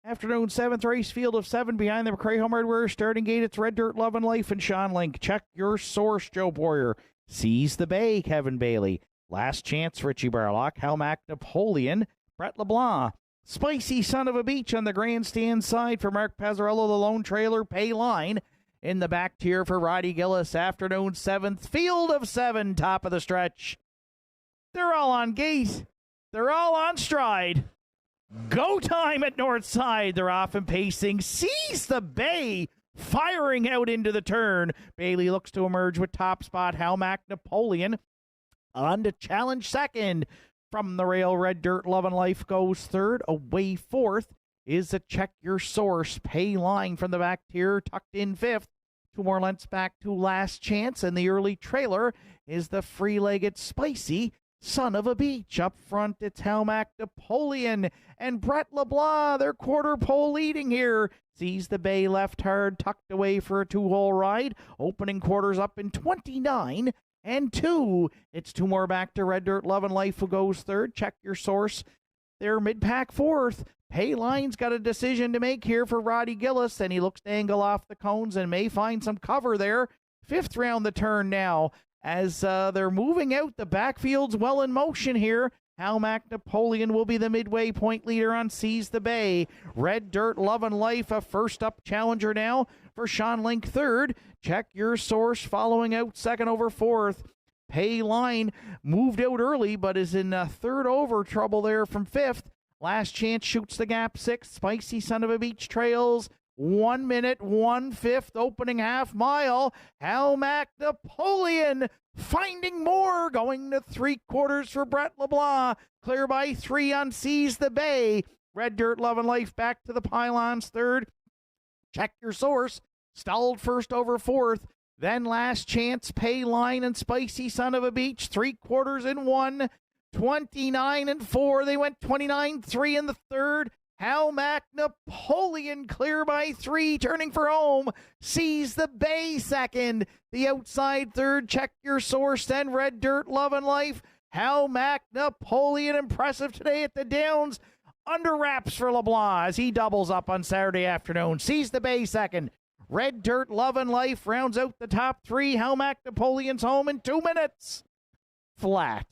Afternoon 7th race, field of 7 behind the McRae Home Hardware starting gate. It's Red Dirt Love and Life and Sean Link. Check Your Source, Joe Poirier. Seize the Bay, Kevin Bailey. Last Chance, Richie Barlock. Halmac Napoleon, Brett LeBlanc. Spicy Son of a Beach on the grandstand side for Mark Pazzarello, the lone trailer. Pay Line in the back tier for Roddy Gillis. Afternoon 7th, field of 7, top of the stretch. They're all on gate. They're all on stride. Go time at Nortside. They're off and pacing. Seize the Bay, firing out into the turn. Bailey looks to emerge with top spot. Halmac Napoleon on to challenge second. From the rail, Red Dirt Love and Life goes third. Away 4th is a Check Your Source. Pay Line from the back tier, tucked in 5th. 2 more lengths back to Last Chance, and the early trailer is the free-legged Spicy Son of a Beach. Up front, it's Helmac Napoleon and Brett LeBlanc. They're quarter pole leading here. Sees the Bay left hard, tucked away for a two-hole ride. Opening quarters up in 29 and 2. It's 2 more back to Red Dirt Love and Life, who goes third. Check your source. They're mid-pack fourth. Payline's got a decision to make here for Roddy Gillis, and he looks to angle off the cones and may find some cover there. Fifth round the turn now. As they're moving out, the backfield's well in motion here. Helmac Napoleon will be the midway point leader on Seize the Bay. Red Dirt Love and Life, a first-up challenger now for Sean Link third. Check your source following out second over fourth. Payline moved out early, but is in third over trouble there from fifth. Last Chance shoots the gap sixth. Spicy Son of a Beach trails 1 minute, 1/5 opening half mile. Helmac Napoleon finding more, going to 3/4 for Brett LeBlanc. Clear by 3 on Seize the Bay. Red Dirt Love and Life back to the pylons third. Check your source. Stalled first over fourth. Then Last Chance, Payline, and Spicy Son of a Beach. 3/4 in 1. 29 and 4. They went 29-3 in the third. Helmac Napoleon clear by 3, turning for home. Seize the Bay second. The outside third. Check your source. Then Red Dirt Love and Life. Helmac Napoleon impressive today at the Downs. Under wraps for LeBlanc as he doubles up on Saturday afternoon. Seize the Bay second. Red Dirt Love and Life rounds out the top 3. Helmac Napoleon's home in 2 minutes. Flat.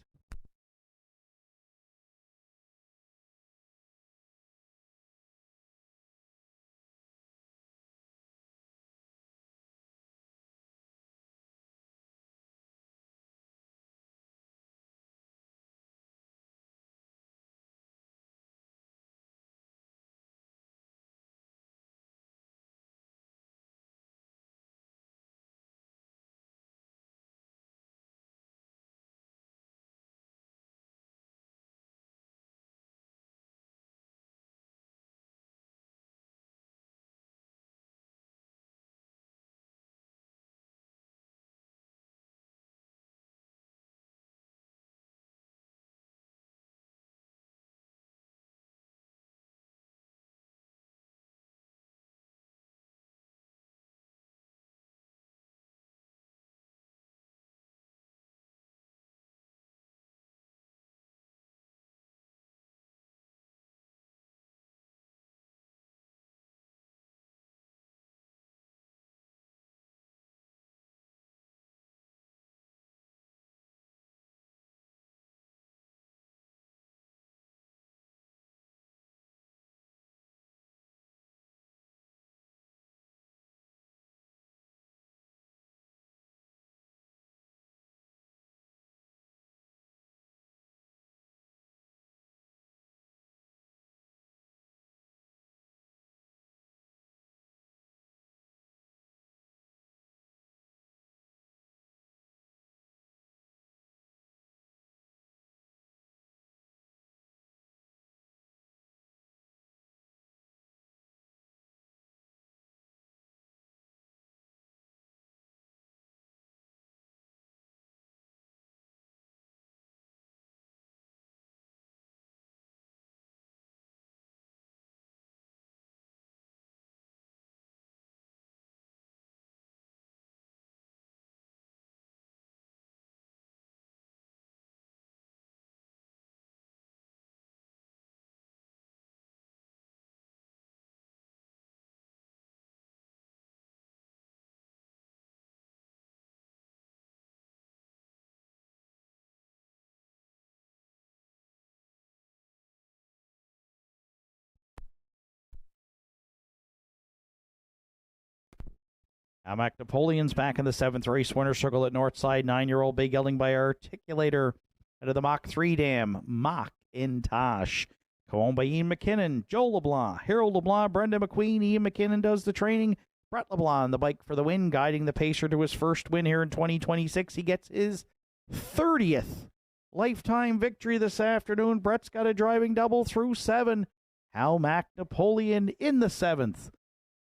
Helmac Napoleon's back in the 7th race winner circle at Nortside. 9-year-old Big Gelding by Articulator out of the Mach 3 dam. Mach in Tosh. Co-owned by Ian McKinnon, Joe LeBlanc, Harold LeBlanc, Brenda McQueen. Ian McKinnon does the training. Brett LeBlanc on the bike for the win, guiding the pacer to his first win here in 2026. He gets his 30th lifetime victory this afternoon. Brett's got a driving double through 7. Helmac Napoleon in the 7th.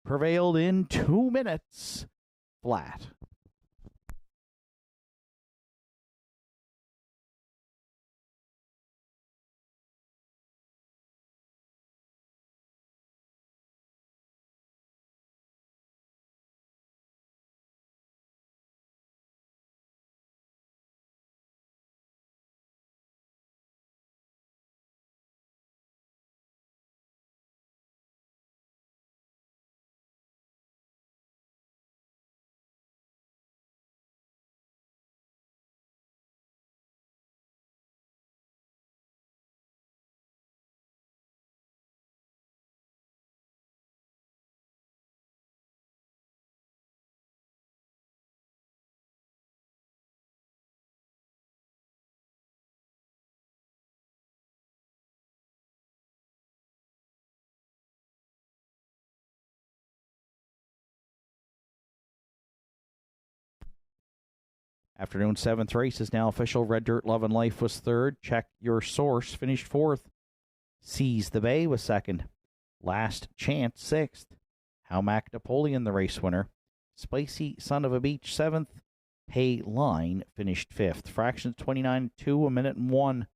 Prevailed in 2 minutes flat. Afternoon 7th race is now official. Red Dirt Love and Life was third. Check Your Source finished fourth. Seize the Bay was second. Last Chance sixth. How Mac Napoleon the race winner. Spicy Son of a Beach seventh. Pay Line finished fifth. Fractions 29.2, a minute and 1.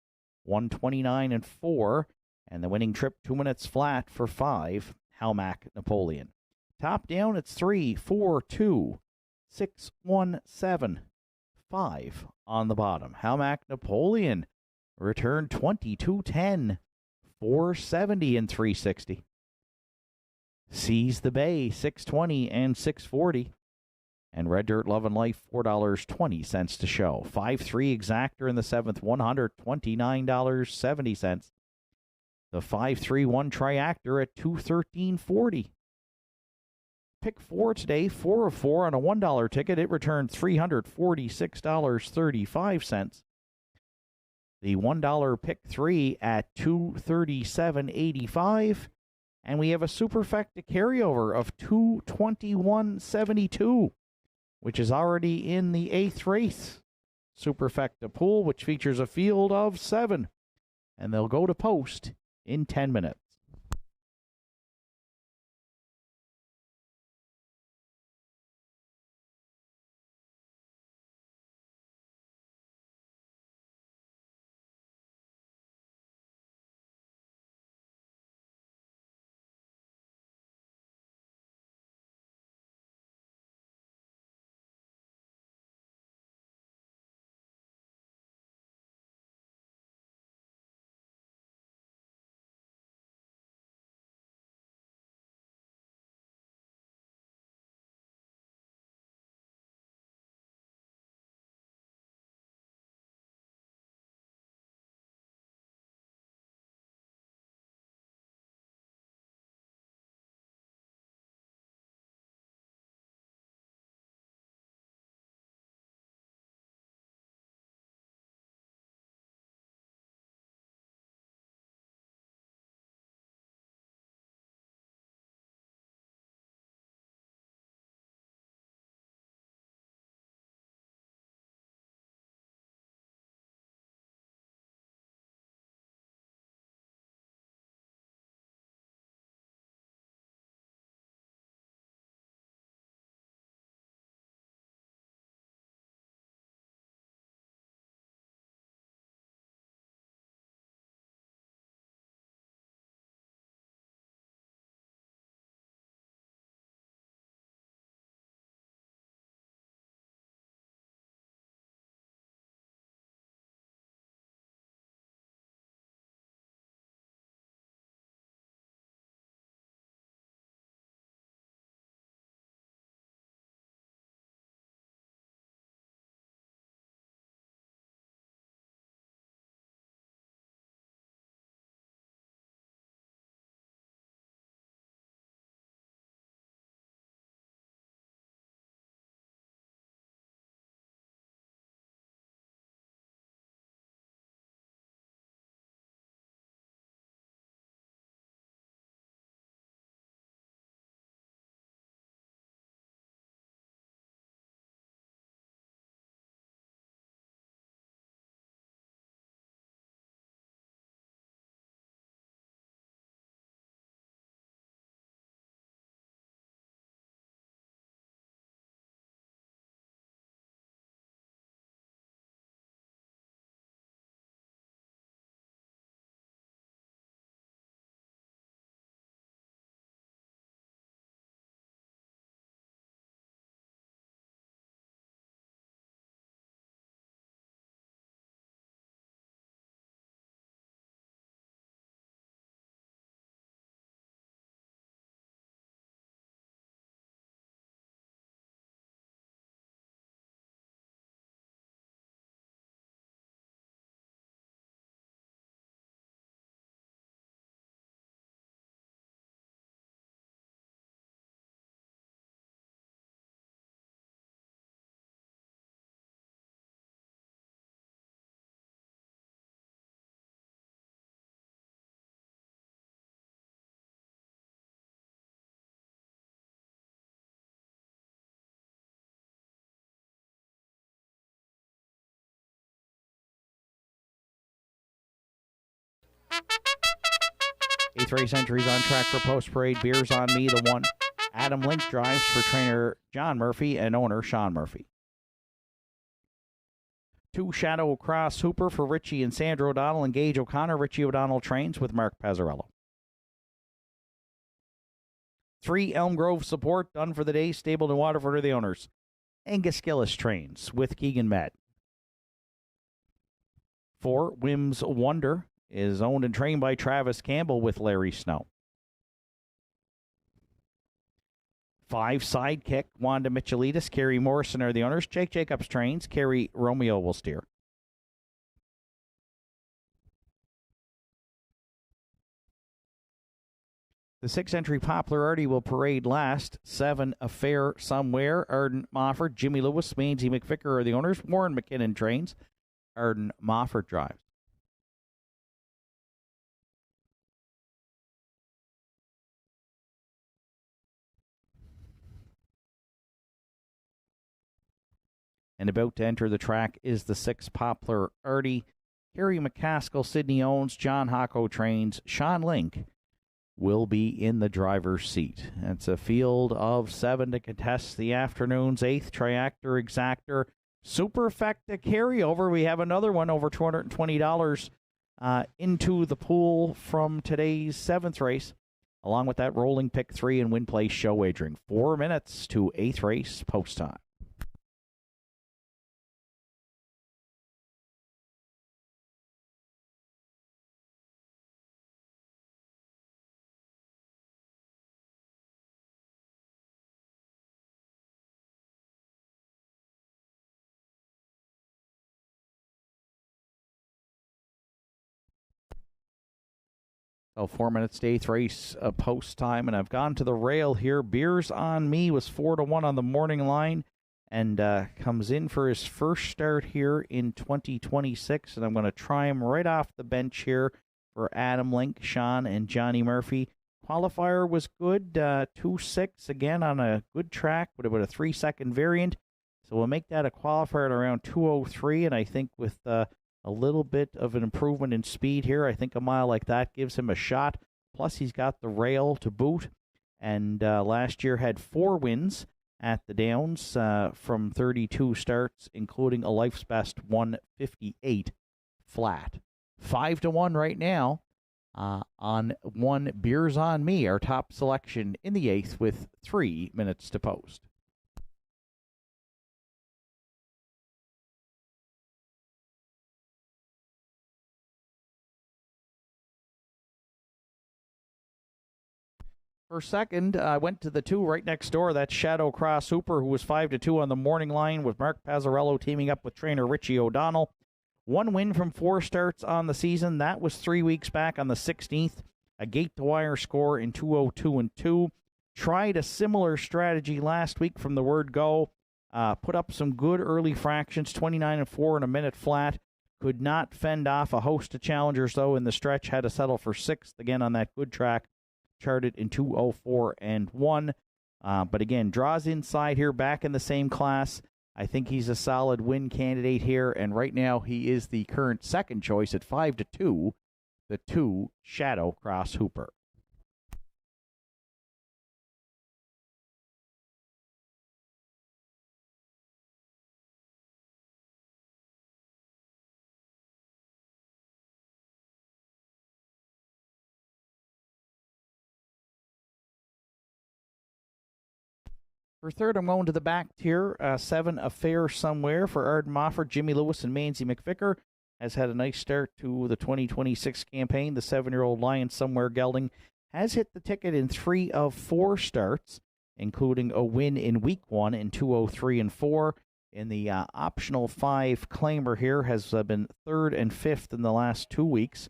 129 and 4. And the winning trip 2 minutes flat for 5. How Mac Napoleon. Top down it's 3, 4, 2, 6, 1, 7. 5 on the bottom. How Mac Napoleon returned 22-10, 470 and 360. Seize the Bay 620 and 640. And Red Dirt Love and Life $4.20 to show. 5-3 Exactor in the 7th, $129.70. The 5-3-1 Triactor at $213.40. Pick 4 today, 4 of 4 on a $1 ticket. It returned $346.35. The $1 pick 3 at $237.85. And we have a superfecta carryover of $221.72, which is already in the 8th race superfecta pool, which features a field of 7. And they'll go to post in 10 minutes. Eighth race entries on track for Post Parade. Beers on Me, the 1. Adam Link drives for trainer John Murphy and owner Sean Murphy. 2 Shadow Cross Hooper for Richie and Sandra O'Donnell and Gage O'Connor. Richie O'Donnell trains with Mark Pazzarello. 3 Elm Grove Support, done for the day. Stabled in Waterford are the owners. Angus Gillis trains with Keegan Matt. 4 Wims Wonder is owned and trained by Travis Campbell with Larry Snow. 5 Sidekick, Wanda Michelitis, Kerry Morrison are the owners. Jake Jacobs trains. Kerry Romeo will steer. The 6 entry Poplar Artie will parade last. 7 Affair Somewhere, Arden Mofford, Jimmy Lewis, Mainsy McVicker are the owners. Warren McKinnon trains. Arden Mofford drives. And about to enter the track is the 6 Poplar Artie. Harry McCaskill, Sidney Owens, John Hocko trains. Sean Link will be in the driver's seat. It's a field of 7 to contest the afternoon's 8th Triactor Exactor Superfecta carryover. We have another one over $220 into the pool from today's 7th race, along with that rolling pick 3 and win place show wagering. 4 minutes to 8th race post time. So 4 minutes to 8th race post time, and I've gone to the rail here. Beers on Me was 4-1 on the morning line, and comes in for his first start here in 2026. And I'm going to try him right off the bench here for Adam Link, Sean, and Johnny Murphy. Qualifier was good, 2.6 again on a good track, but about a 3-second variant. So we'll make that a qualifier at around 2:03, and I think with a little bit of an improvement in speed here, I think a mile like that gives him a shot. Plus, he's got the rail to boot, and last year had 4 wins at the Downs from 32 starts, including a life's best 158 flat. 5-1 right now on 1 Beers on Me, our top selection in the 8th with 3 minutes to post. For second, I went to the 2 right next door. That's Shadow Cross Hooper, who was 5-2 on the morning line with Mark Pazzarello teaming up with trainer Richie O'Donnell. 1 win from 4 starts on the season. That was 3 weeks back on the 16th. A gate-to-wire score in 2:02 and 2. Tried a similar strategy last week from the word go. Put up some good early fractions, 29 and 4 in a minute flat. Could not fend off a host of challengers, though, in the stretch. Had to settle for 6th again on that good track. Charted in 2:04 and 1. But again, draws inside here, back in the same class. I think he's a solid win candidate here, and right now he is the current second choice at 5-2, the 2 Shadow Cross Hooper. For third, I'm going to the back tier. 7 Affair Somewhere for Arden Mofford, Jimmy Lewis, and Mainsy McVicker. Has had a nice start to the 2026 campaign. The 7-year-old Lion Somewhere gelding has hit the ticket in 3 of 4 starts, including a win in week 1 in 2:03 and 4. In the optional 5 claimer here, has been 3rd and 5th in the last 2 weeks.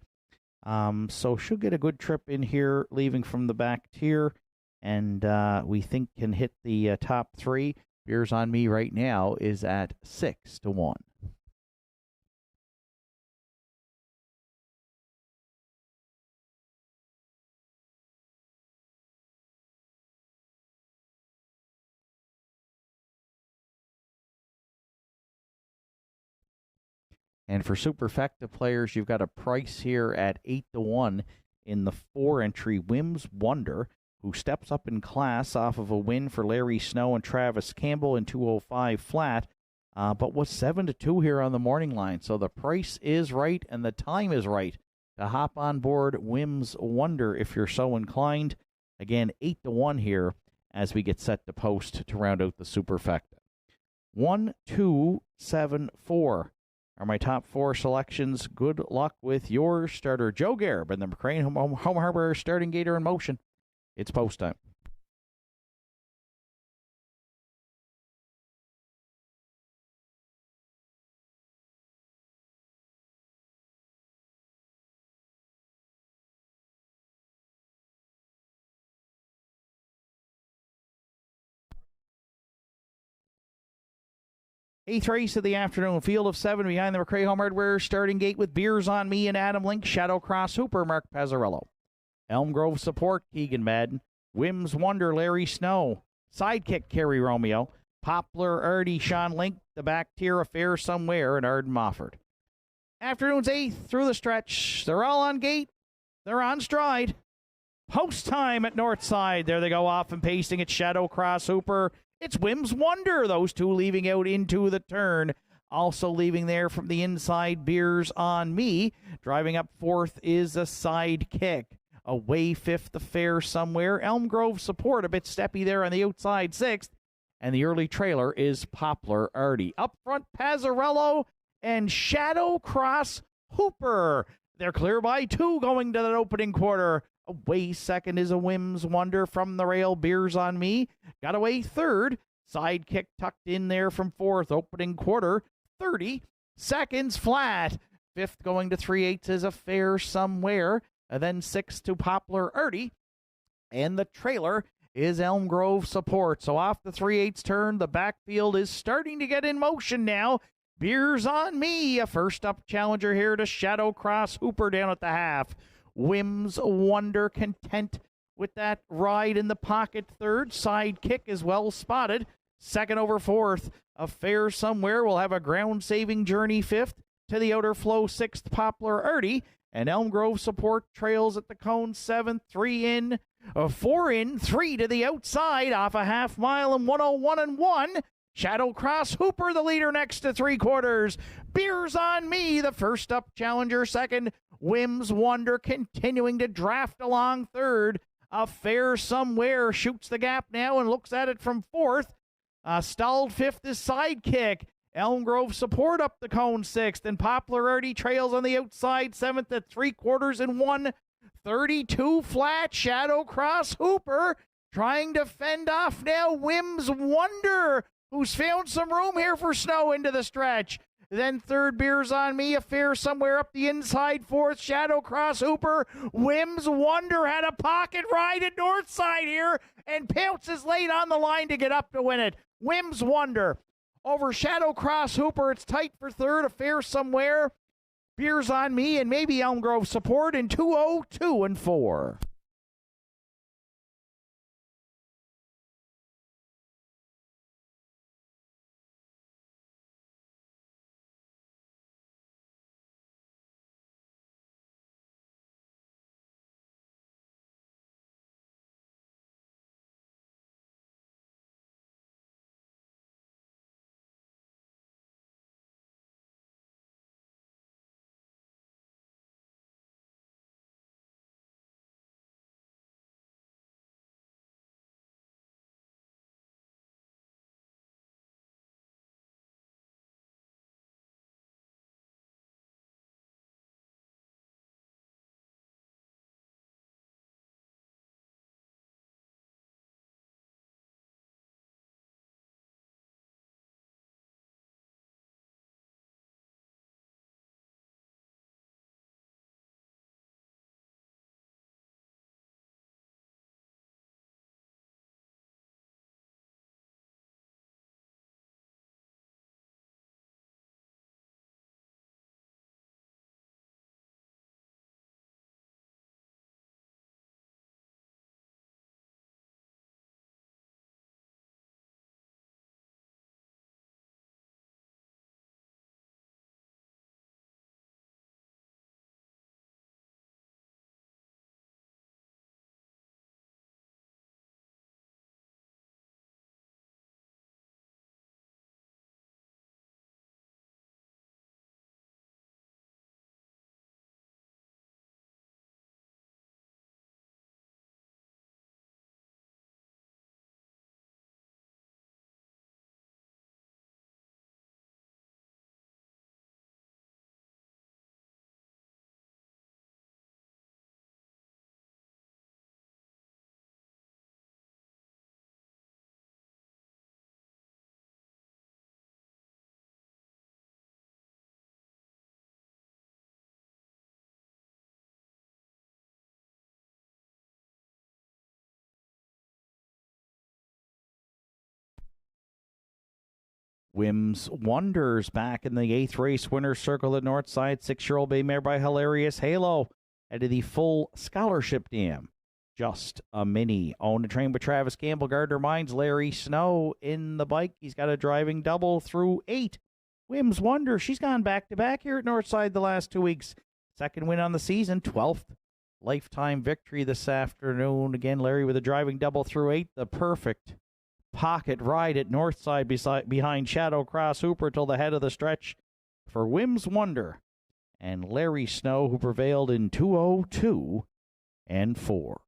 So should get a good trip in here, leaving from the back tier. And we think can hit the top 3. Beers on Me right now is at 6-1. And for superfecta players, you've got a price here at 8-1 in the 4-entry Whims Wonder, who steps up in class off of a win for Larry Snow and Travis Campbell in 205 flat, but was 7-2 here on the morning line. So the price is right and the time is right to hop on board Whims Wonder if you're so inclined. Again, 8-1 here as we get set to post to round out the superfecta. 1, 2, 7, 4 are my top 4 selections. Good luck with your starter. Joe Garib and the McCrane Home Harbor starting gator in motion. It's post time. Eighth race of the afternoon, field of 7 behind the McCray Home Hardware starting gate with Beers on Me and Adam Link, Shadow Cross Hooper, Mark Pazzarello. Elm Grove Support, Keegan Madden. Whims Wonder, Larry Snow. Sidekick, Kerry Romeo. Poplar, Artie, Sean Link. The back tier, Affair Somewhere, and Arden Mofford. Afternoon's 8th through the stretch. They're all on gate. They're on stride. Post time at Nortside. There they go off and pacing at Shadow Cross Hooper. It's Whims Wonder, those two leaving out into the turn. Also leaving there from the inside, Beers on Me. Driving up 4th is a Sidekick. Away 5th, Affair Somewhere. Elm Grove Support, a bit steppy there on the outside 6th. And the early trailer is Poplar Artie. Up front, Pazzarello and Shadow Cross Hooper. They're clear by 2 going to that opening quarter. Away 2nd is a Whims Wonder from the rail. Beers on Me. Got away 3rd. Sidekick tucked in there from 4th. Opening quarter, 30 seconds flat. 5th going to 3/8 is Affair Somewhere. And then 6th to Poplar Artie. And the trailer is Elm Grove Support. So off the 3/8 turn, the backfield is starting to get in motion now. Beers on Me, a first up challenger here to Shadow Cross Hooper down at the half. Whims Wonder content with that ride in the pocket 3rd. Sidekick is well spotted. 2nd over 4th. Affair Somewhere will have a ground-saving journey 5th. To the outer flow 6th, Poplar Artie. And Elm Grove Support trails at the cone 7th. 3 in, 4 in, 3 to the outside off a half mile and 101 and 1. Shadow Cross Hooper, the leader next to 3/4. Beers on Me, the first up challenger 2nd. Whims Wonder continuing to draft along 3rd. Affair Somewhere shoots the gap now and looks at it from 4th. Stalled 5th is Sidekick. Elm Grove Support up the cone 6th. And Poplar Artie trails on the outside 7th at 3/4 and 1. 32 flat. Shadow Cross Hooper trying to fend off now Whims Wonder, who's found some room here for Snow into the stretch. Then 3rd, Beers on Me. Affair Somewhere up the inside 4th. Shadow Cross Hooper. Whims Wonder had a pocket ride at Northside here and pounces late on the line to get up to win it. Whims Wonder over Shadow Cross Hooper. It's tight for 3rd. Affair Somewhere. Beers on Me and maybe Elm Grove Support in 202 and 4. Whims Wonders back in the 8th race winner's circle at Nortside. 6-year-old bay mare by Hilarious Halo out of the full scholarship dam. Just a mini. Owned and trained by Travis Campbell. Gardner Mines, Larry Snow in the bike. He's got a driving double through 8. Whims Wonder, she's gone back-to-back here at Northside the last 2 weeks. Second win on the season, 12th lifetime victory this afternoon. Again, Larry with a driving double through 8. The perfect pocket ride at Northside behind Shadow Cross Hooper till the head of the stretch for Whims Wonder and Larry Snow, who prevailed in 2:02 and 4.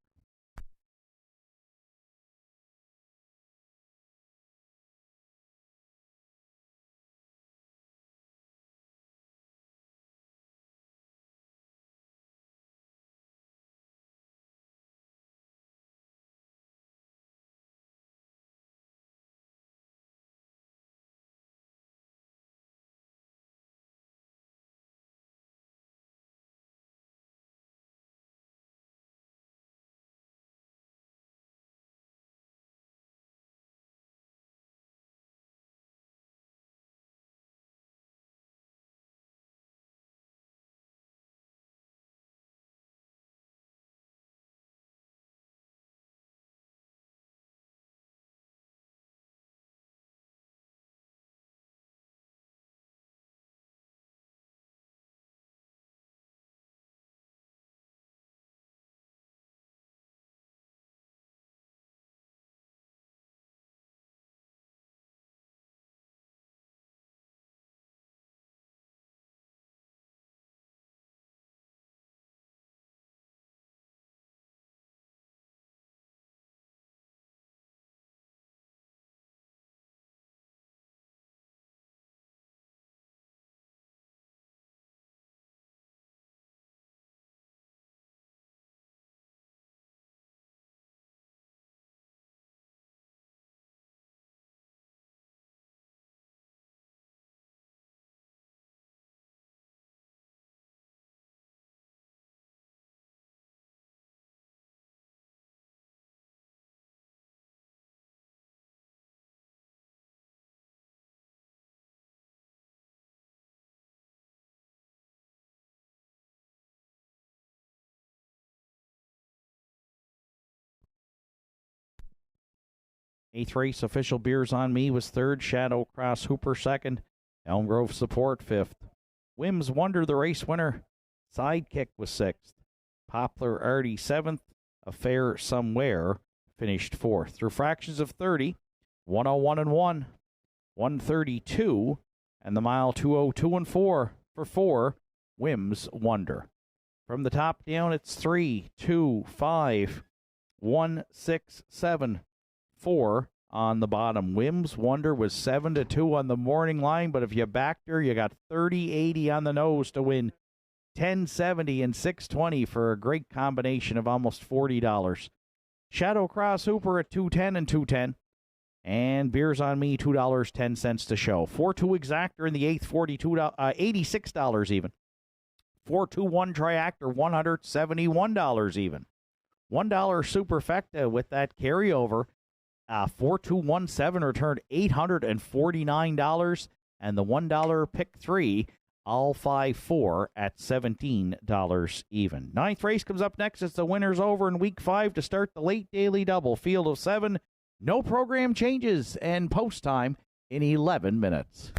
Eighth race, Official Beers on Me was third. Shadow Cross Hooper second. Elm Grove Support fifth. Whims Wonder, the race winner. Sidekick was sixth. Poplar Artie seventh. Affair Somewhere finished fourth. Through fractions of 30, 101 and 1, 132, and the mile 202 and 4 for 4. Whims Wonder. From the top down, it's 3, 2, 5, 1, 6, 7, 4 on the bottom. Whims Wonder was 7-2 on the morning line, but if you backed her, you got 30-80 on the nose to win 1070 and 620 for a great combination of almost $40. Shadow Cross Hooper at 210 and 210. And Beers on Me, $2.10 to show. 4-2 Exactor in the 8th, $86 even. 4-2-1 Triactor, $171 even. $1 Superfecta with that carryover. 4-2-1-7 returned $849. And the $1 Pick 3, all 5-4 at $17 even. Ninth race comes up next. It's the winners over in week 5 to start the late daily double. Field of 7. No program changes and post time in 11 minutes.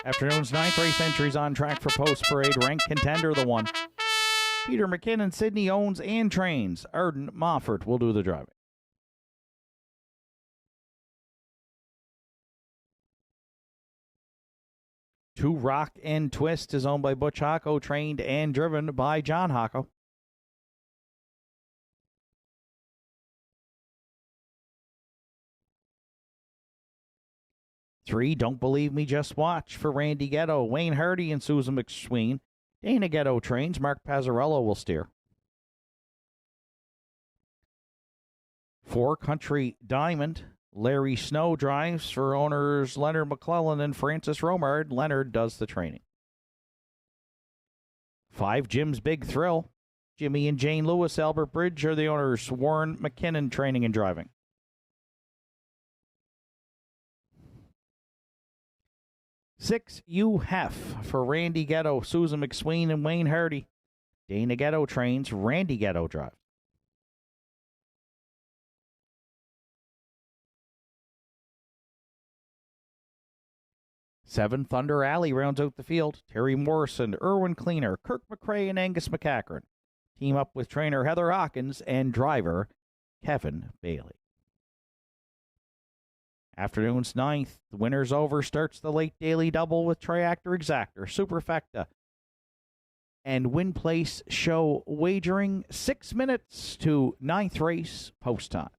Afternoon's 9th race entries on track for Post Parade. Ranked contender, the one. Peter McKinnon, Sydney owns and trains. Arden Moffat will do the driving. Two Rock and Twist is owned by Butch Hocko, trained and driven by John Hocko. Three, Don't Believe Me, Just Watch for Randy Ghetto, Wayne Hardy and Susan McSween. Dana Ghetto trains. Mark Pazzarello will steer. 4, Country Diamond. Larry Snow drives for owners Leonard McClellan and Francis Romard. Leonard does the training. 5, Jim's Big Thrill. Jimmy and Jane Lewis, Albert Bridge are the owners. Warren McKinnon training and driving. 6, You Hef for Randy Ghetto, Susan McSween and Wayne Hardy. Dana Ghetto trains. Randy Ghetto drives. 7, Thunder Alley rounds out the field. Terry Morrison, Irwin Cleaner, Kirk McRae, and Angus McCachran team up with trainer Heather Hawkins and driver Kevin Bailey. Afternoon's 9th, the winner's over, starts the late daily double with Triactor Exactor, Superfecta, and Win Place Show wagering. 6 minutes to 9th race post time.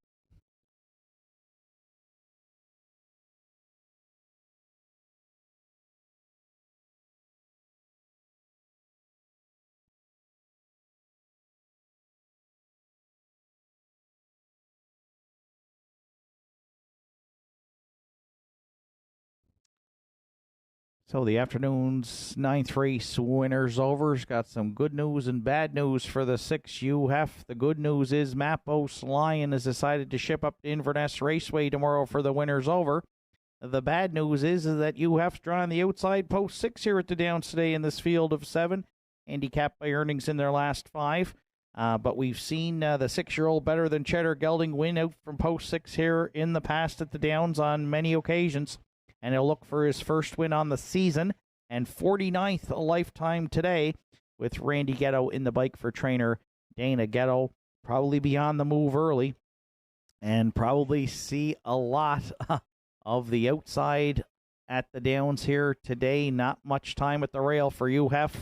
So the afternoon's 9th race winner's over. Got some good news and bad news for the 6 UF. The good news is Mappos Lion has decided to ship up to Inverness Raceway tomorrow for the winner's over. The bad news is that UF's drawing the outside post 6 here at the Downs today in this field of 7, handicapped by earnings in their last 5. But we've seen the 6-year-old Better Than Cheddar Gelding win out from post 6 here in the past at the Downs on many occasions. And he'll look for his first win on the season and 49th lifetime today with Randy Ghetto in the bike for trainer Dana Ghetto. Probably be on the move early and probably see a lot of the outside at the Downs here today. Not much time at the rail for UHEF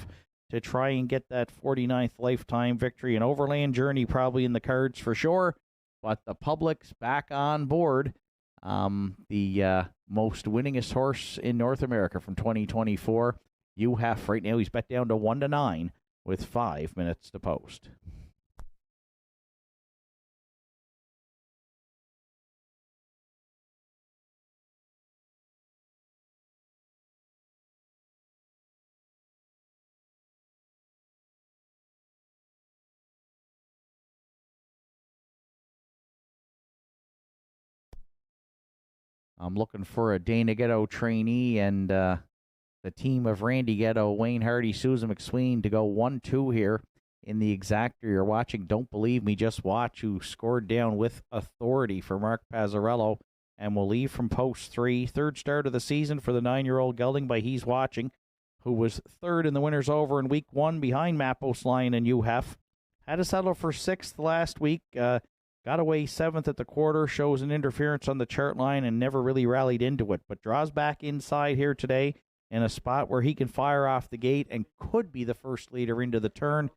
to try and get that 49th lifetime victory. An overland journey probably in the cards for sure, but the public's back on board. The most winningest horse in North America from 2024. UHEF right now, he's bet down to 1-9 with 5 minutes to post. I'm looking for a Dana Ghetto trainee and the team of Randy Ghetto, Wayne Hardy, Susan McSween to go 1-2 here in the exactor. You're watching Don't Believe Me, Just Watch, who scored down with authority for Mark Pazzarello and will leave from post 3. Third start of the season for the 9-year-old gelding by He's Watching, who was third in the winner's over in week 1 behind Mappos Lion and UHEF. Had to settle for 6th last week. Got away 7th at the quarter, shows an interference on the chart line and never really rallied into it, but draws back inside here today in a spot where he can fire off the gate and could be the first leader into the turn.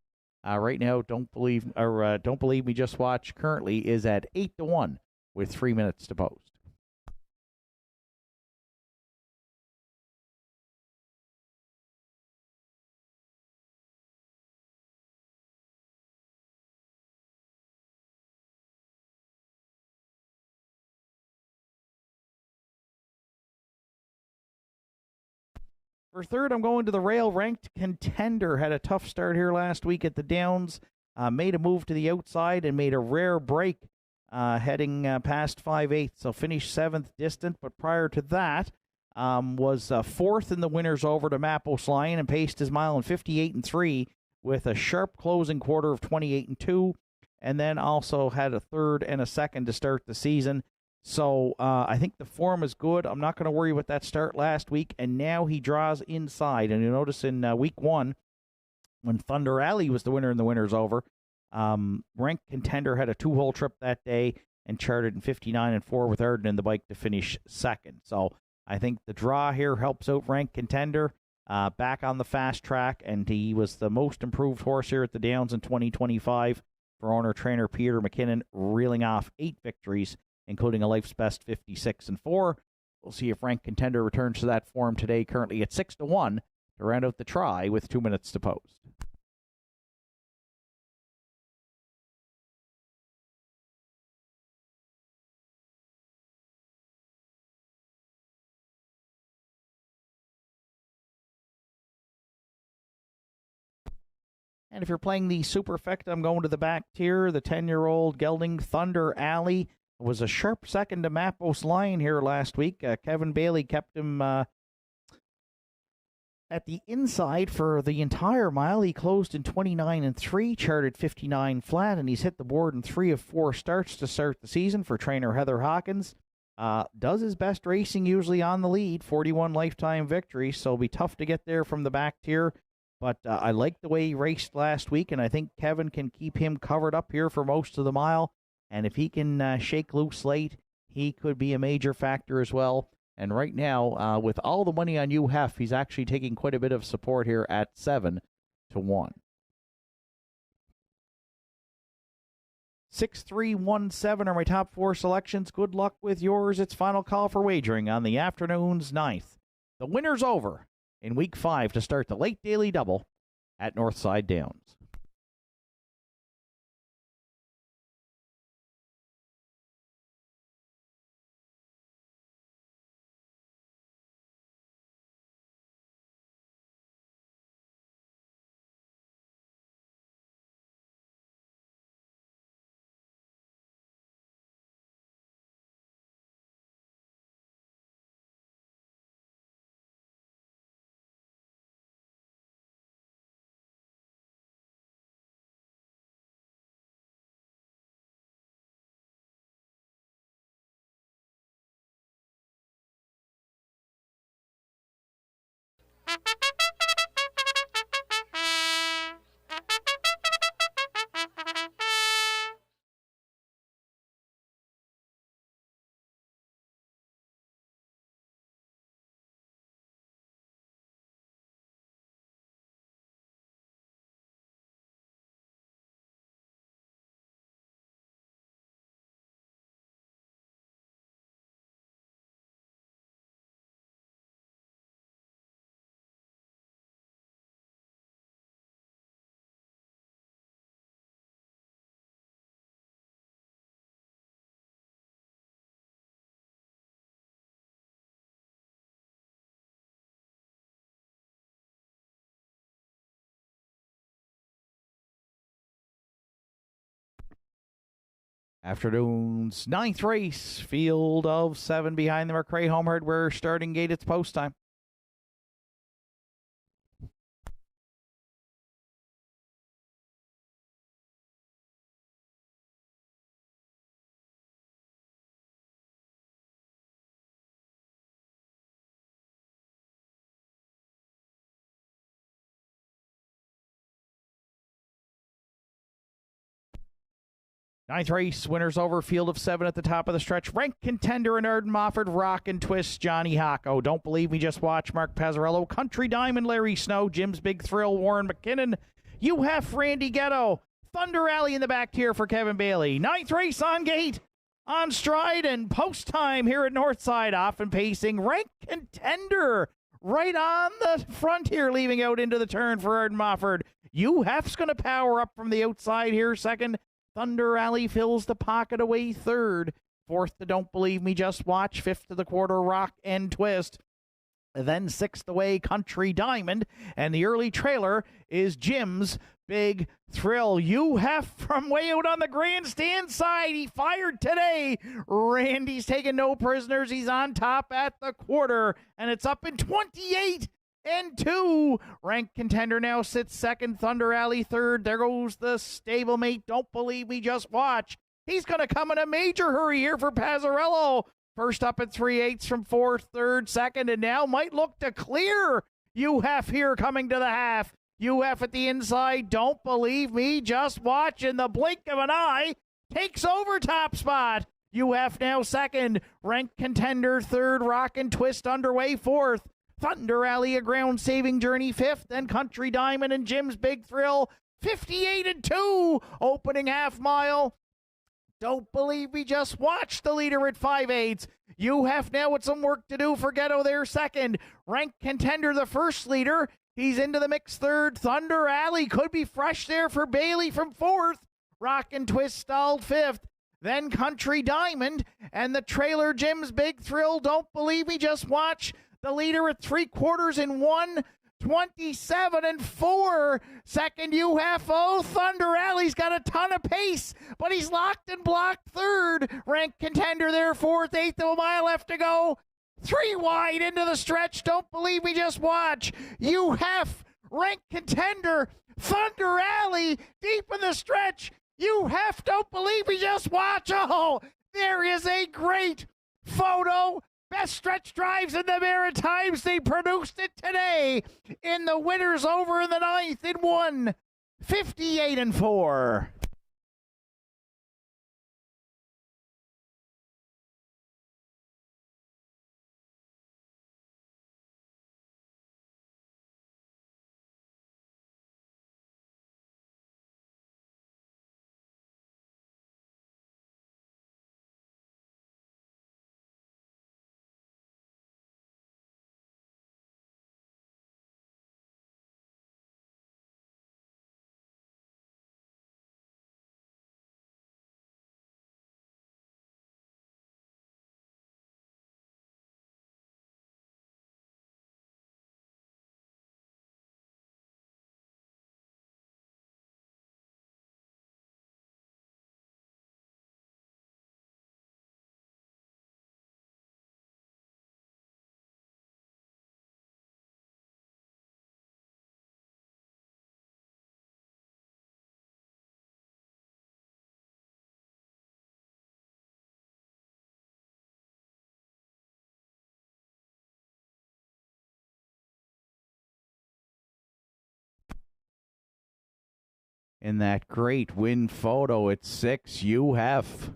Right now, Don't Believe Me, Just Watch currently is at 8-1 with 3 minutes to post. For third, I'm going to the rail. Ranked Contender had a tough start here last week at the Downs. Made a move to the outside and made a rare break heading past 5/8. So finished 7th distant, but prior to that was 4th in the winners over to Mappos Lion and paced his mile in 58-3 with a sharp closing quarter of 28-2. And then also had a third and a second to start the season. So I think the form is good. I'm not going to worry about that start last week. And now he draws inside. And you notice in week 1, when Thunder Alley was the winner in the winner's over, ranked contender had a 2-hole trip that day and charted in 59-4 with Arden in the bike to finish second. So I think the draw here helps out ranked contender back on the fast track, and he was the most improved horse here at the Downs in 2025 for owner-trainer Peter McKinnon, reeling off 8 victories, including a life's best 56-4. We'll see if ranked contender returns to that form today, currently at 6-1 to round out the try with 2 minutes to post. And if you're playing the Superfecta, I'm going to the back tier. The 10-year-old gelding Thunder Alley was a sharp second to Mappos Lion here last week. Kevin Bailey kept him at the inside for the entire mile. He closed in 29-3, charted 59 flat, and he's hit the board in 3 of 4 starts to start the season for trainer Heather Hawkins. Does his best racing usually on the lead, 41 lifetime victories, so it'll be tough to get there from the back tier. But I like the way he raced last week, and I think Kevin can keep him covered up here for most of the mile. And if he can shake loose late, he could be a major factor as well. And right now, with all the money on UHEF, he's actually taking quite a bit of support here at 7-1. 6-3-1-7 are my top 4 selections. Good luck with yours. It's final call for wagering on the afternoon's 9th. The winner's over in Week 5 to start the late daily double at Northside Downs. Afternoon's 9th race, field of 7 behind the McRae Home Hardware starting gate. It's post time. Ninth race, winners over, field of 7 at the top of the stretch. Ranked contender in Arden Mofford, Rock and Twist, Johnny Hocko. Don't believe me, just watch Mark Pazzarello. Country Diamond, Larry Snow. Jim's Big Thrill, Warren McKinnon. UHEF, Randy Ghetto. Thunder Alley in the back tier for Kevin Bailey. Ninth race on gate, on stride, and post time here at Northside. Off and pacing, ranked contender right on the front here, leaving out into the turn for Arden Mofford. UHEF's going to power up from the outside here, second. Thunder Alley fills the pocket away third. Fourth to Don't Believe Me, Just Watch. Fifth to the quarter, Rock and Twist. Then sixth away, Country Diamond. And the early trailer is Jim's Big Thrill. UHEF from way out on the grandstand side. He fired today. Randy's taking no prisoners. He's on top at the quarter. And it's up in 28-2. Ranked contender now sits second. Thunder Alley third. There goes the stablemate. Don't Believe Me, Just Watch. He's going to come in a major hurry here for Pazzarello. First up at 3/8 from fourth, third, second, and now might look to clear. UF here coming to the half. UF at the inside. Don't believe me. Just watch. In the blink of an eye, takes over top spot. UF now second. Ranked contender third. Rock and Twist underway fourth. Thunder Alley, a ground-saving journey fifth. Then Country Diamond and Jim's Big Thrill 58-2. Opening half mile. Don't believe me, just watch the leader at 5/8. UF now with some work to do for Ghetto there second. Ranked contender the first leader. He's into the mix third. Thunder Alley could be fresh there for Bailey from fourth. Rock and Twist stalled fifth. Then Country Diamond and the trailer Jim's Big Thrill. Don't believe me, just watch the leader at 3/4 in 1:27.4. Second UFO. Thunder Alley's got a ton of pace, but he's locked and blocked third. Ranked contender there fourth. 1/8 of a mile left to go. 3 wide into the stretch. Don't believe me, just watch. UF ranked contender. Thunder Alley deep in the stretch. UF, don't believe me, just watch. Oh, there is a great photo. Best stretch drives in the Maritimes. They produced it today in the winners over in the 9th in 1:58.4. In that great win photo at 6 UF.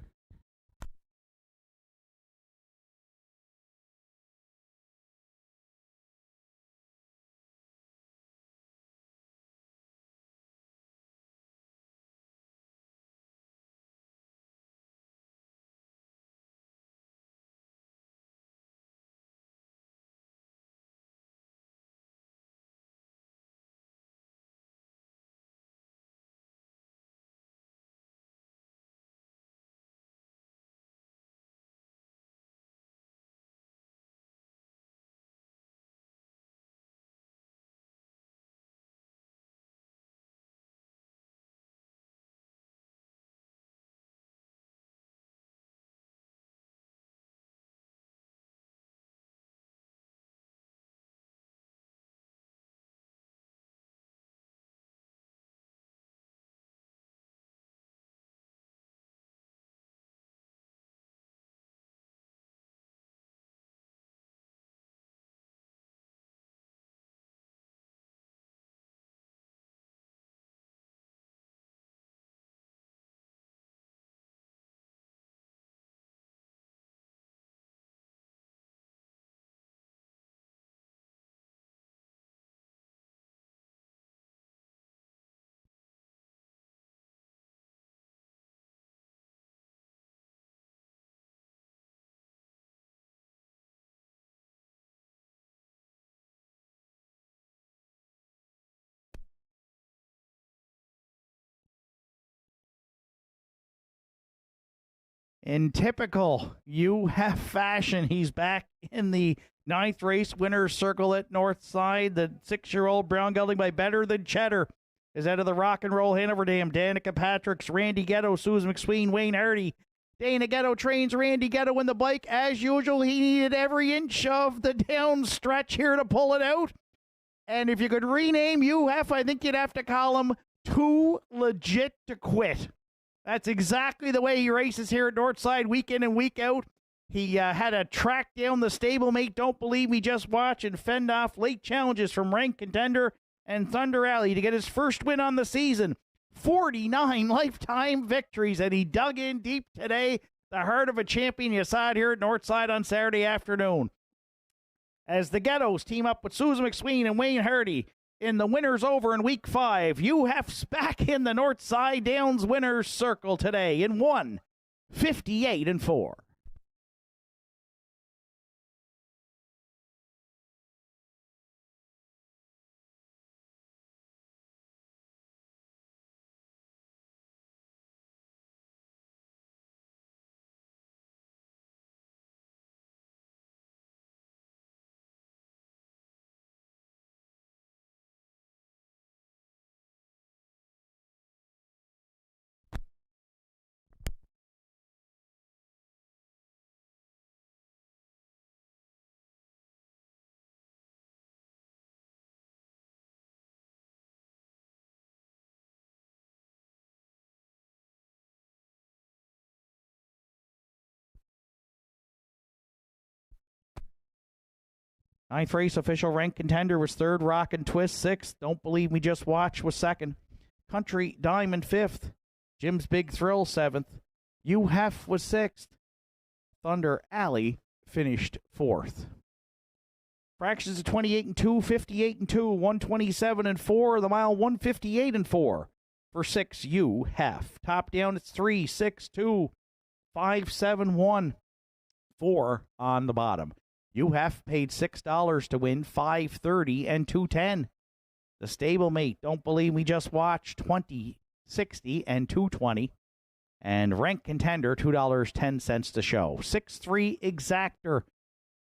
In typical UF fashion, he's back in the 9th race winner's circle at Northside. The 6-year-old brown gelding by Better Than Cheddar is out of the Rock and Roll Hanover Dam. Danica Patrick's, Randy Ghetto, Susan McSween, Wayne Hardy. Dana Ghetto trains Randy Ghetto in the bike. As usual, he needed every inch of the down stretch here to pull it out. And if you could rename UF, I think you'd have to call him Too Legit to Quit. That's exactly the way he races here at Nortside week in and week out. He had a track down the stablemate, Don't Believe Me, Just Watch, and fend off late challenges from Rank Contender and Thunder Alley to get his first win on the season. 49 lifetime victories, and he dug in deep today. The heart of a champion. You saw it here at Nortside on Saturday afternoon. As the Ghettos team up with Susan McSween and Wayne Hardy in the winners over in week 5. UHEF's back in the Northside Downs winners circle today in 158-4. Ninth race, Official Rank Contender was third. Rock and Twist sixth. Don't Believe Me, Just Watch was second. Country Diamond fifth. Jim's Big Thrill seventh. UHEF was sixth. Thunder Alley finished fourth. Fractions of 28-2, 58-2, 127-4. The mile 158-4 for 6 UHEF. Top down it's 3, 6, 2, 5, 7, 1, 4 on the bottom. UHEF paid $6 to win, $5.30 and $2.10. The stablemate, Don't Believe Me, Just Watch, $20.60 and $2.20. And Rank Contender, $2.10 to show. 6-3 Exactor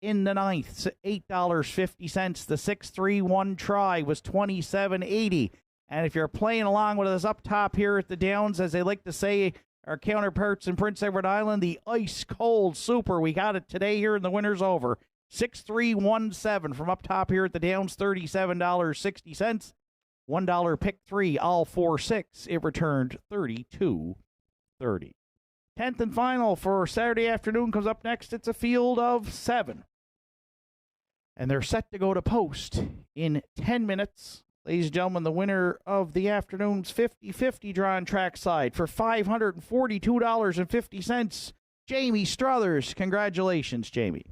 in the ninth, $8.50. The 6-3 One Try was $27.80. And if you're playing along with us up top here at the Downs, as they like to say, our counterparts in Prince Edward Island, the Ice Cold Super. We got it today here in the Winners Over. 6-3-1-7 from up top here at the Downs, $37.60. $1 pick 3, all 4-6. It returned $32.30. 10th and final for Saturday afternoon comes up next. It's a field of 7. And they're set to go to post in 10 minutes. Ladies and gentlemen, the winner of the afternoon's 50-50 draw on trackside for $542.50, Jamie Struthers. Congratulations, Jamie.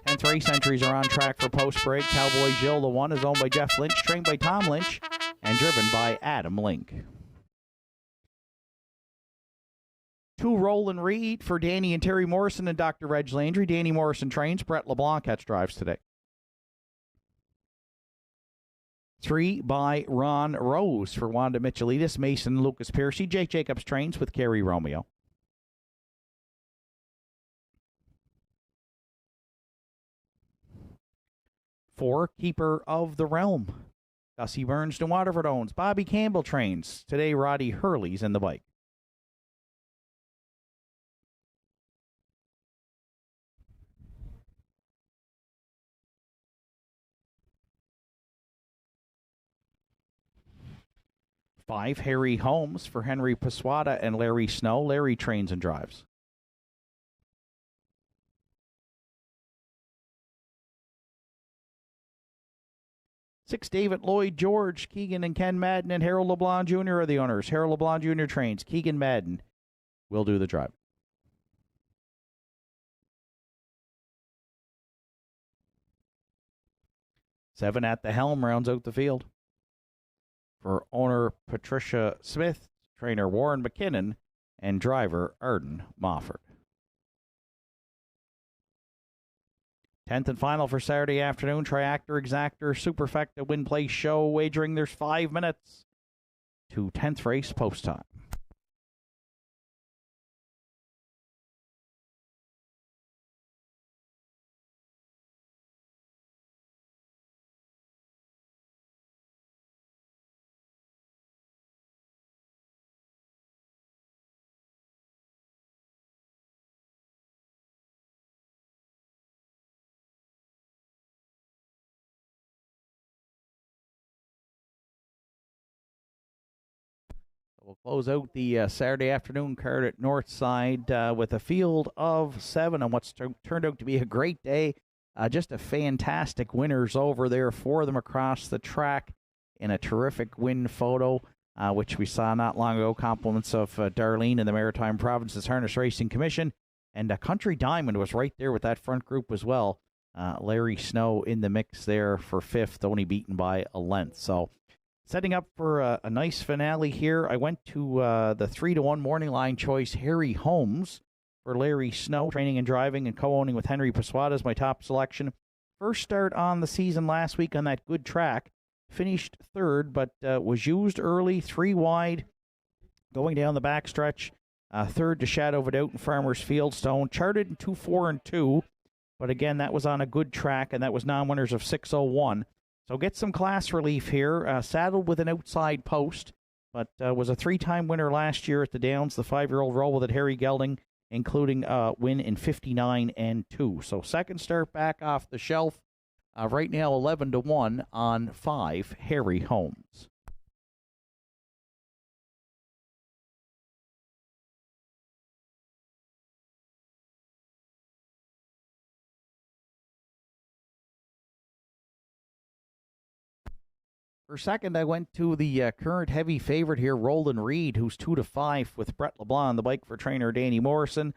10th race entries are on track for post-break. Cowboy Jill, the 1, is owned by Jeff Lynch, trained by Tom Lynch, and driven by Adam Link. 2, Roland Reed for Danny and Terry Morrison and Dr. Reg Landry. Danny Morrison trains. Brett LeBlanc catch drives today. 3, by Ron Rose for Wanda Michelitis, Mason Lucas Piercy. Jake Jacobs trains with Kerry Romeo. 4, Keeper of the Realm. Gussie Burns, New Waterford owns. Bobby Campbell trains. Today, Roddy Hurley's in the bike. 5, Harry Holmes for Henry Paswada and Larry Snow. Larry trains and drives. 6, David Lloyd George. Keegan and Ken Madden and Harold LeBlanc Jr. are the owners. Harold LeBlanc Jr. trains. Keegan Madden will do the drive. 7, At the Helm rounds out the field for owner Patricia Smith, trainer Warren McKinnon, and driver Arden Mofford. 10th and final for Saturday afternoon. Triactor, Exactor, Superfecta, Win Place Show. Wagering, there's 5 minutes to 10th race post time. We'll close out the Saturday afternoon card at Nortside with a field of 7 on what's turned out to be a great day. Just a fantastic winners over there, 4 of them across the track in a terrific win photo, which we saw not long ago. Compliments of Darlene and the Maritime Provinces Harness Racing Commission. And Country Diamond was right there with that front group as well. Larry Snow in the mix there for 5th, only beaten by a length. So setting up for a nice finale here, I went to the 3-1 morning line choice, Harry Holmes for Larry Snow, training and driving and co-owning with Henry Paswada as my top selection. First start on the season last week on that good track. Finished 3rd, but was used early, 3 wide, going down the backstretch. 3rd to Shadow of a Doubt in Farmers Fieldstone. Charted in 2-4-2, but again, that was on a good track, and that was non-winners of 6:01. So get some class relief here. Saddled with an outside post, but was a 3-time winner last year at the Downs. The 5-year-old roll with it, Harry Gelding, including a win in 59 and 2. So second start back off the shelf. Right now 11-1 on 5, Harry Holmes. For second, I went to the current heavy favorite here, Roland Reed, who's 2-5 with Brett LeBlanc on the bike for trainer Danny Morrison,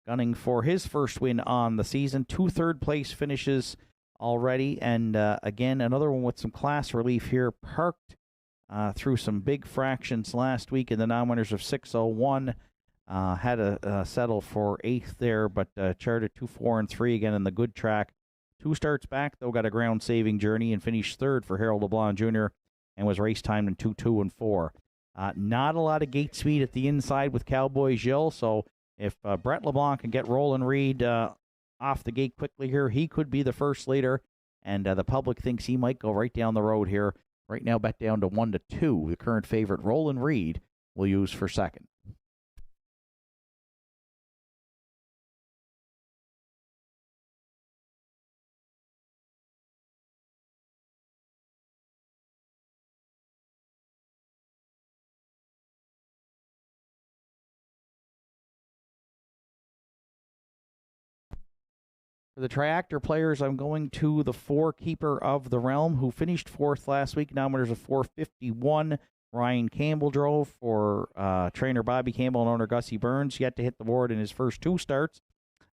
gunning for his first win on the season. 2 third-place finishes already, and again, another one with some class relief here, parked through some big fractions last week in the non-winners of 6:01. Had to settle for 8th there, but charted 2-4-3 again in the good track. 2 starts back, though, got a ground-saving journey and finished 3rd for Harold LeBlanc Jr. and was race timed in 2-2-4. Not a lot of gate speed at the inside with Cowboy Jill, so if Brett LeBlanc can get Roland Reed off the gate quickly here, he could be the first leader, and the public thinks he might go right down the road here. Right now, bet down to 1-2. The current favorite, Roland Reed, will use for second. For the Triactor players, I'm going to the 4, Keeper of the Realm, who finished 4th last week. Nominators of 451. Ryan Campbell drove for trainer Bobby Campbell and owner Gussie Burns. Yet to hit the board in his first 2 starts.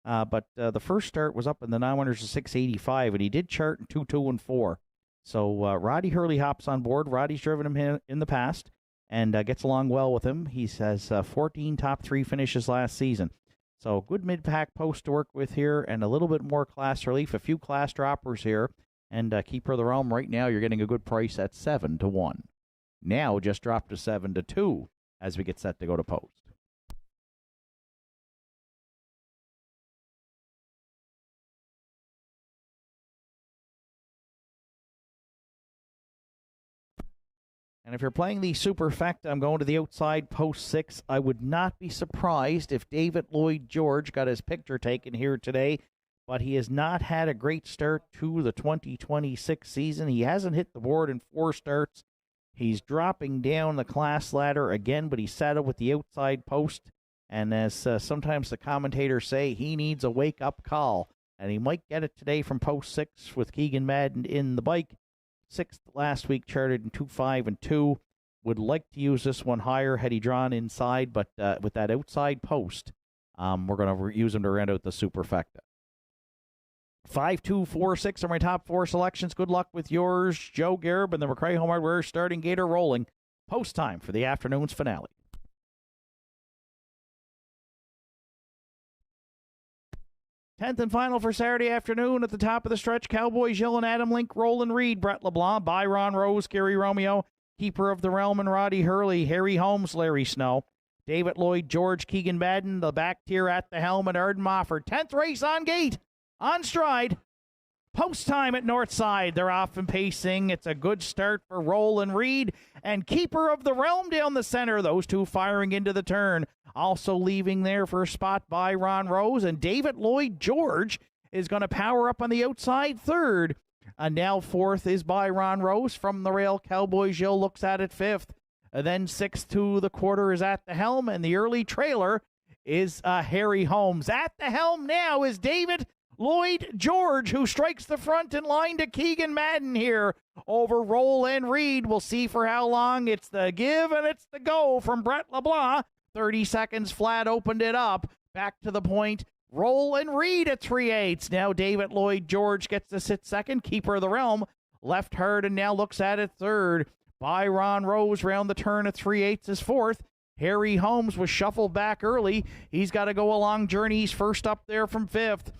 But the first start was up in the 900s to 685, and he did chart in 2, 2, and 4. So Roddy Hurley hops on board. Roddy's driven him in the past and gets along well with him. He has 14 top 3 finishes last season. So good mid-pack post to work with here and a little bit more class relief, a few class droppers here. And Keeper of the Realm right now, you're getting a good price at 7 to 1. Now just dropped to 7 to 2 as we get set to go to post. And if you're playing the Superfecta, I'm going to the outside post 6. I would not be surprised if David Lloyd George got his picture taken here today, but he has not had a great start to the 2026 season. He hasn't hit the board in 4 starts. He's dropping down the class ladder again, but he's saddled with the outside post. And as sometimes the commentators say, he needs a wake-up call. And he might get it today from post 6 with Keegan Madden in the bike. 6th last week, charted in 2, 5, and 2. Would like to use this one higher had he drawn inside, but with that outside post, we're going to use him to round out the Superfecta. 5, 2, 4, 6 are my top 4 selections. Good luck with yours, Joe Garib and the McRae Home Hardware starting gator rolling. Post time for the afternoon's finale. 10th and final for Saturday afternoon at the top of the stretch. Cowboy Gilles and Adam Link, Roland Reed, Brett LeBlanc, Byron Rose, Gary Romeo, Keeper of the Realm and Roddy Hurley, Harry Holmes, Larry Snow, David Lloyd George, Keegan Madden, the back tier at the helm, and Arden Mofford. 10th race on gate, on stride. Post time at Nortside. They're off and pacing. It's a good start for Roland Reed and Keeper of the Realm down the center. Those two firing into the turn. Also leaving there for a spot by Ron Rose. And David Lloyd George is going to power up on the outside third. And now 4th is by Ron Rose from the rail. Cowboy Gilles looks at it 5th. Then 6th to the quarter is at the helm. And the early trailer is Harry Holmes. At the helm now is David Lloyd George, who strikes the front in line to Keegan Madden here over Roland Reed. We'll see for how long. It's the give and it's the go from Brett LeBlanc. 30 seconds flat, opened it up. Back to the point. Roland Reed at 3/8. Now David Lloyd George gets to sit second. Keeper of the Realm left hard and now looks at it third. Byron Rose round the turn at 3/8 is 4th. Harry Holmes was shuffled back early. He's got to go a long journey. He's first up there from 5th.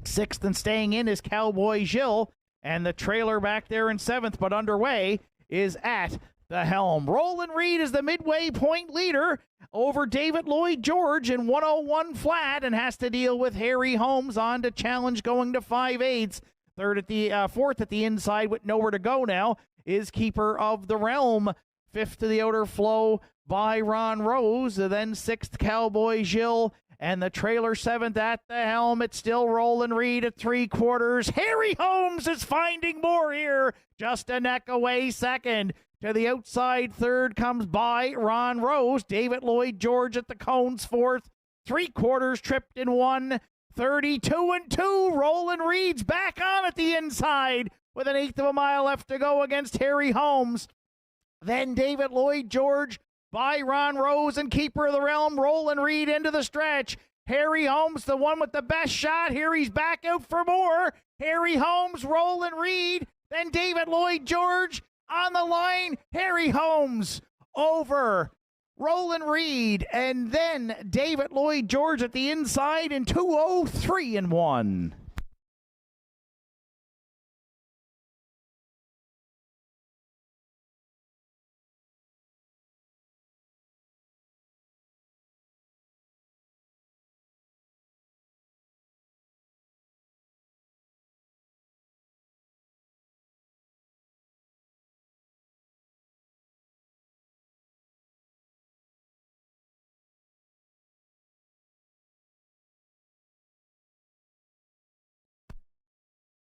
6th and staying in is Cowboy Gilles, and the trailer back there in 7th, but underway is at the helm. Roland Reed is the midway point leader over David Lloyd George in 101 flat and has to deal with Harry Holmes on to challenge going to 5/8. 4th at the inside with nowhere to go now is Keeper of the Realm. 5th to the outer flow by Ron Rose. Then 6th Cowboy Gilles. And the trailer 7th at the helm. It's still Roland Reed at 3/4. Harry Holmes is finding more here. Just a neck away 2nd. To the outside 3rd comes by Ron Rose. David Lloyd George at the cones 4th. 3/4 tripped in 1. 32 and 2. Roland Reed's back on at the inside with an 1/8 of a mile left to go against Harry Holmes. Then David Lloyd George by Ron Rose and Keeper of the Realm. Roland Reed into the stretch. Harry Holmes, the one with the best shot. Here he's back out for more. Harry Holmes, Roland Reed, then David Lloyd George on the line. Harry Holmes over Roland Reed, and then David Lloyd George at the inside in 2:03 and 1.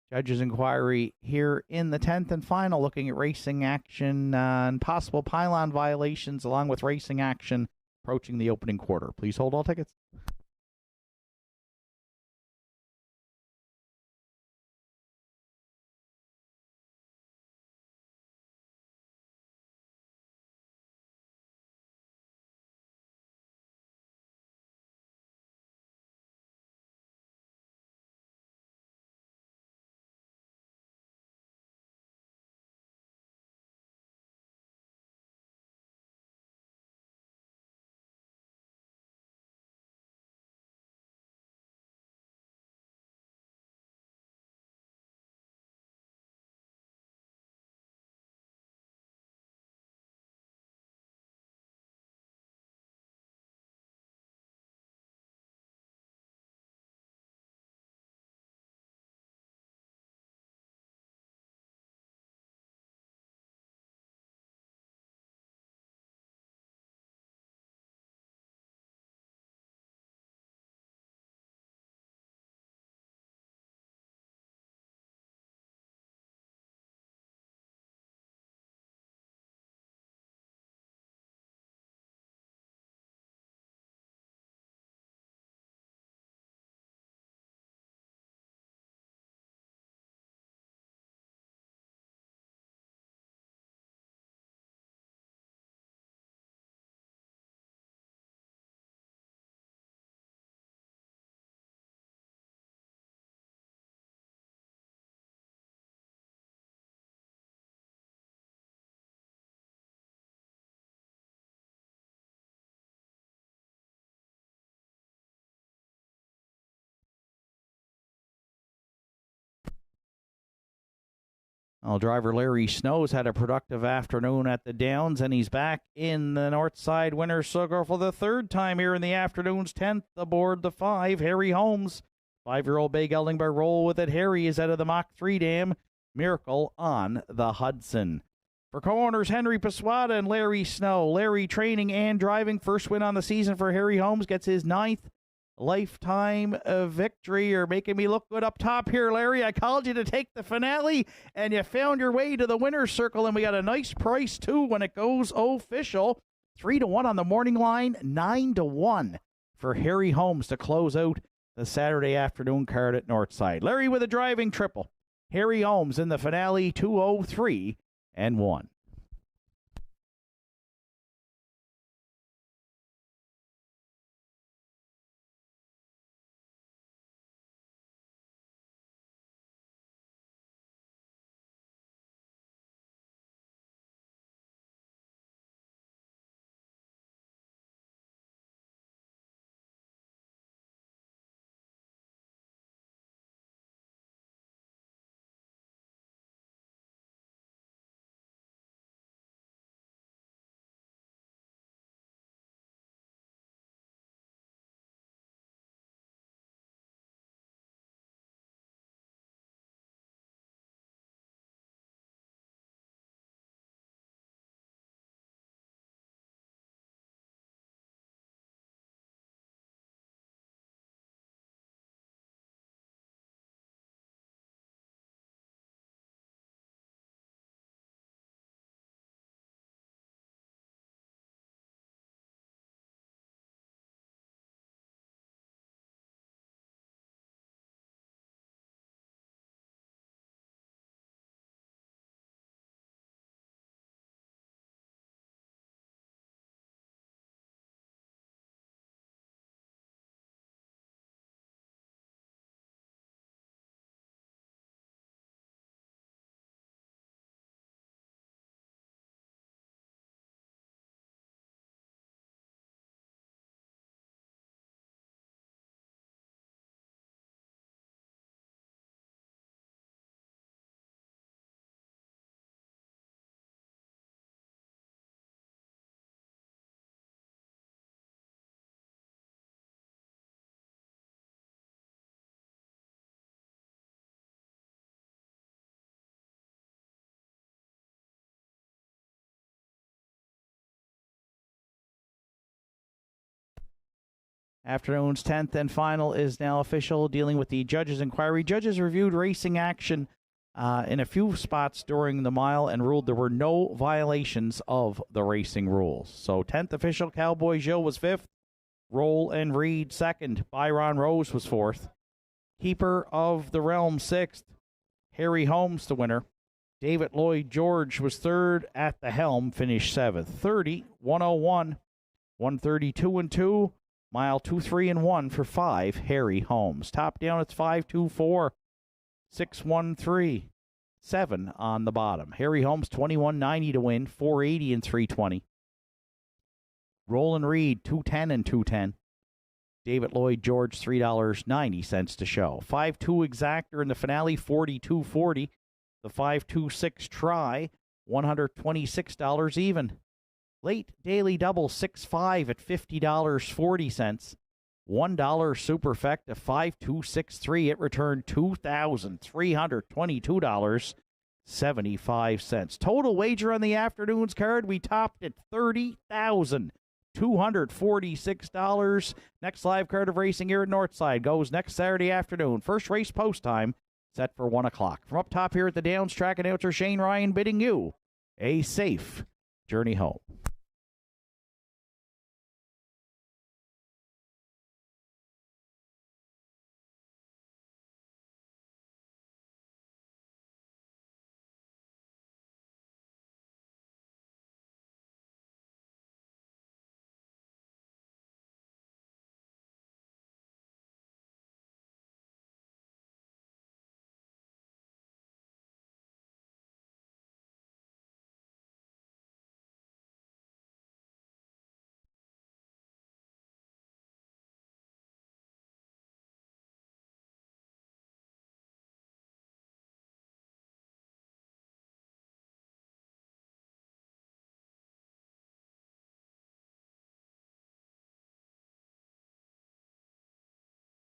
Judges' inquiry here in the 10th and final, looking at racing action and possible pylon violations along with racing action approaching the opening quarter. Please hold all tickets. Well, driver Larry Snows had a productive afternoon at the Downs, and he's back in the Nortside winner's circle for the third time here in the afternoon's 10th. Aboard the 5, Harry Holmes. 5-year-old bay gelding by Roll With It. Harry is out of the Mach 3 dam. Miracle on the Hudson. For co-owners Henry Paswada and Larry Snow. Larry training and driving. First win on the season for Harry Holmes. Gets his 9th lifetime victory. You're making me look good up top here, Larry. I called you to take the finale, and you found your way to the winner's circle, and we got a nice price, too, when it goes official. 3-1 on the morning line, 9-1 for Harry Holmes to close out the Saturday afternoon card at Nortside. Larry with a driving triple. Harry Holmes in the finale, 203-1. Afternoon's 10th and final is now official, dealing with the judges' inquiry. Judges reviewed racing action in a few spots during the mile and ruled there were no violations of the racing rules. So 10th official, Cowboy Jill was 5th. Roll and Reed 2nd. Byron Rose was 4th. Keeper of the Realm 6th. Harry Holmes the winner. David Lloyd George was 3rd at the helm, finished 7th. 30, 101, 132-2. Mile 2-3-1 for 5, Harry Holmes. Top down, it's 5-2-4, 6-1-3, 7 on the bottom. Harry Holmes, 21.90 to win, 480 and 320. Roland Reed, 210 and 210. David Lloyd George, $3.90 to show. 5-2 exactor in the finale, 42.40. The 5-2-6 try, $126 even. Late daily double 6-5 at $50.40. $1 superfecta 5263. It returned $2,322.75. Total wager on the afternoon's card, we topped at $30,246. Next live card of racing here at Nortside goes next Saturday afternoon. First race post time set for 1 o'clock. From up top here at the Downs, track announcer Shane Ryan bidding you a safe journey home.